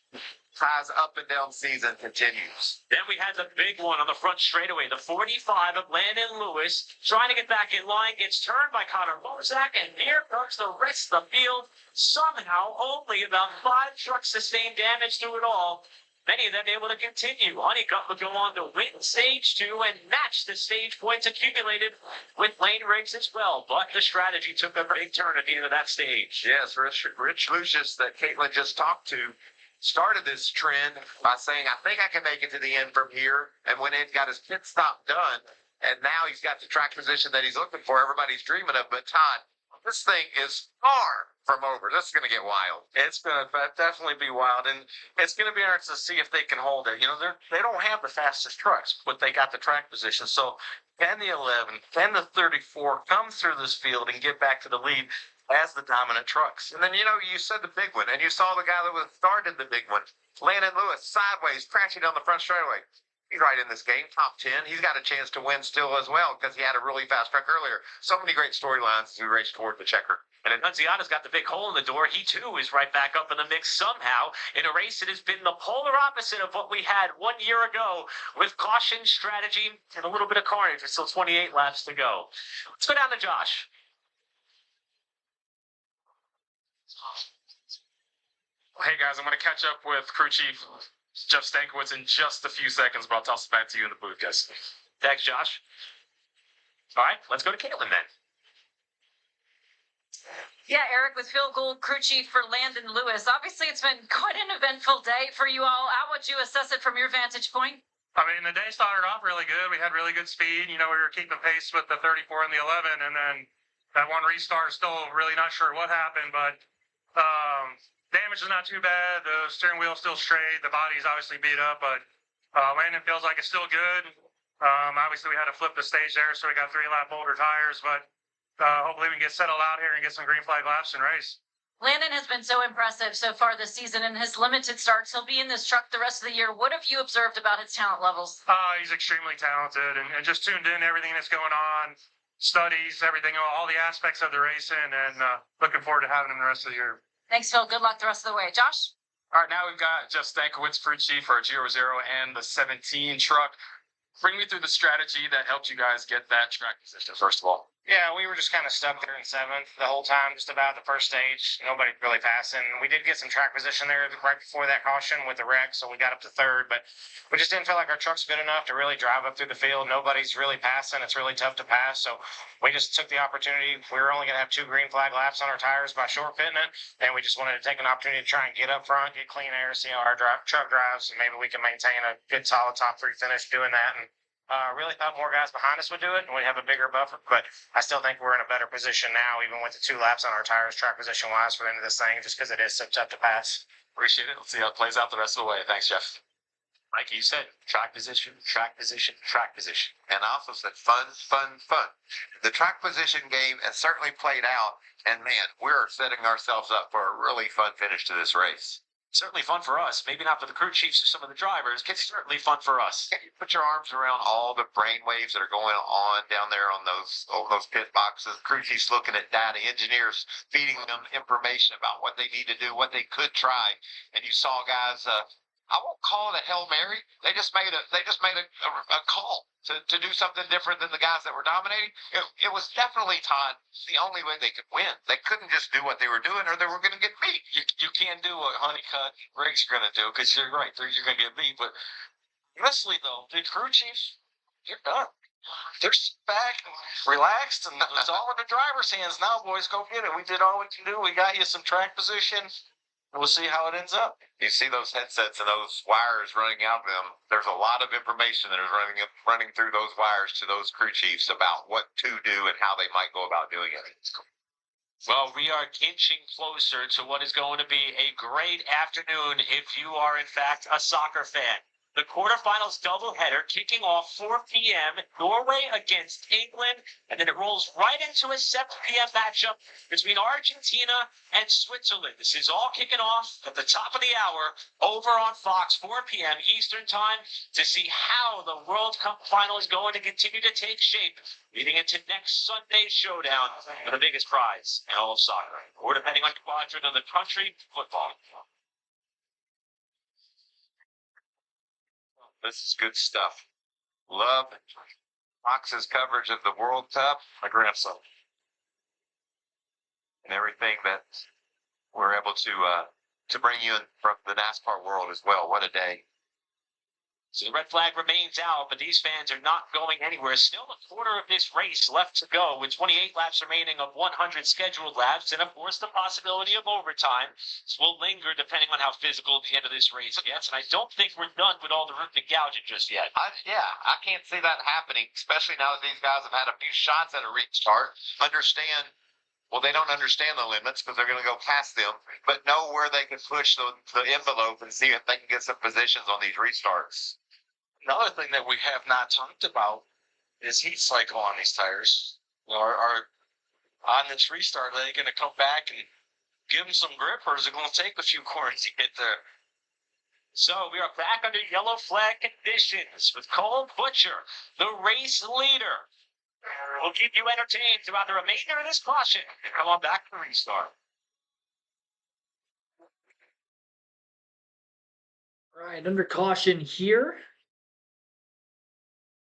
Ty's up and down season continues. Then we had the big one on the front straightaway. The 45 of Landon Lewis trying to get back in line, gets turned by Connor Bozak, and here comes the rest of the field. Somehow, only about 5 trucks sustained damage through it all. Many of them able to continue. Honeycutt would go on to win stage 2 and match the stage points accumulated with Lane Briggs as well. But the strategy took a big turn at the end of that stage. Yes, Rich Lucius that Caitlin just talked to started this trend by saying, I think I can make it to the end from here. And went in, got his pit stop done. And now he's got the track position that he's looking for. Everybody's dreaming of. But Todd, this thing is far from over. This is going to get wild. It's going to definitely be wild, and it's going to be hard to see if they can hold it. You know, they don't have the fastest trucks, but they got the track position. So can the 11, can the 34 come through this field and get back to the lead as the dominant trucks? And then, you know, you said the big one, and you saw the guy that started the big one, Landon Lewis, sideways, crashing down the front straightaway. He's right in this game, top 10. He's got a chance to win still as well because he had a really fast truck earlier. So many great storylines as we race toward the checker. And Annunziata's got the big hole in the door. He, too, is right back up in the mix somehow in a race that has been the polar opposite of what we had 1 year ago with caution, strategy, and a little bit of carnage. There's still 28 laps to go. Let's go down to Josh. Hey, guys, I'm going to catch up with crew chief Jeff Stankiewicz in just a few seconds, but I'll toss it back to you in the booth, guys. Thanks, Josh. All right, let's go to Caitlin then. Yeah, Eric, with field goal crew chief for Landon Lewis. Obviously, it's been quite an eventful day for you all. How would you assess it from your vantage point? I mean, the day started off really good. We had really good speed. You know, we were keeping pace with the 34 and the 11, and then that one restart, still really not sure what happened, but damage is not too bad. The steering wheel's still straight. The body's obviously beat up, but Landon feels like it's still good. Obviously, we had to flip the stage there, so we got 3-lap older tires, but hopefully we can get settled out here and get some green flag laps and race. Landon has been so impressive so far this season in his limited starts. He'll be in this truck the rest of the year. What have you observed about his talent levels? He's extremely talented and just tuned in everything that's going on, studies everything, all the aspects of the racing, and looking forward to having him the rest of the year. Thanks, Phil. Good luck the rest of the way. Josh? All right, now we've got Jeff Stankiewicz, crew chief for Giro Zero and the 17 truck. Bring me through the strategy that helped you guys get that track position, first of all. Yeah, we were just kind of stuck there in 7th the whole time, just about the first stage. Nobody really passing. We did get some track position there right before that caution with the wreck, so we got up to 3rd, but we just didn't feel like our truck's good enough to really drive up through the field. Nobody's really passing. It's really tough to pass, so we just took the opportunity. We were only going to have 2 green flag laps on our tires by short pitting it, and we just wanted to take an opportunity to try and get up front, get clean air, see how our truck drives, and maybe we can maintain a good, solid top 3 finish doing that. And really thought more guys behind us would do it, and we'd have a bigger buffer. But I still think we're in a better position now, even with the 2 laps on our tires, track position-wise, for the end of this thing, just because it is so tough to pass. Appreciate it. Let's see how it plays out the rest of the way. Thanks, Jeff. Like you said, track position, track position, track position. And I also said fun, fun, fun. The track position game has certainly played out, and man, we're setting ourselves up for a really fun finish to this race. Certainly fun for us. Maybe not for the crew chiefs or some of the drivers. It's certainly fun for us. Can you put your arms around all the brain waves that are going on down there on those pit boxes? Crew chiefs looking at data, engineers feeding them information about what they need to do, what they could try, and you saw guys. I won't call it a Hail Mary. They just made a call to do something different than the guys that were dominating. It was definitely, Todd, the only way they could win. They couldn't just do what they were doing or they were going to get beat. You can't do what Honeycutt Greg's going to do because you're right. You're going to get beat. But honestly, though, the crew chiefs, you're done. They're back, relaxed, and it's all in the driver's hands now, boys. Go get it. We did all we can do. We got you some track position. We'll see how it ends up. You see those headsets and those wires running out of them. There's a lot of information that is running through those wires to those crew chiefs about what to do and how they might go about doing it. Well, we are inching closer to what is going to be a great afternoon if you are, in fact, a soccer fan. The quarterfinals doubleheader kicking off 4 p.m. Norway against England, and then it rolls right into a 7 p.m. matchup between Argentina and Switzerland. This is all kicking off at the top of the hour over on Fox, 4 p.m. Eastern Time, to see how the World Cup final is going to continue to take shape, leading into next Sunday's showdown for the biggest prize in all of soccer, or depending on quadrant of the country, football. This is good stuff. Love Fox's coverage of the World Cup. My grandson. And everything that we're able to bring you in from the NASCAR world as well. What a day. So the red flag remains out, but these fans are not going anywhere. Still a quarter of this race left to go, with 28 laps remaining of 100 scheduled laps, and of course the possibility of overtime. This will linger depending on how physical the end of this race gets, and I don't think we're done with all the room to gouge it just yet. I can't see that happening, especially now that these guys have had a few shots at a restart. Well, they don't understand the limits because they're going to go past them, but know where they can push the envelope and see if they can get some positions on these restarts. Another thing that we have not talked about is heat cycle on these tires. Are on this restart, are they going to come back and give them some grip, or is it going to take a few corners to get there? So we are back under yellow flag conditions with Cole Butcher, the race leader. We'll keep you entertained throughout the remainder of this caution. Come on back to the restart. All right, under caution here.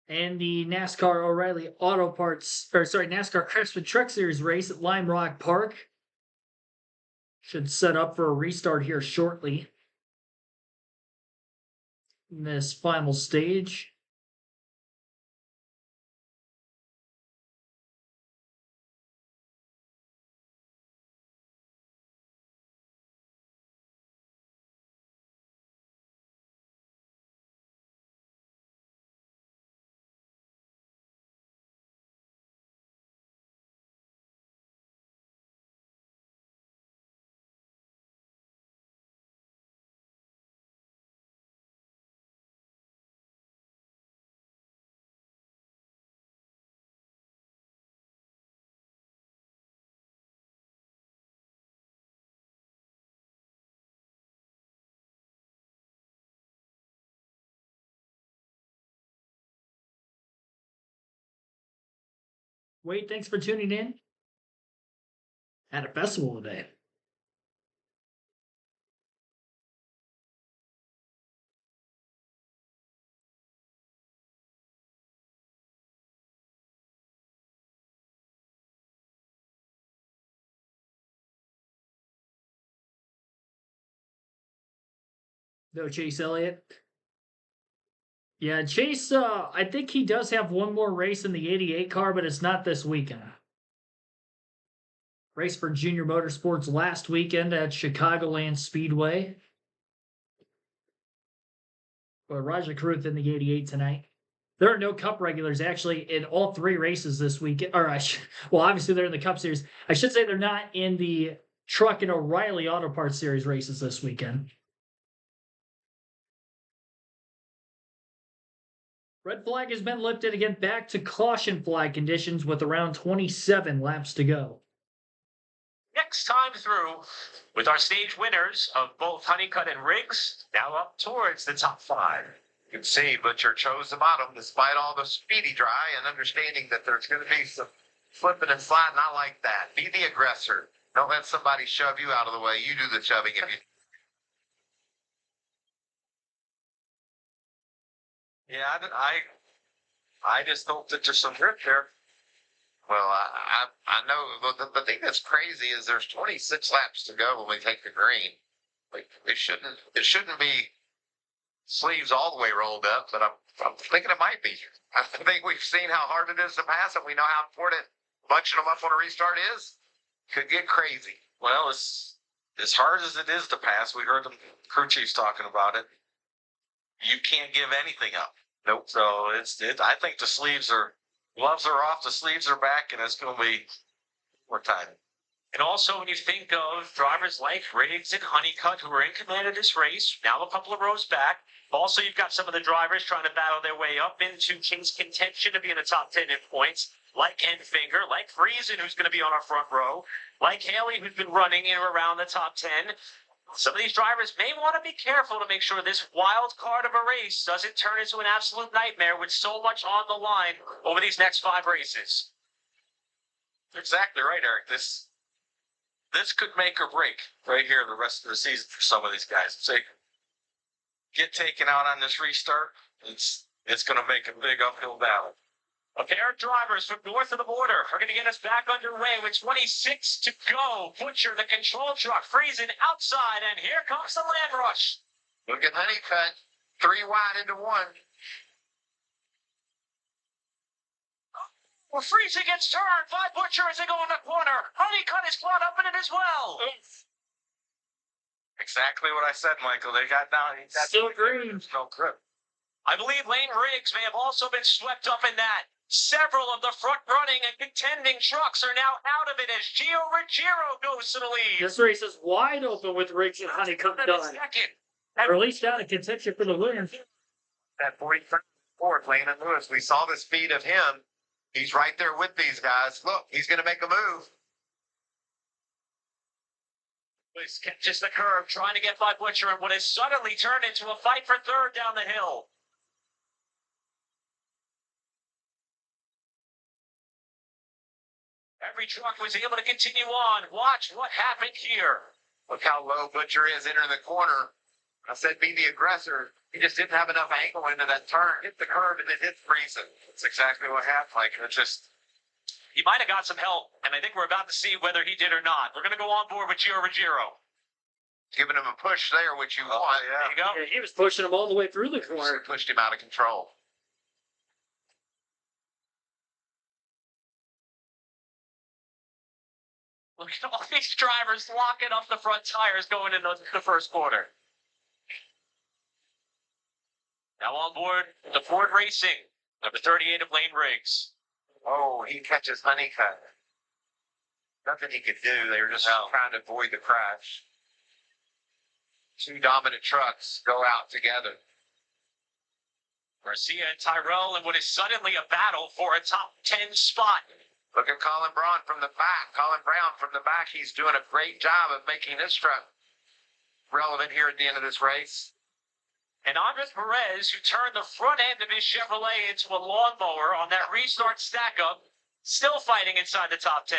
And the NASCAR O'Reilly NASCAR Craftsman Truck Series race at Lime Rock Park should set up for a restart here shortly in this final stage. Wade, thanks for tuning in. At a festival today. No Chase Elliott. Yeah, Chase, I think he does have one more race in the 88 car, but it's not this weekend. Race for Junior Motorsports last weekend at Chicagoland Speedway. But Raja Caruth in the 88 tonight. There are no Cup regulars actually in all three races this weekend. Well, obviously they're in the Cup Series. I should say they're not in the Truck and O'Reilly Auto Parts Series races this weekend. Red flag has been lifted again, back to caution flag conditions with around 27 laps to go. Next time through, with our stage winners of both Honeycutt and Riggs now up towards the top 5. You can see Butcher chose the bottom despite all the speedy dry and understanding that there's going to be some flipping and sliding. I like that. Be the aggressor. Don't let somebody shove you out of the way. You do the shoving if you. Yeah, I just hope that there's some grip there. Well, I know the thing that's crazy is there's 26 laps to go when we take the green. Like it shouldn't be sleeves all the way rolled up, but I'm thinking it might be. I think we've seen how hard it is to pass, and we know how important bunching them up on a restart is. Could get crazy. Well, it's as hard as it is to pass. We heard the crew chiefs talking about it. You can't give anything up. Nope. So I think the gloves are off, the sleeves are back, and it's going to be more time. And also, when you think of drivers like Riggs and Honeycutt, who are in command of this race, now a couple of rows back. Also, you've got some of the drivers trying to battle their way up into King's contention to be in the top 10 in points, like Enfinger, like Friesen, who's going to be on our front row, like Haley, who's been running in or around the top 10. Some of these drivers may want to be careful to make sure this wild card of a race doesn't turn into an absolute nightmare with so much on the line over these next 5 races. Exactly right, Eric. This could make or break right here the rest of the season for some of these guys. If they get taken out on this restart, it's going to make a big uphill battle. A pair of drivers from north of the border are going to get us back underway with 26 to go. Butcher, the control truck, Friesen outside, and here comes the land rush. Look at Honeycutt, 3 wide into 1. Well, Friesen gets turned by Butcher as they go in the corner. Honeycutt is caught up in it as well. Exactly what I said, Michael. They got down. Still green. There's no grip. I believe Lane Riggs may have also been swept up in that. Several of the front-running and contending trucks are now out of it as Gio Ruggiero goes to the lead. This race is wide open with Riggs and Honeycutt done. Second. Or at least out of contention for the win. That 44th, Landon Lewis. We saw the speed of him. He's right there with these guys. Look, he's going to make a move. Lewis catches the curve, trying to get by Butcher, and what has suddenly turned into a fight for third down the hill. Every truck was able to continue on. Watch what happened here. Look how low Butcher is entering the corner. I said be the aggressor. He just didn't have enough angle into that turn. Hit the curve and it hit Friesen. That's exactly what happened. Like, it just. He might have got some help, and I think we're about to see whether he did or not. We're going to go on board with Gio Ruggiero. Giving him a push there, which you want. Yeah. There you go. Yeah, he was pushing him all the way through the corner. Pushed him out of control. Look at all these drivers locking up the front tires going into the first quarter. Now on board the Ford Racing, number 38 of Lane Riggs. Oh, he catches Honeycutt. Nothing he could do. They were just trying to avoid the crash. 2 dominant trucks go out together. Garcia and Tyrell in what is suddenly a battle for a top 10 spot. Look at Colin Brown from the back. He's doing a great job of making this truck relevant here at the end of this race. And Andres Perez, who turned the front end of his Chevrolet into a lawnmower on that restart stack-up, still fighting inside the top 10.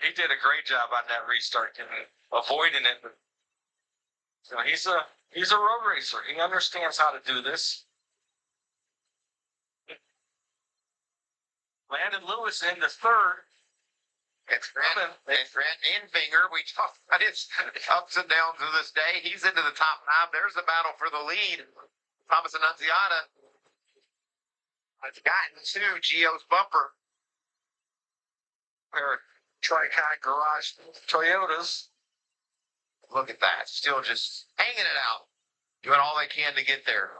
He did a great job on that restart, avoiding it. So he's a road racer. He understands how to do this. Landon Lewis in the third. It's Grant Enfinger. We talked about his ups and downs of this day. He's into the top 9. There's the battle for the lead. Thomas Annunziata has gotten to Gio's bumper. Pair of Tri-Con Garage Toyotas. Look at that. Still just hanging it out. Doing all they can to get there.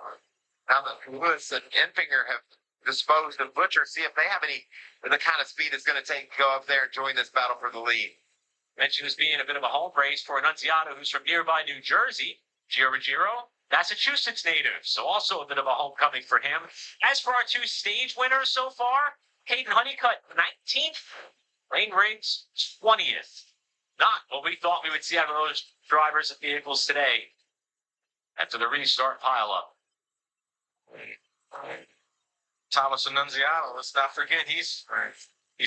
Now that Lewis and Enfinger have disposed of Butcher, see if they have the kind of speed it's going to take to go up there and join this battle for the lead. Mentioned as being a bit of a home race for Annunziata, who's from nearby New Jersey. Gio Ruggiero Massachusetts native, so also a bit of a homecoming for him. As for our two stage winners so far, Hayden Honeycutt, 19th, Lane Riggs, 20th. Not what we thought we would see out of those drivers and vehicles today after the restart pileup. Thomas Annunziata, let's not forget, he's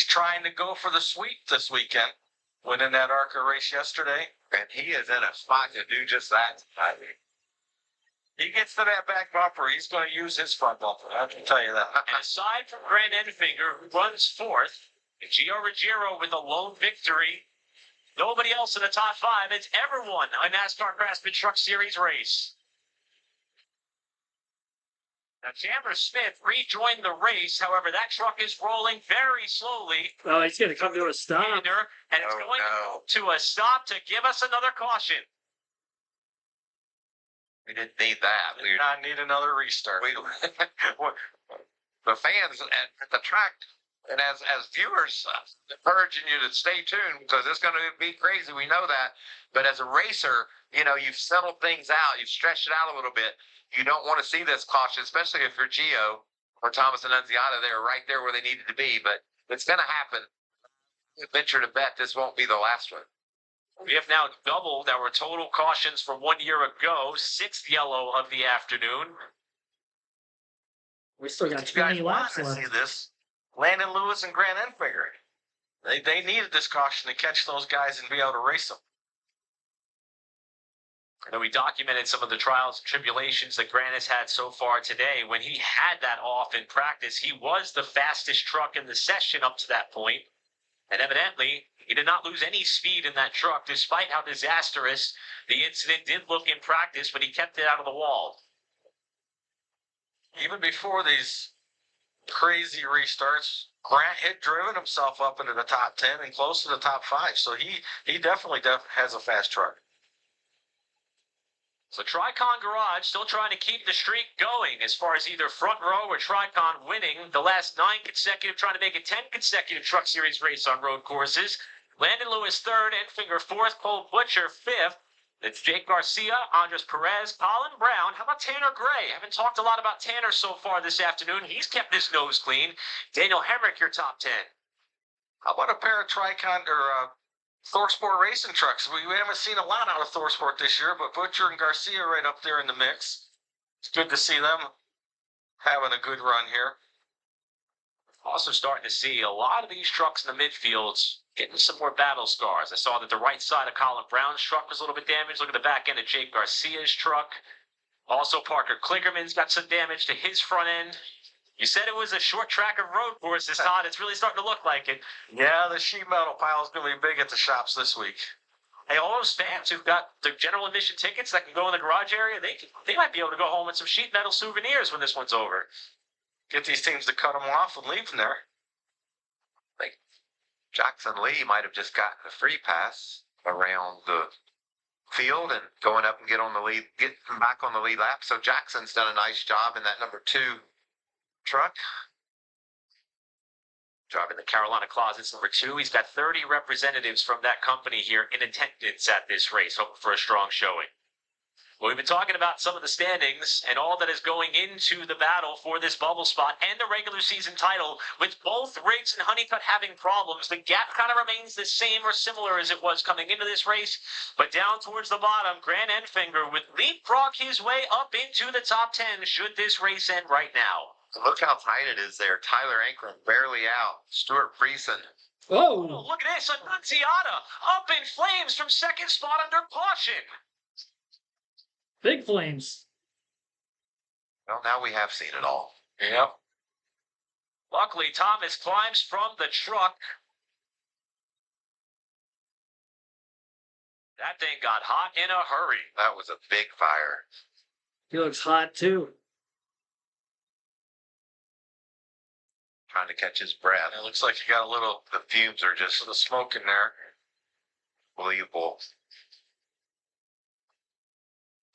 trying to go for the sweep this weekend. Winning that ARCA race yesterday. And he is in a spot to do just that. He gets to that back bumper, he's going to use his front bumper. I can tell you that. And aside from Grant Enfinger, who runs fourth, and Gio Ruggiero with a lone victory, nobody else in the top five has ever won a NASCAR Craftsman Truck Series race. Now, Chandler Smith rejoined the race. However, that truck is rolling very slowly. Oh, he's going to come to a stop. And it's going to a stop to give us another caution. We didn't need that. We did not need another restart. The fans at the track, and as viewers, encouraging you to stay tuned because it's going to be crazy. We know that. But as a racer, you know, you've settled things out. You've stretched it out a little bit. You don't want to see this caution, especially if you're Gio or Thomas Annunziata. They're right there where they needed to be. But it's going to happen. I venture to bet this won't be the last one. We have now doubled our total cautions from 1 year ago, 6th yellow of the afternoon. We still got You too guys many wanted laps to left. see this. Landon Lewis and Grant Enfinger. They needed this caution to catch those guys and be able to race them. And we documented some of the trials and tribulations that Grant has had so far today. When he had that off in practice, he was the fastest truck in the session up to that point. And evidently, he did not lose any speed in that truck, despite how disastrous the incident did look in practice, but he kept it out of the wall. Even before these crazy restarts, Grant had driven himself up into the top 10 and close to the top 5. So he definitely has a fast truck. So Tricon Garage still trying to keep the streak going as far as either Front Row or Tricon winning the last 9 consecutive, trying to make it 10 consecutive Truck Series race on road courses. Landon Lewis third, Enfinger fourth, Cole Butcher fifth. It's Jake Garcia, Andres Perez, Colin Brown. How about Tanner Gray? Haven't talked a lot about Tanner so far this afternoon. He's kept his nose clean. Daniel Hemrick, your top 10. How about a pair of Tricon or ThorSport racing trucks? We haven't seen a lot out of ThorSport this year, but Butcher and Garcia right up there in the mix. It's good to see them having a good run here. Also starting to see a lot of these trucks in the midfields getting some more battle scars. I saw that the right side of Colin Brown's truck was a little bit damaged. Look at the back end of Jake Garcia's truck. Also, Parker Klingerman's got some damage to his front end. You said it was a short track of road courses, Todd. It's really starting to look like it. Yeah, the sheet metal pile is going to be big at the shops this week. Hey, all those fans who've got the general admission tickets that can go in the garage area, they might be able to go home with some sheet metal souvenirs when this one's over. Get these teams to cut them off and leave them there. Like Jackson Lee might have just gotten a free pass around the field and going up and getting back on the lead lap. So Jackson's done a nice job in that number 2 truck. Driving the Carolina Closets number 2. He's got 30 representatives from that company here in attendance at this race, hoping for a strong showing. Well, we've been talking about some of the standings and all that is going into the battle for this bubble spot and the regular season title. With both Riggs and Honeycutt having problems, the gap kind of remains the same or similar as it was coming into this race. But down towards the bottom, Grant Enfinger would leapfrog his way up into the top 10 should this race end right now. Look how tight it is there. Tyler Ankrum barely out. Stuart Friesen. Oh, Look at this. Annunziata up in flames from second spot under caution. big flames. Well, now we have seen it all. Yep. Luckily, Thomas climbs from the truck. That thing got hot in a hurry. That was a big fire. He looks hot too. Trying to catch his breath. It looks like you got a little, The fumes are just the smoke in there. unbelievable.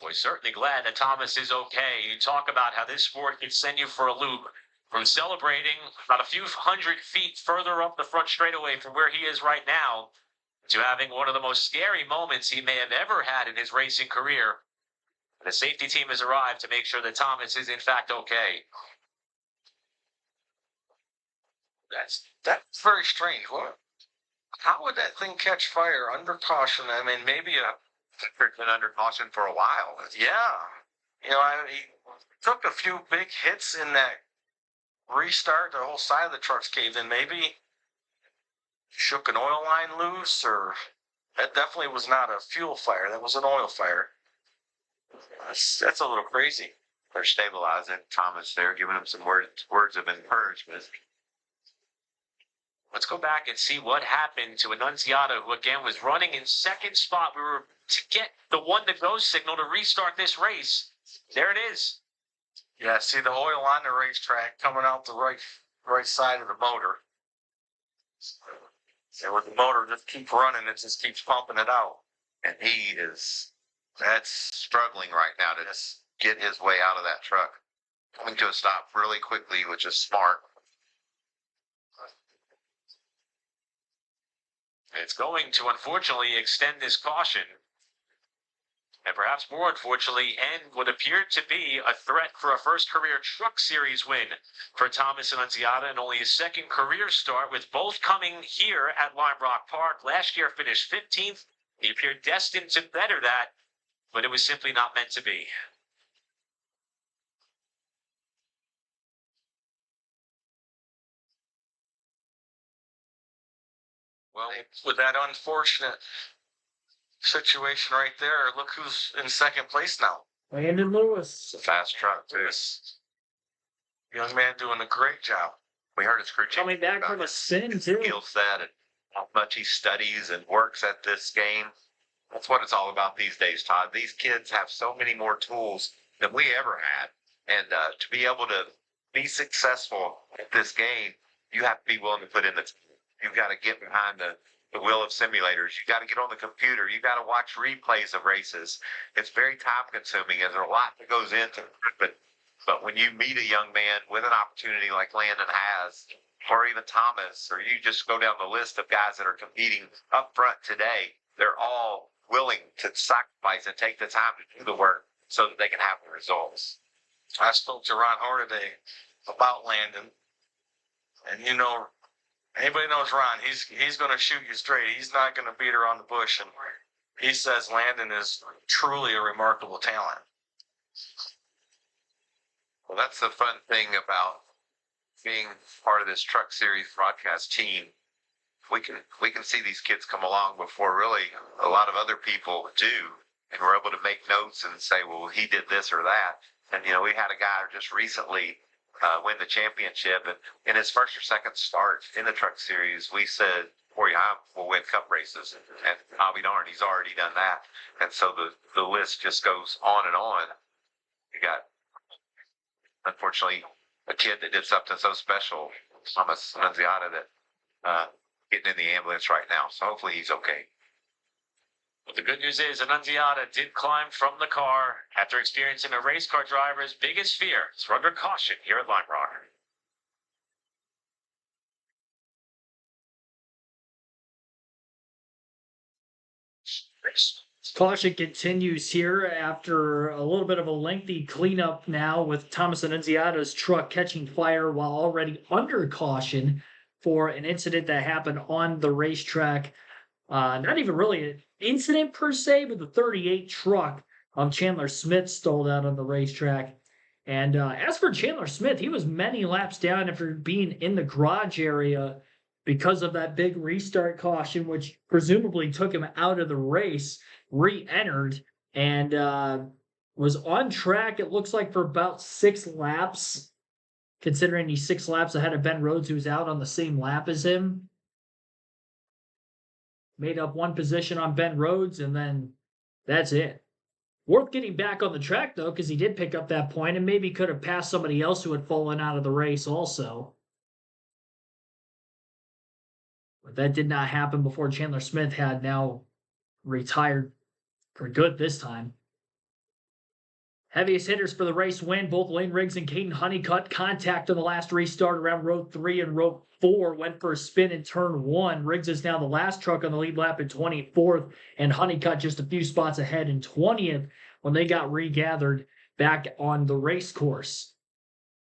We're certainly glad that Thomas is okay. You talk about how this sport can send you for a loop. From celebrating about a few hundred feet further up the front straightaway from where he is right now, to having one of the most scary moments he may have ever had in his racing career. The safety team has arrived to make sure that Thomas is in fact okay. That's very strange. What? How would that thing catch fire under caution? I mean, maybe It's been under caution for a while. yeah. You know, he took a few big hits in that restart. The whole side of the truck's caved in. Maybe shook an oil line loose, or that definitely was not a fuel fire. That was an oil fire. That's a little crazy. They're stabilizing Thomas there, giving him some words of encouragement. Let's go back and see what happened to Annunziata, who again was running in second spot. We were to get the 1-to-go signal to restart this race. There it is. Yeah, see the oil on the racetrack coming out the right side of the motor. And with the motor just keep running, it just keeps pumping it out. And that's struggling right now to just get his way out of that truck. Coming to a stop really quickly, which is smart. It's going to unfortunately extend this caution. And perhaps more unfortunately, end what appeared to be a threat for a first career Truck Series win for Thomas Annunziata, and only his second career start, with both coming here at Lime Rock Park. Last year finished 15th. He appeared destined to better that, but it was simply not meant to be. Well, with that unfortunate situation right there, look who's in second place now. Landon Lewis. It's a fast truck, too. This young man doing a great job. We heard his crew chief Coming back about from a his spin, too. skill set and how much he studies and works at this game. That's what it's all about these days, Todd. These kids have so many more tools than we ever had. And to be able to be successful at this game, you have to be willing to put in the time. You've got to get behind the wheel of simulators. You got to get on the computer. You got to watch replays of races. It's very time consuming, and there's a lot that goes into it. But when you meet a young man with an opportunity like Landon has, or even Thomas, or you just go down the list of guys that are competing up front today, they're all willing to sacrifice and take the time to do the work so that they can have the results. I spoke to Ron Hoare today about Landon, and you know, anybody knows Ron, he's going to shoot you straight. He's not going to beat around the bush, and he says Landon is truly a remarkable talent. Well, that's the fun thing about being part of this Truck Series broadcast team. We can see these kids come along before really a lot of other people do, and we're able to make notes and say, well, he did this or that. And you know, we had a guy just recently win the championship, and in his first or second start in the Truck Series, we said, we'll win cup races, and I'll be darned, he's already done that. And so the list just goes on and on. You got, unfortunately, a kid that did something so special, Thomas Annunziata, that getting in the ambulance right now. So hopefully he's okay. But the good news is Annunziata did climb from the car after experiencing a race car driver's biggest fear. It's under caution here at Lime Rock. Caution continues here after a little bit of a lengthy cleanup now, with Thomas Annunziata's truck catching fire while already under caution for an incident that happened on the racetrack. Not even really an incident per se, but the 38 truck Chandler Smith stalled out on the racetrack. And as for Chandler Smith, he was many laps down after being in the garage area because of that big restart caution, which presumably took him out of the race, re-entered, and was on track, it looks like, for about 6 laps, considering he's 6 laps ahead of Ben Rhodes, who's out on the same lap as him. Made up 1 position on Ben Rhodes, and then that's it. Worth getting back on the track, though, because he did pick up that point and maybe could have passed somebody else who had fallen out of the race also. But that did not happen before Chandler Smith had now retired for good this time. Heaviest hitters for the race win. Both Lane Riggs and Caden Honeycutt contact on the last restart around row 3 and row 4. Went for a spin in turn 1. Riggs is now the last truck on the lead lap in 24th, and Honeycutt just a few spots ahead in 20th. when they got regathered back on the race course.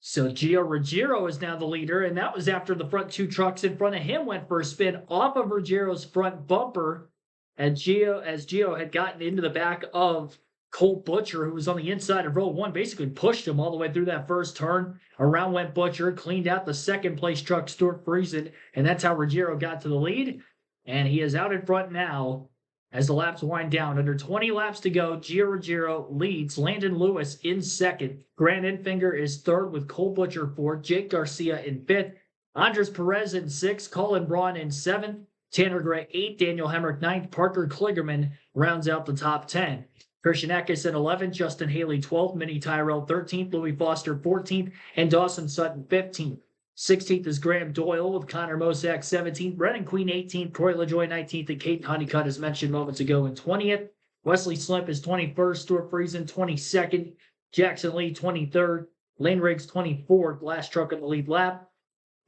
So Gio Ruggiero is now the leader, and that was after the front two trucks in front of him went for a spin off of Ruggiero's front bumper, and Gio had gotten into the back of Colt Butcher, who was on the inside of row one, basically pushed him all the way through that first turn. Around went Butcher, cleaned out the second place truck, Stuart Friesen, and that's how Ruggiero got to the lead. And he is out in front now as the laps wind down. Under 20 laps to go, Gio Ruggiero leads. Landon Lewis in second. Grant Enfinger is third with Cole Butcher fourth. Jake Garcia in fifth. Andres Perez in sixth. Colin Braun in seventh. Tanner Gray eighth. Daniel Hemrick ninth. Parker Kligerman rounds out the top 10. Christian Eckes in 11th. Justin Haley 12th. Minnie Tyrell 13th. Louis Foster 14th. And Dawson Sutton 15th. 16th is Graham Doyle with Connor Mosack 17th, Brennan Queen 18th, Corey LaJoy 19th, and Caden Honeycutt, as mentioned moments ago, in 20th. Wesley Slimp is 21st, Stuart Friesen 22nd, Jackson Lee 23rd, Lane Riggs 24th, last truck on the lead lap.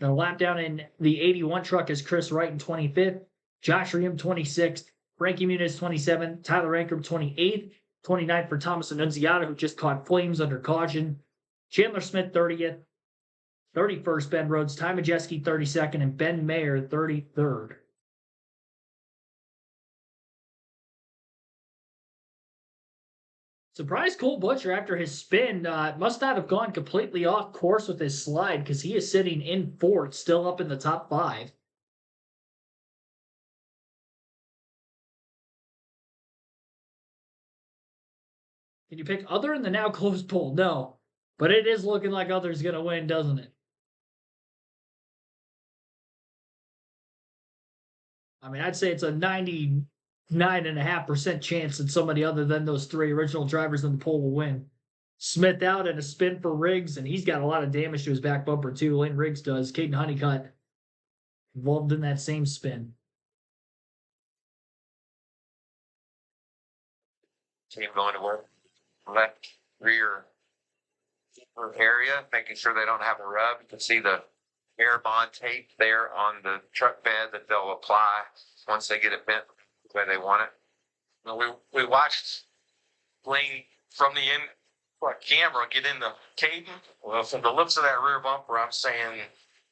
The lap down in the 81 truck is Chris Wright in 25th, Josh Ream 26th, Frankie Muniz 27th, Tyler Ankrum 28th, 29th for Thomas Annunziata, who just caught flames under caution, Chandler Smith 30th, 31st, Ben Rhodes, Ty Majeski 32nd, and Ben Mayer 33rd. Surprised Cole Butcher after his spin must not have gone completely off course with his slide because he is sitting in fourth, still up in the top 5. Can you pick other in the now closed poll? No. But it is looking like other's going to win, doesn't it? I mean, I'd say it's a 99.5% chance that somebody other than those 3 original drivers in the poll will win. Smith out and a spin for Riggs, and he's got a lot of damage to his back bumper, too. Lane Riggs does. Caden Honeycutt involved in that same spin. Team going to work left rear area, making sure they don't have a rub. You can see the air bond tape there on the truck bed that they'll apply once they get it bent the way they want it. We watched Lane from the camera get in the Caden. Well, from the looks of that rear bumper, I'm saying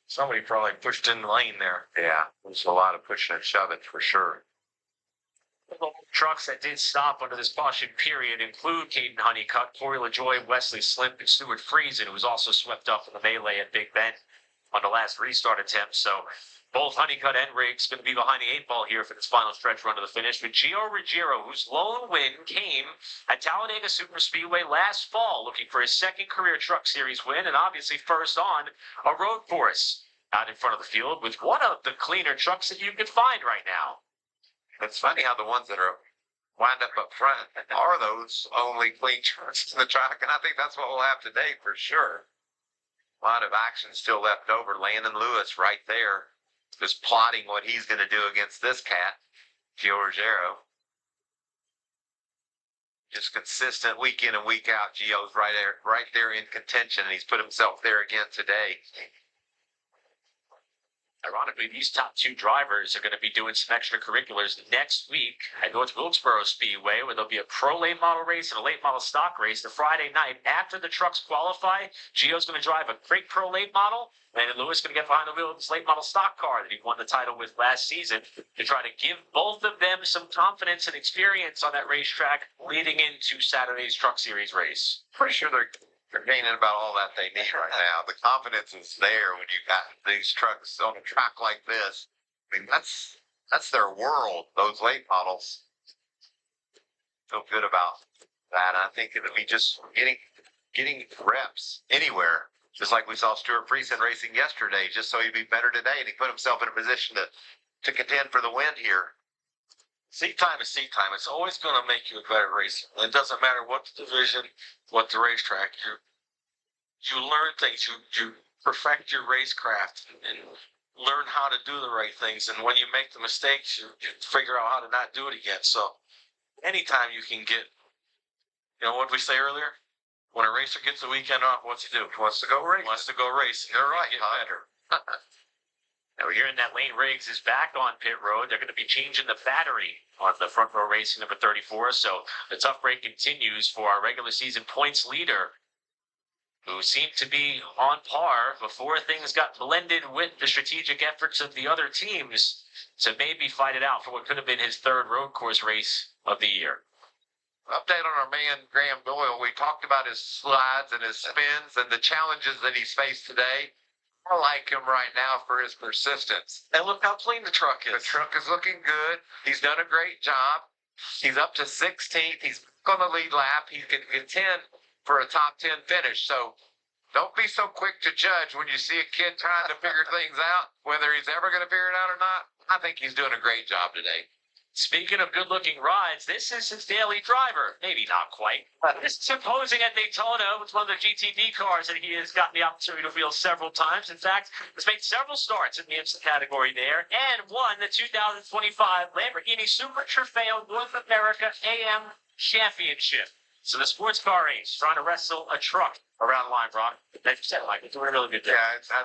somebody probably pushed in the lane there. Yeah, there's a lot of pushing and shoving for sure. Trucks that did stop under this caution period include Caden Honeycutt, Corey LaJoy, Wesley Slimp, and Stuart Friesen, who was also swept up in the melee at Big Bend on the last restart attempt. So both Honeycutt and Riggs going to be behind the 8 ball here for this final stretch run to the finish. With Gio Ruggiero, whose lone win came at Talladega Superspeedway last fall, looking for his second career Truck Series win, and obviously first on a road course out in front of the field with one of the cleaner trucks that you can find right now. It's funny how the ones that are wind up front are those only clean trucks in the track, and I think that's what we'll have today for sure. A lot of action still left over. Landon Lewis right there, just plotting what he's going to do against this cat, Gio Ruggiero. Just consistent week in and week out. Gio's right there in contention, and he's put himself there again today. Ironically, these top 2 drivers are going to be doing some extracurriculars next week at North Wilkesboro Speedway, where there'll be a pro late model race and a late model stock race the Friday night after the trucks qualify. Gio's going to drive a great pro late model, and Lewis going to get behind the wheel of his late model stock car that he won the title with last season to try to give both of them some confidence and experience on that racetrack leading into Saturday's Truck Series race. Pretty sure they're gaining about all that they need right now. The confidence is there when you got these trucks on a track like this. I mean, that's their world, those late models. Feel good about that. I think it'll be just getting reps anywhere. Just like we saw Stuart Friesen racing yesterday, just so he'd be better today, and he put himself in a position to contend for the win here. Seat time is seat time. It's always going to make you a better racer. It doesn't matter what the division, what the racetrack. You learn things. You perfect your racecraft and learn how to do the right things. And when you make the mistakes, you figure out how to not do it again. So anytime you can get, what did we say earlier? When a racer gets a weekend off, what's he do? He wants to go race. Wants to go racing. You're right, Get Todd. better. Now we're hearing that Lane Riggs is back on pit road. They're going to be changing the battery on the front row racing number 34. So the tough break continues for our regular season points leader, who seemed to be on par before things got blended with the strategic efforts of the other teams to maybe fight it out for what could have been his third road course race of the year. Update on our man, Graham Doyle. We talked about his slides and his spins and the challenges that he's faced today. I like him right now for his persistence. And look how clean the truck The is. truck is looking good. He's done a great job. He's up to 16th. He's going to lead lap. He can contend for a top 10 finish. So don't be so quick to judge when you see a kid trying to figure things out, whether he's ever going to figure it out or not. I think he's doing a great job today. Speaking of good-looking rides, this is his daily driver. Maybe not quite. This is him posing at Daytona with one of the GTD cars that he has gotten the opportunity to wheel several times. In fact, has made several starts in the IMSA category there and won the 2025 Lamborghini Super Trofeo North America AM Championship. So the sports car race trying to wrestle a truck around Lime Rock. Like you said, Mike, it's doing a really good job.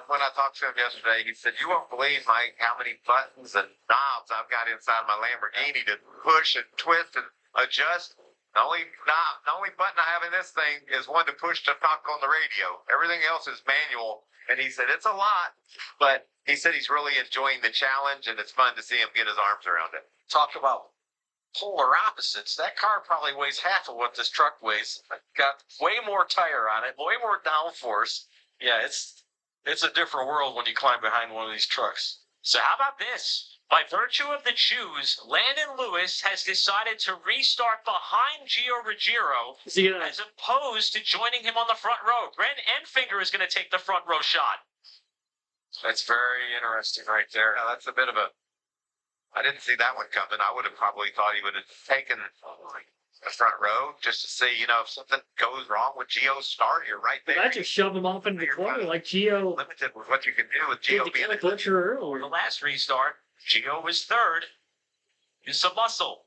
When I talked to him yesterday, he said, "You won't believe, Mike, how many buttons and knobs I've got inside my Lamborghini to push and twist and adjust. The only button I have in this thing is one to push to talk on the radio. Everything else is manual." And he said, "It's a lot," but he said he's really enjoying the challenge, and it's fun to see him get his arms around it. Talk about polar opposites. That car probably weighs half of what this truck weighs. Got way more tire on it, way more downforce. Yeah, it's a different world when you climb behind one of these trucks. So how about this? By virtue of the choose, Landon Lewis has decided to restart behind Gio Ruggiero as opposed to joining him on the front row. Grant Enfinger is going to take the front row shot. That's very interesting right there. Yeah, that's a bit of a. I didn't see that one coming. I would have probably thought he would have taken the front row just to see, if something goes wrong with Gio's start, you're right there. But I just shove him off into the corner like Gio Limited with what you can do with did Gio to being Kelly Butcher For earlier. the last restart, Gio was third. Use some muscle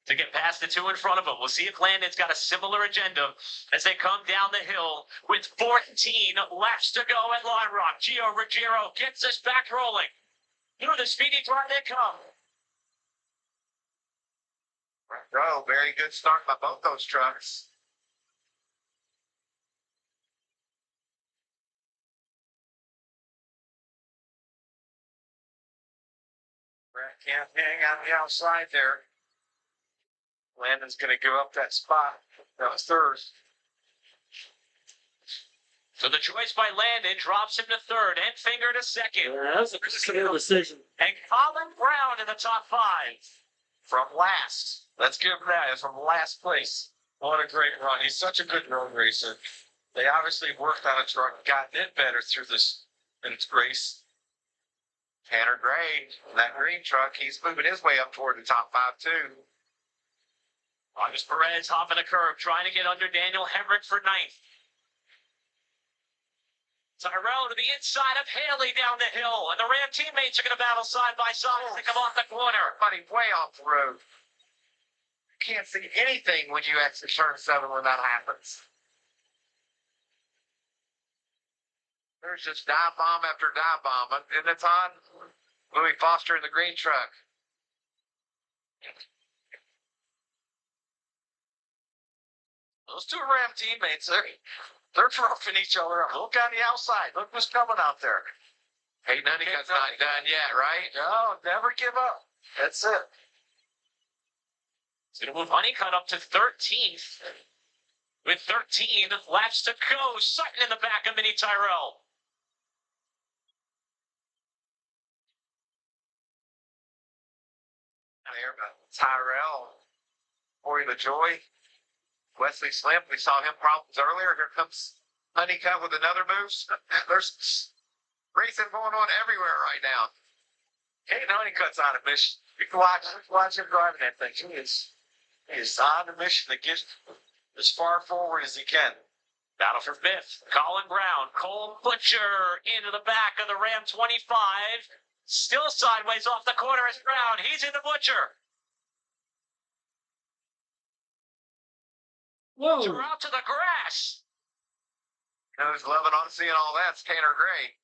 to get past the two in front of him. We'll see if Landon's got a similar agenda as they come down the hill with 14 laps to go at Lime Rock. Gio Ruggiero gets us back rolling. Through the speedy drive they come. Oh, very good start by both those trucks. Brett can't hang on the outside there. Landon's going to give up that spot. That was third. So the choice by Landon drops him to third and Finger to second. Yeah, that was a clear decision. And Colin Brown in the top five. From last. Let's give him that. From last place. What a great run. He's such a good road racer. They obviously worked on a truck, gotten it better through this race. Tanner Gray, that green truck, he's moving his way up toward the top 5 too. August Perez hopping a curve, trying to get under Daniel Hemrick for ninth. Tyrell to the inside of Haley down the hill, and the Ram teammates are going to battle side by side as they come off the corner. Buddy, way off the road. Can't see anything when you exit turn 7 when that happens. There's just dive bomb after dive bomb. And it's on Louis Foster in the green truck. Those two Ram teammates, they're roughing each other up. Look on the outside. Look what's coming out there. Hey, Honeycutt's not done yet, right? No, never give up. That's it. It's going to move Honeycutt up to 13th. With 13 laps to go, Sutton in the back of Mini Tyrell. There, Tyrell, Corey LaJoy, Wesley Slim. We saw him problems earlier. Here comes Honeycutt with another move. There's racing going on everywhere right now. Hayden Honeycutt's on a mission. You can watch him driving that thing. He is on a mission to get as far forward as he can. Battle for fifth. Colin Brown, Cole Butcher into the back of the Ram 25. Still sideways off the corner as Brown. He's in the Butcher. Whoa. Butcher out to the grass. Who's loving on seeing all that? It's Tanner Gray.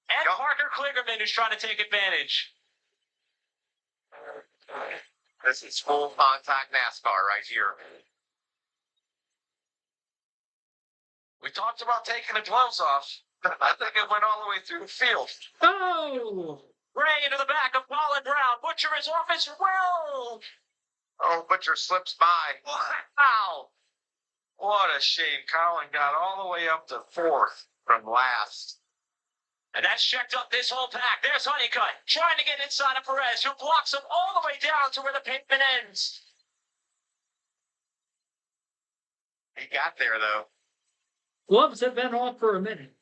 And Parker Kligerman, who's trying to take advantage. This is full contact NASCAR right here. We talked about taking the gloves off. I think it went all the way through the field. Oh! Ray into the back of Colin Brown. Butcher is off as well. Oh, Butcher slips by. Wow. What a shame. Colin got all the way up to fourth From last. And that's checked up this whole pack. There's Honeycutt trying to get inside of Perez, who blocks him all the way down to where the pavement ends. He got there, though. Gloves have been off for a minute.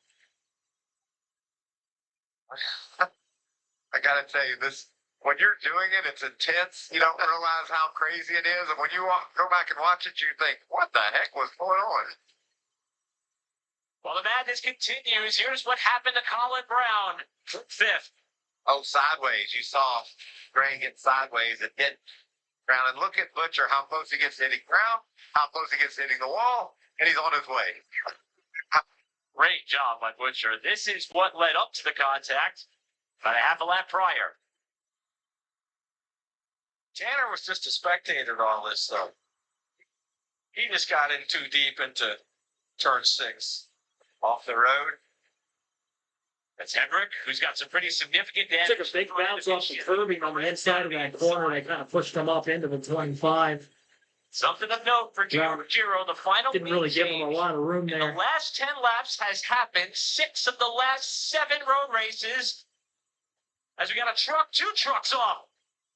I gotta tell you, this, when you're doing it, it's intense. You don't realize how crazy it is. And when you go back and watch it, you think, what the heck was going on? While the madness continues, here's what happened to Colin Brown. Fifth. Oh, sideways. You saw Gray get sideways and hit ground. And look at Butcher, how close he gets to hitting ground, how close he gets to hitting the wall, and he's on his way. Great job by Butcher. This is what led up to the contact about a half a lap prior. Tanner was just a spectator to all this, though. He just got in too deep into turn 6. Off the road. That's Hendrick, who's got some pretty significant damage. Took a big bounce off the curbing on the inside of that corner. They kind of pushed him up into the 25. Something of note for Giro. The final Didn't really give him a change lot of room in there. the last 10 laps has happened 6 of the last 7 road races. As we got a truck, 2 trucks off.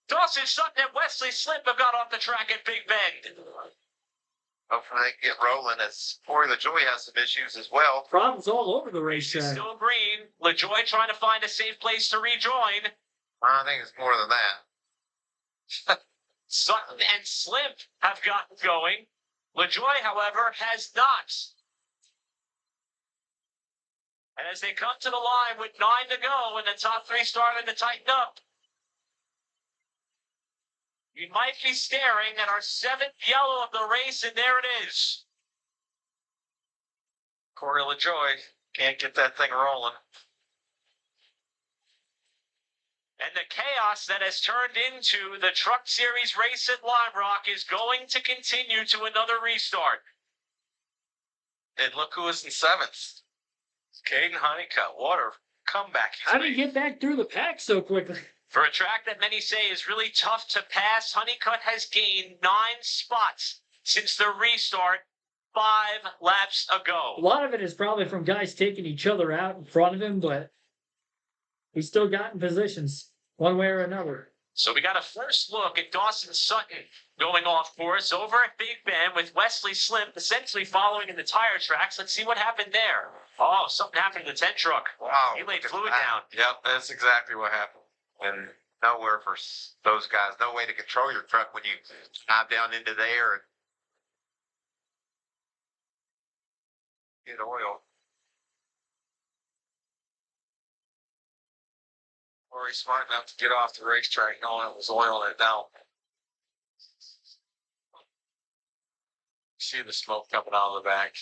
Dawson Sutton and Wesley Slip have got off the track at Big Bend. Hopefully they can get rolling, as Corey LaJoy has some issues as well. Problems all over the He's racetrack. still green. LaJoy trying to find a safe place to rejoin. I think it's more than that. Sutton and Slip have gotten going. LaJoy, however, has not. And as they come to the line with 9 to go and the top 3 starting to tighten up, you might be staring at our 7th yellow of the race, and there it is. Corey LaJoy can't get that thing rolling. And the chaos that has turned into the Truck Series race at Lime Rock is going to continue to another restart. And look who was in 7th. Caden Honeycutt. What a comeback he's How did he made. get back through the pack so quickly? For a track that many say is really tough to pass, Honeycutt has gained 9 spots since the restart 5 laps ago. A lot of it is probably from guys taking each other out in front of him, but he's still got in positions one way or another. So we got a first look at Dawson Sutton going off for us over at Big Bend with Wesley Slim essentially following in the tire tracks. Let's see what happened there. Oh, something happened to the 10 truck. Wow. He laid fluid Wow. down. Yep, that's exactly what happened. And nowhere for those guys, no way to control your truck when you dive down into there and get oil. Corey's smart enough to get off the racetrack knowing it was oiling it down. See the smoke coming out of the back.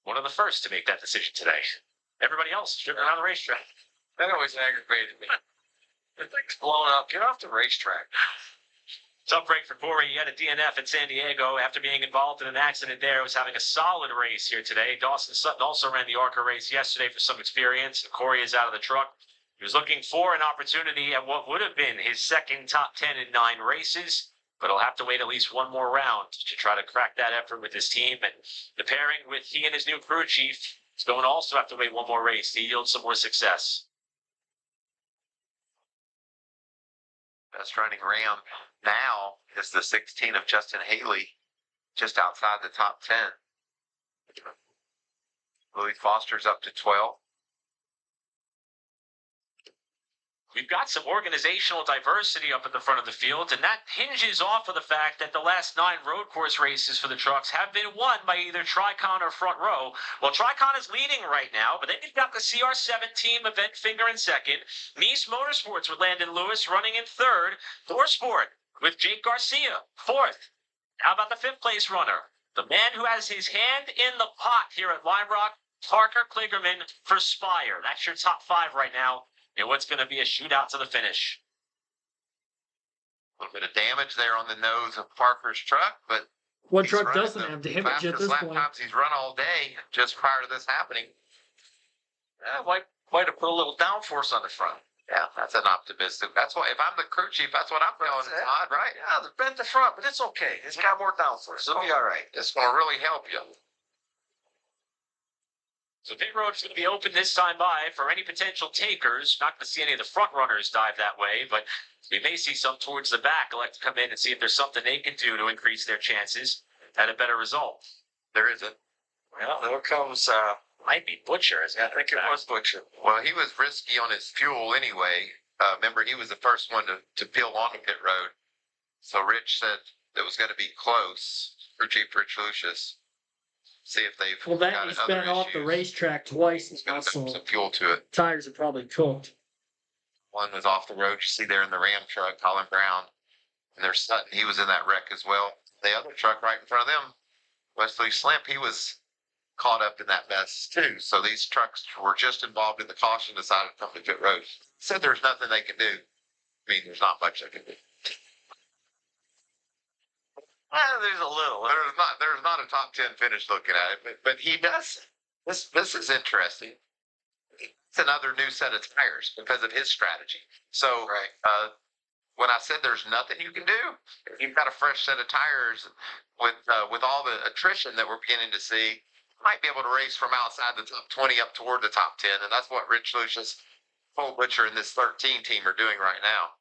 One of the first to make that decision today. Everybody else driven around the racetrack. That always aggravated me. The thing's blown up. Get off the racetrack. Tough break for Corey. He had a DNF in San Diego after being involved in an accident there. He was having a solid race here today. Dawson Sutton also ran the ARCA race yesterday for some experience. And Corey is out of the truck. He was looking for an opportunity at what would have been his second top 10 in 9 races, but he'll have to wait at least one more round to try to crack that effort with his team. And the pairing with he and his new crew chief is going to also have to wait one more race to yield some more success. Best running Ram now is the 16 of Justin Haley, just outside the top 10. Louis Foster's up to 12. We've got some organizational diversity up at the front of the field, and that hinges off of the fact that the last 9 road course races for the trucks have been won by either Tricon or Front Row. Well, Tricon is leading right now, but then you've got the CR7 team, Event Finger in second, Nice Motorsports with Landon Lewis running in third, ThorSport with Jake Garcia, fourth. How about the 5th place runner? The man who has his hand in the pot here at Lime Rock, Parker Kligerman for Spire. That's your top 5 right now. And what's going to be a shootout to the finish. A little bit of damage there on the nose of Parker's truck, but What he's truck running doesn't the have damage at fastest this lap point? times he's run all day just prior to this happening. Might have put a little downforce on the front. Yeah, that's an optimistic. That's why if I'm the crew chief, that's what I'm telling That's it. Todd, right? Yeah, they bent the front, but it's okay. It's got more downforce. It'll be all right. It's going to really help you. So pit road's going to be open this time by for any potential takers. Not going to see any of the front runners dive that way, but we may see some towards the back elect to come in and see if there's something they can do to increase their chances at a better result. There isn't. Well, there comes, Might be Butcher. I think it was Butcher. Well, he was risky on his fuel anyway. Remember, he was the first one to peel on the pit road. So Rich said it was going to be close. Crew chief Rich Lucius. See if they've Well, that got he's other been off the issues. racetrack twice It's now, going to put so some fuel to it. tires are probably cooked. One was off the road. You see there in the Ram truck, Colin Brown. And there's Sutton. He was in that wreck as well. The other truck right in front of them, Wesley Slimp, he was caught up in that mess too. So these trucks were just involved in the caution, decided to come to pit road. Said there's nothing they can do. I mean, there's not much they can do. There's a little. There's not a top 10 finish looking at it, but he does. This is interesting. It's another new set of tires because of his strategy. So when I said there's nothing you can do, if you've got a fresh set of tires with all the attrition that we're beginning to see, might be able to race from outside the top 20 up toward the top 10, and that's what Rich Lucius, Cole Butcher, and this 13 team are doing right now.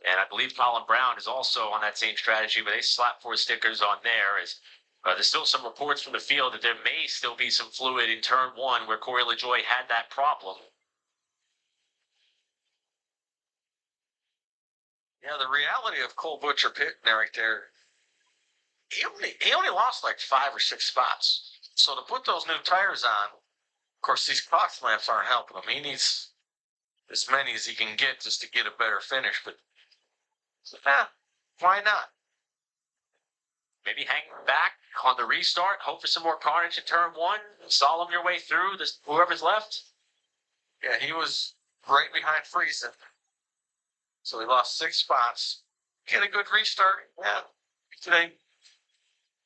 And I believe Colin Brown is also on that same strategy where they slap 4 stickers on there. As there's still some reports from the field that there may still be some fluid in turn 1 where Corey LaJoy had that problem. Yeah, the reality of Cole Butcher pitting right there, he only lost like 5 or 6 spots. So to put those new tires on, of course, these box lamps aren't helping him. He needs as many as he can get just to get a better finish. But why not? Maybe hang back on the restart, hope for some more carnage in turn 1, solemn your way through this whoever's left. Yeah, he was right behind Friesen. So he lost 6 spots. Get a good restart. Yeah, today,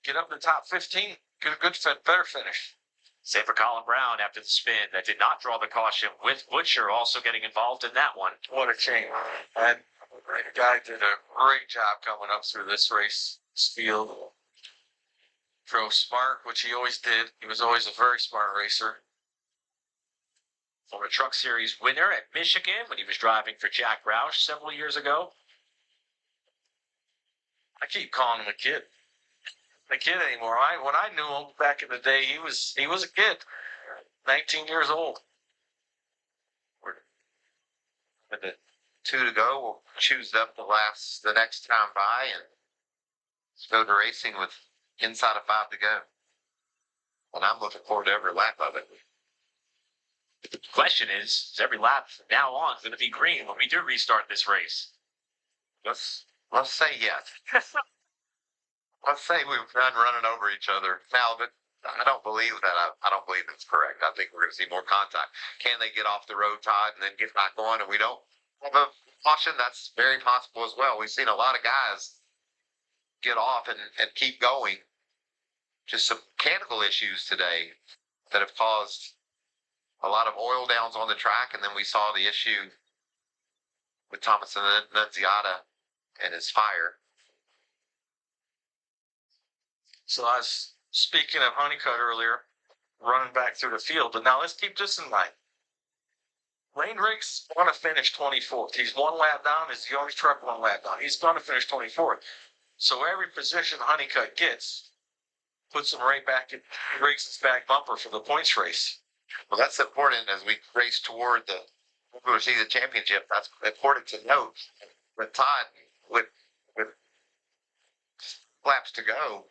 get up in the top 15. Get a good, better finish. Same for Colin Brown after the spin that did not draw the caution, with Butcher also getting involved in that one. What a shame. And the guy did a great job coming up through this race, this field. Drove smart, which he always did. He was always a very smart racer. Former Truck Series winner at Michigan when he was driving for Jack Roush several years ago. I keep calling him a kid. A kid anymore. When I knew him back in the day, he was a kid, 19 years old. With the 2 to go, we'll choose up the next time by and go to racing with inside of 5 to go. And I'm looking forward to every lap of it. The question is every lap from now on going to be green when we do restart this race? Let's say yes. Let's say we've done running over each other now, but I don't believe that. I don't believe that's correct. I think we're going to see more contact. Can they get off the road, Todd, and then get back on, and we don't have a caution? That's very possible as well. We've seen a lot of guys get off and keep going. Just some mechanical issues today that have caused a lot of oil downs on the track, and then we saw the issue with Thomas Nunziata and his fire. So I was speaking of Honeycutt earlier, running back through the field. But now let's keep this in mind. Lane Riggs want to finish 24th. He's 1 lap down. He's the only truck 1 lap down. He's going to finish 24th. So every position Honeycutt gets puts him right back in Riggs' back bumper for the points race. Well, that's important as we race toward the regular season championship. That's important to note. But Todd, with laps to go,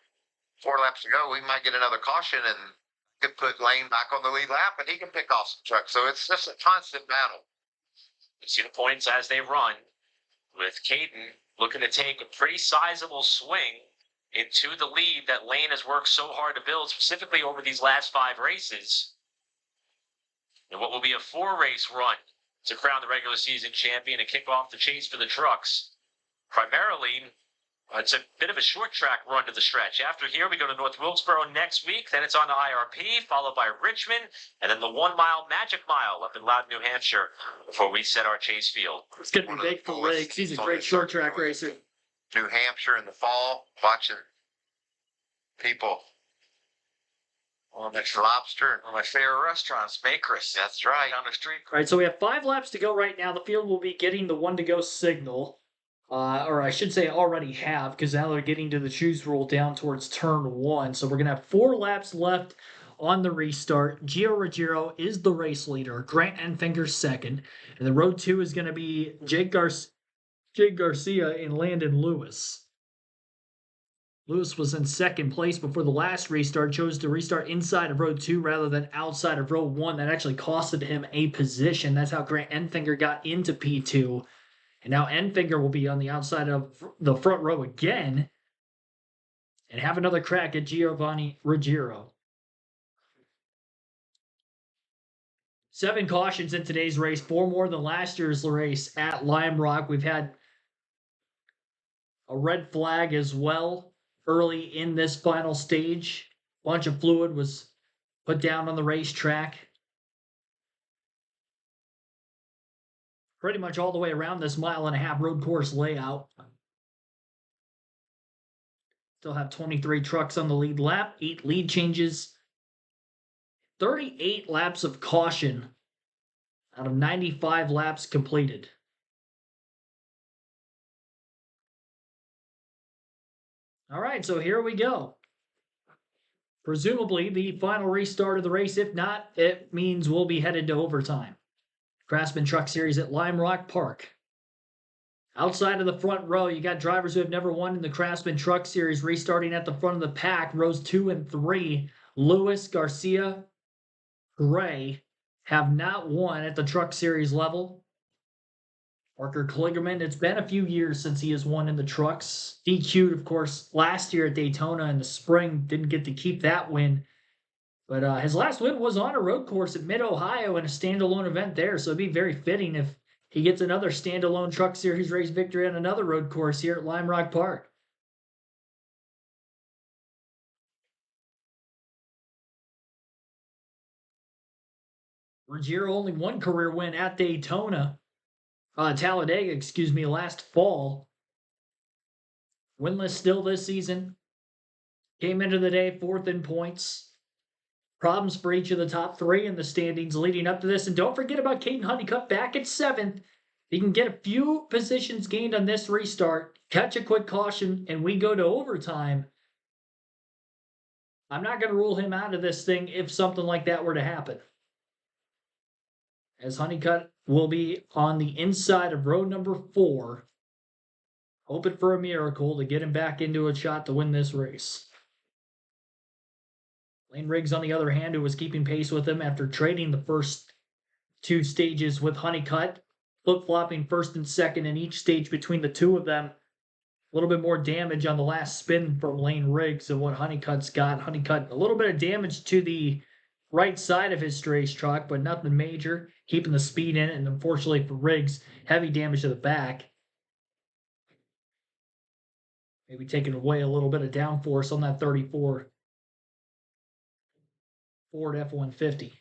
4 laps to go, we might get another caution and could put Lane back on the lead lap, and he can pick off some trucks. So it's just a constant battle. You see the points as they run, with Caden looking to take a pretty sizable swing into the lead that Lane has worked so hard to build, specifically over these last 5 races. in what will be a 4-race run to crown the regular season champion and kick off the chase for the trucks. Primarily, it's a bit of a short track run to the stretch. After here, we go to North Wilkesboro next week. Then it's on to IRP, followed by Richmond, and then the 1 mile Magic Mile up in Loudon, New Hampshire, before we set our chase field. It's going to be big for Riggs. He's a great short track racer. New Hampshire in the fall, watching people on that lobster. One of my favorite restaurants, Maker's. That's right. Down the street. All right, so we have 5 laps to go right now. The field will be getting the 1 to go signal. Or I should say already have, because now they're getting to the choose rule down towards turn 1. So we're going to have 4 laps left on the restart. Gio Ruggiero is the race leader. Grant Enfinger second. And the road 2 is going to be Jake Garcia and Landon Lewis. Lewis was in second place before the last restart, chose to restart inside of row 2 rather than outside of row 1. That actually costed him a position. That's how Grant Enfinger got into P2. And now Enfinger will be on the outside of the front row again and have another crack at Giovanni Ruggiero. 7 cautions in today's race, 4 more than last year's race at Lime Rock. We've had a red flag as well early in this final stage. A bunch of fluid was put down on the racetrack. Pretty much all the way around this 1.5-mile road course layout. Still have 23 trucks on the lead lap, 8 lead changes, 38 laps of caution out of 95 laps completed. All right, so here we go. Presumably the final restart of the race. If not, it means we'll be headed to overtime. Craftsman Truck Series at Lime Rock Park. Outside of the front row, you got drivers who have never won in the Craftsman Truck Series restarting at the front of the pack. Rows 2 and 3, Lewis, Garcia, Gray have not won at the Truck Series level. Parker Kligerman, it's been a few years since he has won in the trucks. DQ'd, of course, last year at Daytona in the spring. Didn't get to keep that win. But his last win was on a road course at Mid-Ohio in a standalone event there. So it'd be very fitting if he gets another standalone Truck Series race victory on another road course here at Lime Rock Park. Ruggiero only 1 career win at Daytona. Talladega, last fall. Winless still this season. Came into the day 4th in points. Problems for each of the top 3 in the standings leading up to this. And don't forget about Caden Honeycutt back at 7th. He can get a few positions gained on this restart, catch a quick caution, and we go to overtime. I'm not going to rule him out of this thing if something like that were to happen. As Honeycutt will be on the inside of row number 4, hoping for a miracle to get him back into a shot to win this race. Lane Riggs, on the other hand, who was keeping pace with him after trading the first 2 stages with Honeycutt, flip-flopping first and second in each stage between the 2 of them. A little bit more damage on the last spin from Lane Riggs than what Honeycutt's got. Honeycutt, a little bit of damage to the right side of his racetrack, but nothing major. Keeping the speed in it, and unfortunately for Riggs, heavy damage to the back. Maybe taking away a little bit of downforce on that 34 Ford F-150.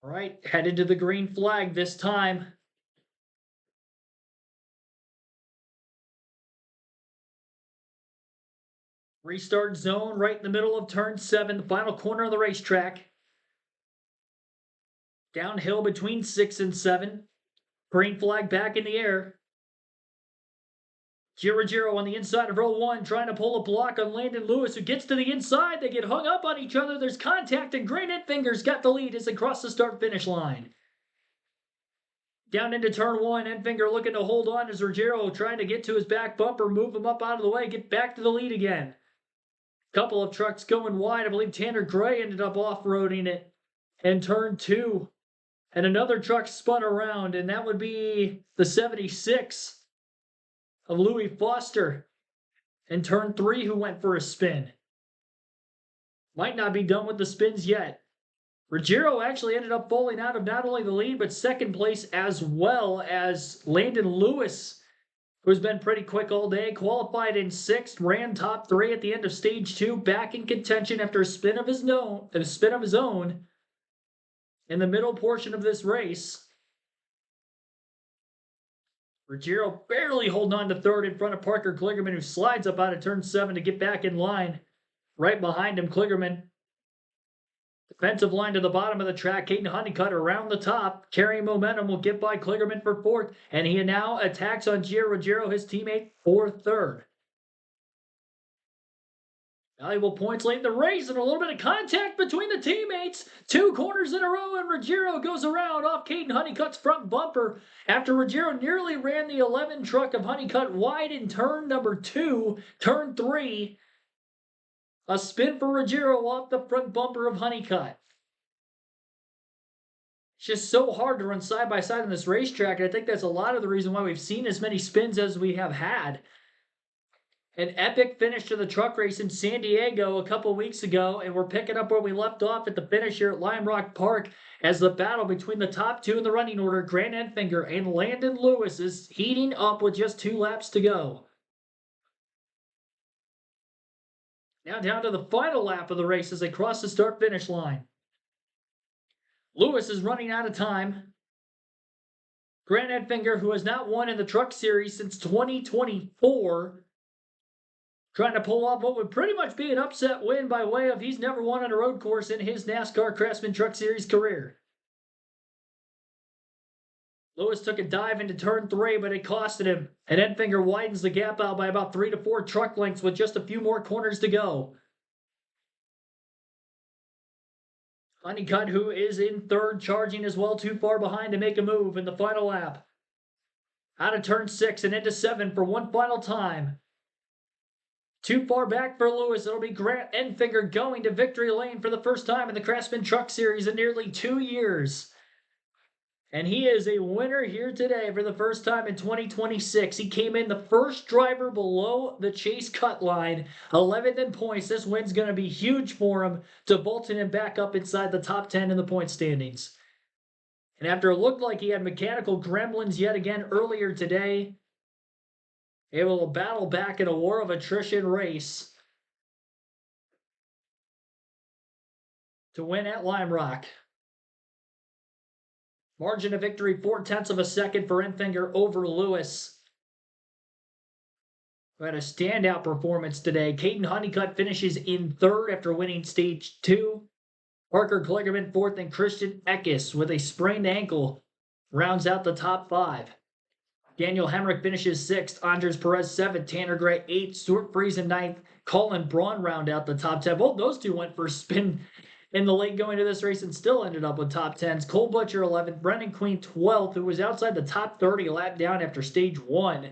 All right, headed to the green flag this time. Restart zone right in the middle of turn 7, the final corner of the racetrack. Downhill between 6 and 7. Green flag back in the air. Girogiro on the inside of row 1, trying to pull a block on Landon Lewis, who gets to the inside. They get hung up on each other. There's contact, and Grant Enfinger's got the lead as they cross the start-finish line. Down into turn 1, Enfinger looking to hold on as Ruggiero trying to get to his back bumper, move him up out of the way, get back to the lead again. Couple of trucks going wide. I believe Tanner Gray ended up off-roading it in turn 2. And another truck spun around, and that would be the 76 of Louis Foster. in turn 3 who went for a spin. Might not be done with the spins yet. Ruggiero actually ended up falling out of not only the lead, but second place, as well as Landon Lewis, who's been pretty quick all day. Qualified in 6th, ran top 3 at the end of stage 2, back in contention after a spin of his own in the middle portion of this race. Ruggiero barely holding on to 3rd in front of Parker Kligerman, who slides up out of turn 7 to get back in line. Right behind him, Kligerman. Defensive line to the bottom of the track. Caden Honeycutt around the top. Carrying momentum will get by Kligerman for 4th. And he now attacks on Gio Ruggiero, his teammate, for 3rd. Valuable points late in the race and a little bit of contact between the teammates. 2 corners in a row, and Ruggiero goes around off Caden Honeycutt's front bumper after Ruggiero nearly ran the 11 truck of Honeycutt wide in turn number 2, turn 3. A spin for Ruggiero off the front bumper of Honeycutt. It's just so hard to run side by side on this racetrack, and I think that's a lot of the reason why we've seen as many spins as we have had. An epic finish to the truck race in San Diego a couple weeks ago, and we're picking up where we left off at the finish here at Lime Rock Park as the battle between the top 2 in the running order, Grant Enfinger and Landon Lewis, is heating up with just 2 laps to go. Now down to the final lap of the race as they cross the start-finish line. Lewis is running out of time. Grant Enfinger, who has not won in the Truck Series since 2024, trying to pull off what would pretty much be an upset win by way of he's never won on a road course in his NASCAR Craftsman Truck Series career. Lewis took a dive into turn 3, but it costed him, and Enfinger widens the gap out by about 3 to 4 truck lengths with just a few more corners to go. Honeycutt, who is in 3rd, charging as well, too far behind to make a move in the final lap. Out of turn 6 and into 7 for one final time. Too far back for Lewis. It'll be Grant Enfinger going to victory lane for the first time in the Craftsman Truck Series in nearly 2 years. And he is a winner here today for the first time in 2026. He came in the first driver below the chase cut line, 11th in points. This win's going to be huge for him to vaulting him back up inside the top 10 in the point standings. And after it looked like he had mechanical gremlins yet again earlier today, able to battle back in a war of attrition race to win at Lime Rock. Margin of victory, 0.4 of a second for Enfinger over Lewis, who had a standout performance today. Caden Honeycutt finishes in 3rd after winning stage 2. Parker Kligerman 4th, and Christian Eckes with a sprained ankle rounds out the top 5. Daniel Hemrick finishes 6th, Andres Perez 7th, Tanner Gray 8th, Stuart Friesen 9th, Colin Braun round out the top 10. Both those two went for a spin in the late going to this race and still ended up with top 10s. Cole Butcher 11th, Brendan Queen 12th, who was outside the top 30 a lap down after stage 1. You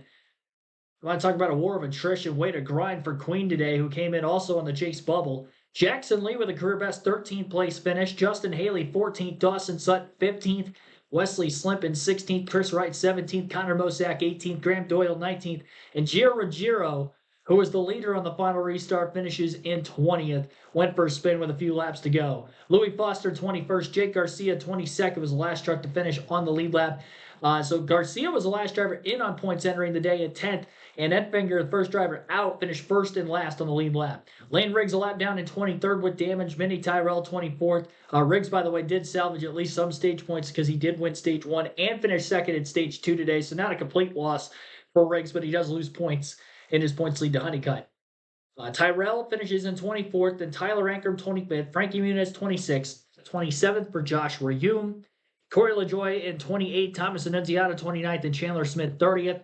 want to talk about a war of attrition, way to grind for Queen today, who came in also on the chase bubble. Jackson Lee with a career best 13th place finish, Justin Haley 14th, Dawson Sutton 15th, Wesley Slimpin 16th, Chris Wright 17th, Connor Mosack 18th, Graham Doyle 19th, and Gio Ruggiero, who was the leader on the final restart, finishes in 20th. Went for a spin with a few laps to go. Louis Foster 21st, Jake Garcia 22nd was the last truck to finish on the lead lap. So Garcia was the last driver in on points entering the day at 10th, and Enfinger, the first driver out, finished 1st and last on the lead lap. Lane Riggs a lap down in 23rd with damage. Minnie Tyrell 24th. Riggs, by the way, did salvage at least some stage points because he did win stage 1 and finish 2nd in stage 2 today, so not a complete loss for Riggs, but he does lose points in his points lead to Honeycutt. Tyrell finishes in 24th, then Tyler Ankrum 25th, Frankie Muniz 26th, 27th for Josh Reaume, Corey LaJoie in 28th, Thomas Annunziata 29th, and Chandler Smith 30th,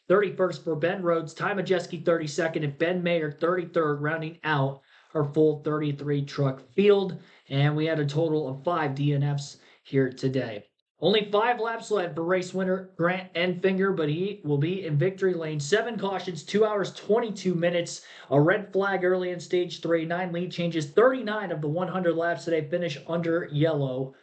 31st for Ben Rhodes, Ty Majeski 32nd, and Ben Mayer 33rd, rounding out our full 33 truck field. And we had a total of 5 DNFs here today. Only 5 laps left for race winner Grant Enfinger, but he will be in victory lane. 7 cautions, 2 hours, 22 minutes. A red flag early in stage 3. 9 lead changes. 39 of the 100 laps today finish under yellow.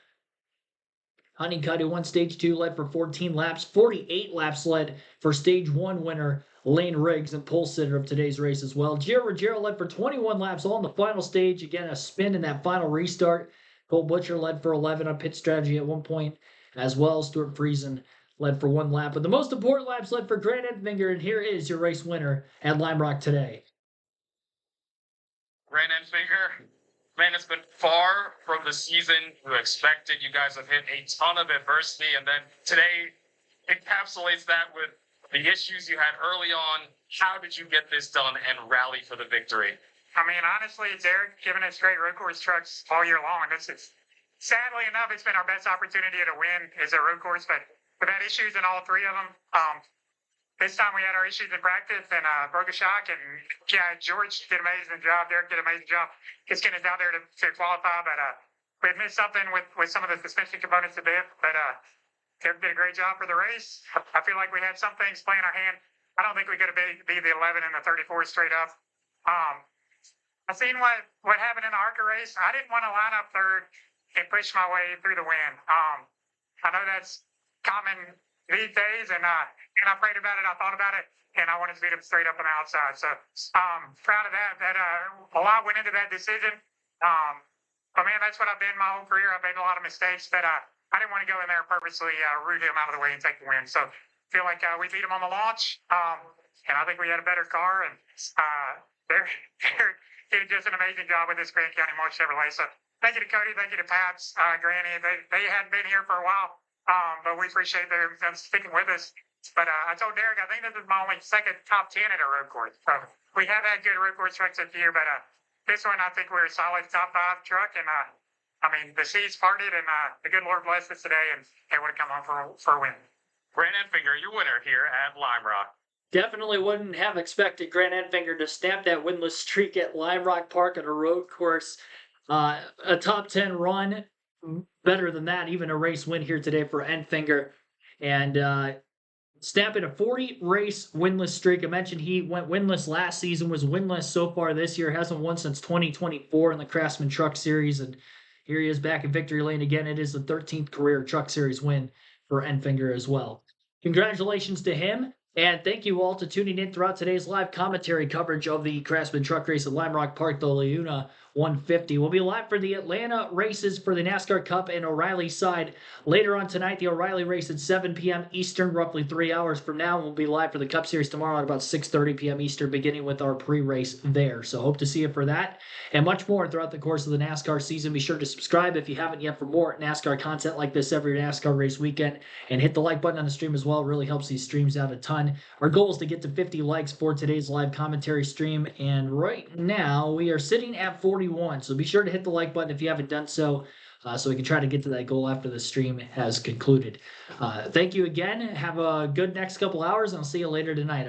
Honeycutt, who won stage 2, led for 14 laps. 48 laps led for stage 1 winner Lane Riggs and pole sitter of today's race as well. Gio Ruggiero led for 21 laps all in the final stage. Again, a spin in that final restart. Cole Butcher led for 11 on pit strategy at one point as well. Stuart Friesen led for 1 lap. But the most important laps led for Grant Enfinger, and here is your race winner at Lime Rock today. Grant Enfinger, man, it's been far from the season you expected. You guys have hit a ton of adversity, and then today encapsulates that with the issues you had early on. How did you get this done and rally for the victory? I mean, honestly, it's Eric giving us great road course trucks all year long. Sadly enough, it's been our best opportunity to win is a road course, but we've had issues in all 3 of them. This time we had our issues in practice and broke a shock, and yeah, George did an amazing job. Derek did an amazing job. Just getting us out there to qualify, but we had missed something with some of the suspension components a bit, but Derek did a great job for the race. I feel like we had some things playing our hand. I don't think we could have be the 11 and the 34 straight up. I seen what happened in the ARCA race. I didn't want to line up third and push my way through the win. I know that's common these days, and I prayed about it. I thought about it, and I wanted to beat him straight up on the outside. So proud of that. That a lot went into that decision. But man, that's what I've been my whole career. I've made a lot of mistakes, but I didn't want to go in there and purposely root him out of the way and take the win. So I feel like we beat him on the launch, and I think we had a better car. And they're did just an amazing job with this Grant County March Chevrolet. So thank you to Cody, thank you to Paps, Granny. They hadn't been here for a while, but we appreciate them sticking with us. But I told Derek, I think this is my only second top 10 at a road course. So we have had good road course trucks this year, but this one I think we're a solid top 5 truck. And I mean, the seas parted, and the good Lord blessed us today, and they would have come on for a win. Grant Enfinger, your winner here at Lime Rock. Definitely wouldn't have expected Grant Enfinger to stamp that winless streak at Lime Rock Park at a road course. A top 10 run, better than that, even a race win here today for Enfinger. And stamping a 40-race winless streak. I mentioned he went winless last season, was winless so far this year, hasn't won since 2024 in the Craftsman Truck Series. And here he is back in victory lane again. It is the 13th career Truck Series win for Enfinger as well. Congratulations to him. And thank you all to tuning in throughout today's live commentary coverage of the Craftsman Truck Race at Lime Rock Park, the Liuna 150. We'll be live for the Atlanta races for the NASCAR Cup and O'Reilly side later on tonight. The O'Reilly race at 7 p.m. Eastern, roughly 3 hours from now. We'll be live for the Cup Series tomorrow at about 6:30 p.m. Eastern, beginning with our pre-race there. So hope to see you for that and much more throughout the course of the NASCAR season. Be sure to subscribe if you haven't yet for more NASCAR content like this every NASCAR race weekend. And hit the like button on the stream as well. It really helps these streams out a ton. Our goal is to get to 50 likes for today's live commentary stream. And right now we are sitting at 41. So be sure to hit the like button if you haven't done so, so we can try to get to that goal after the stream has concluded. Thank you again. Have a good next couple hours, and I'll see you later tonight.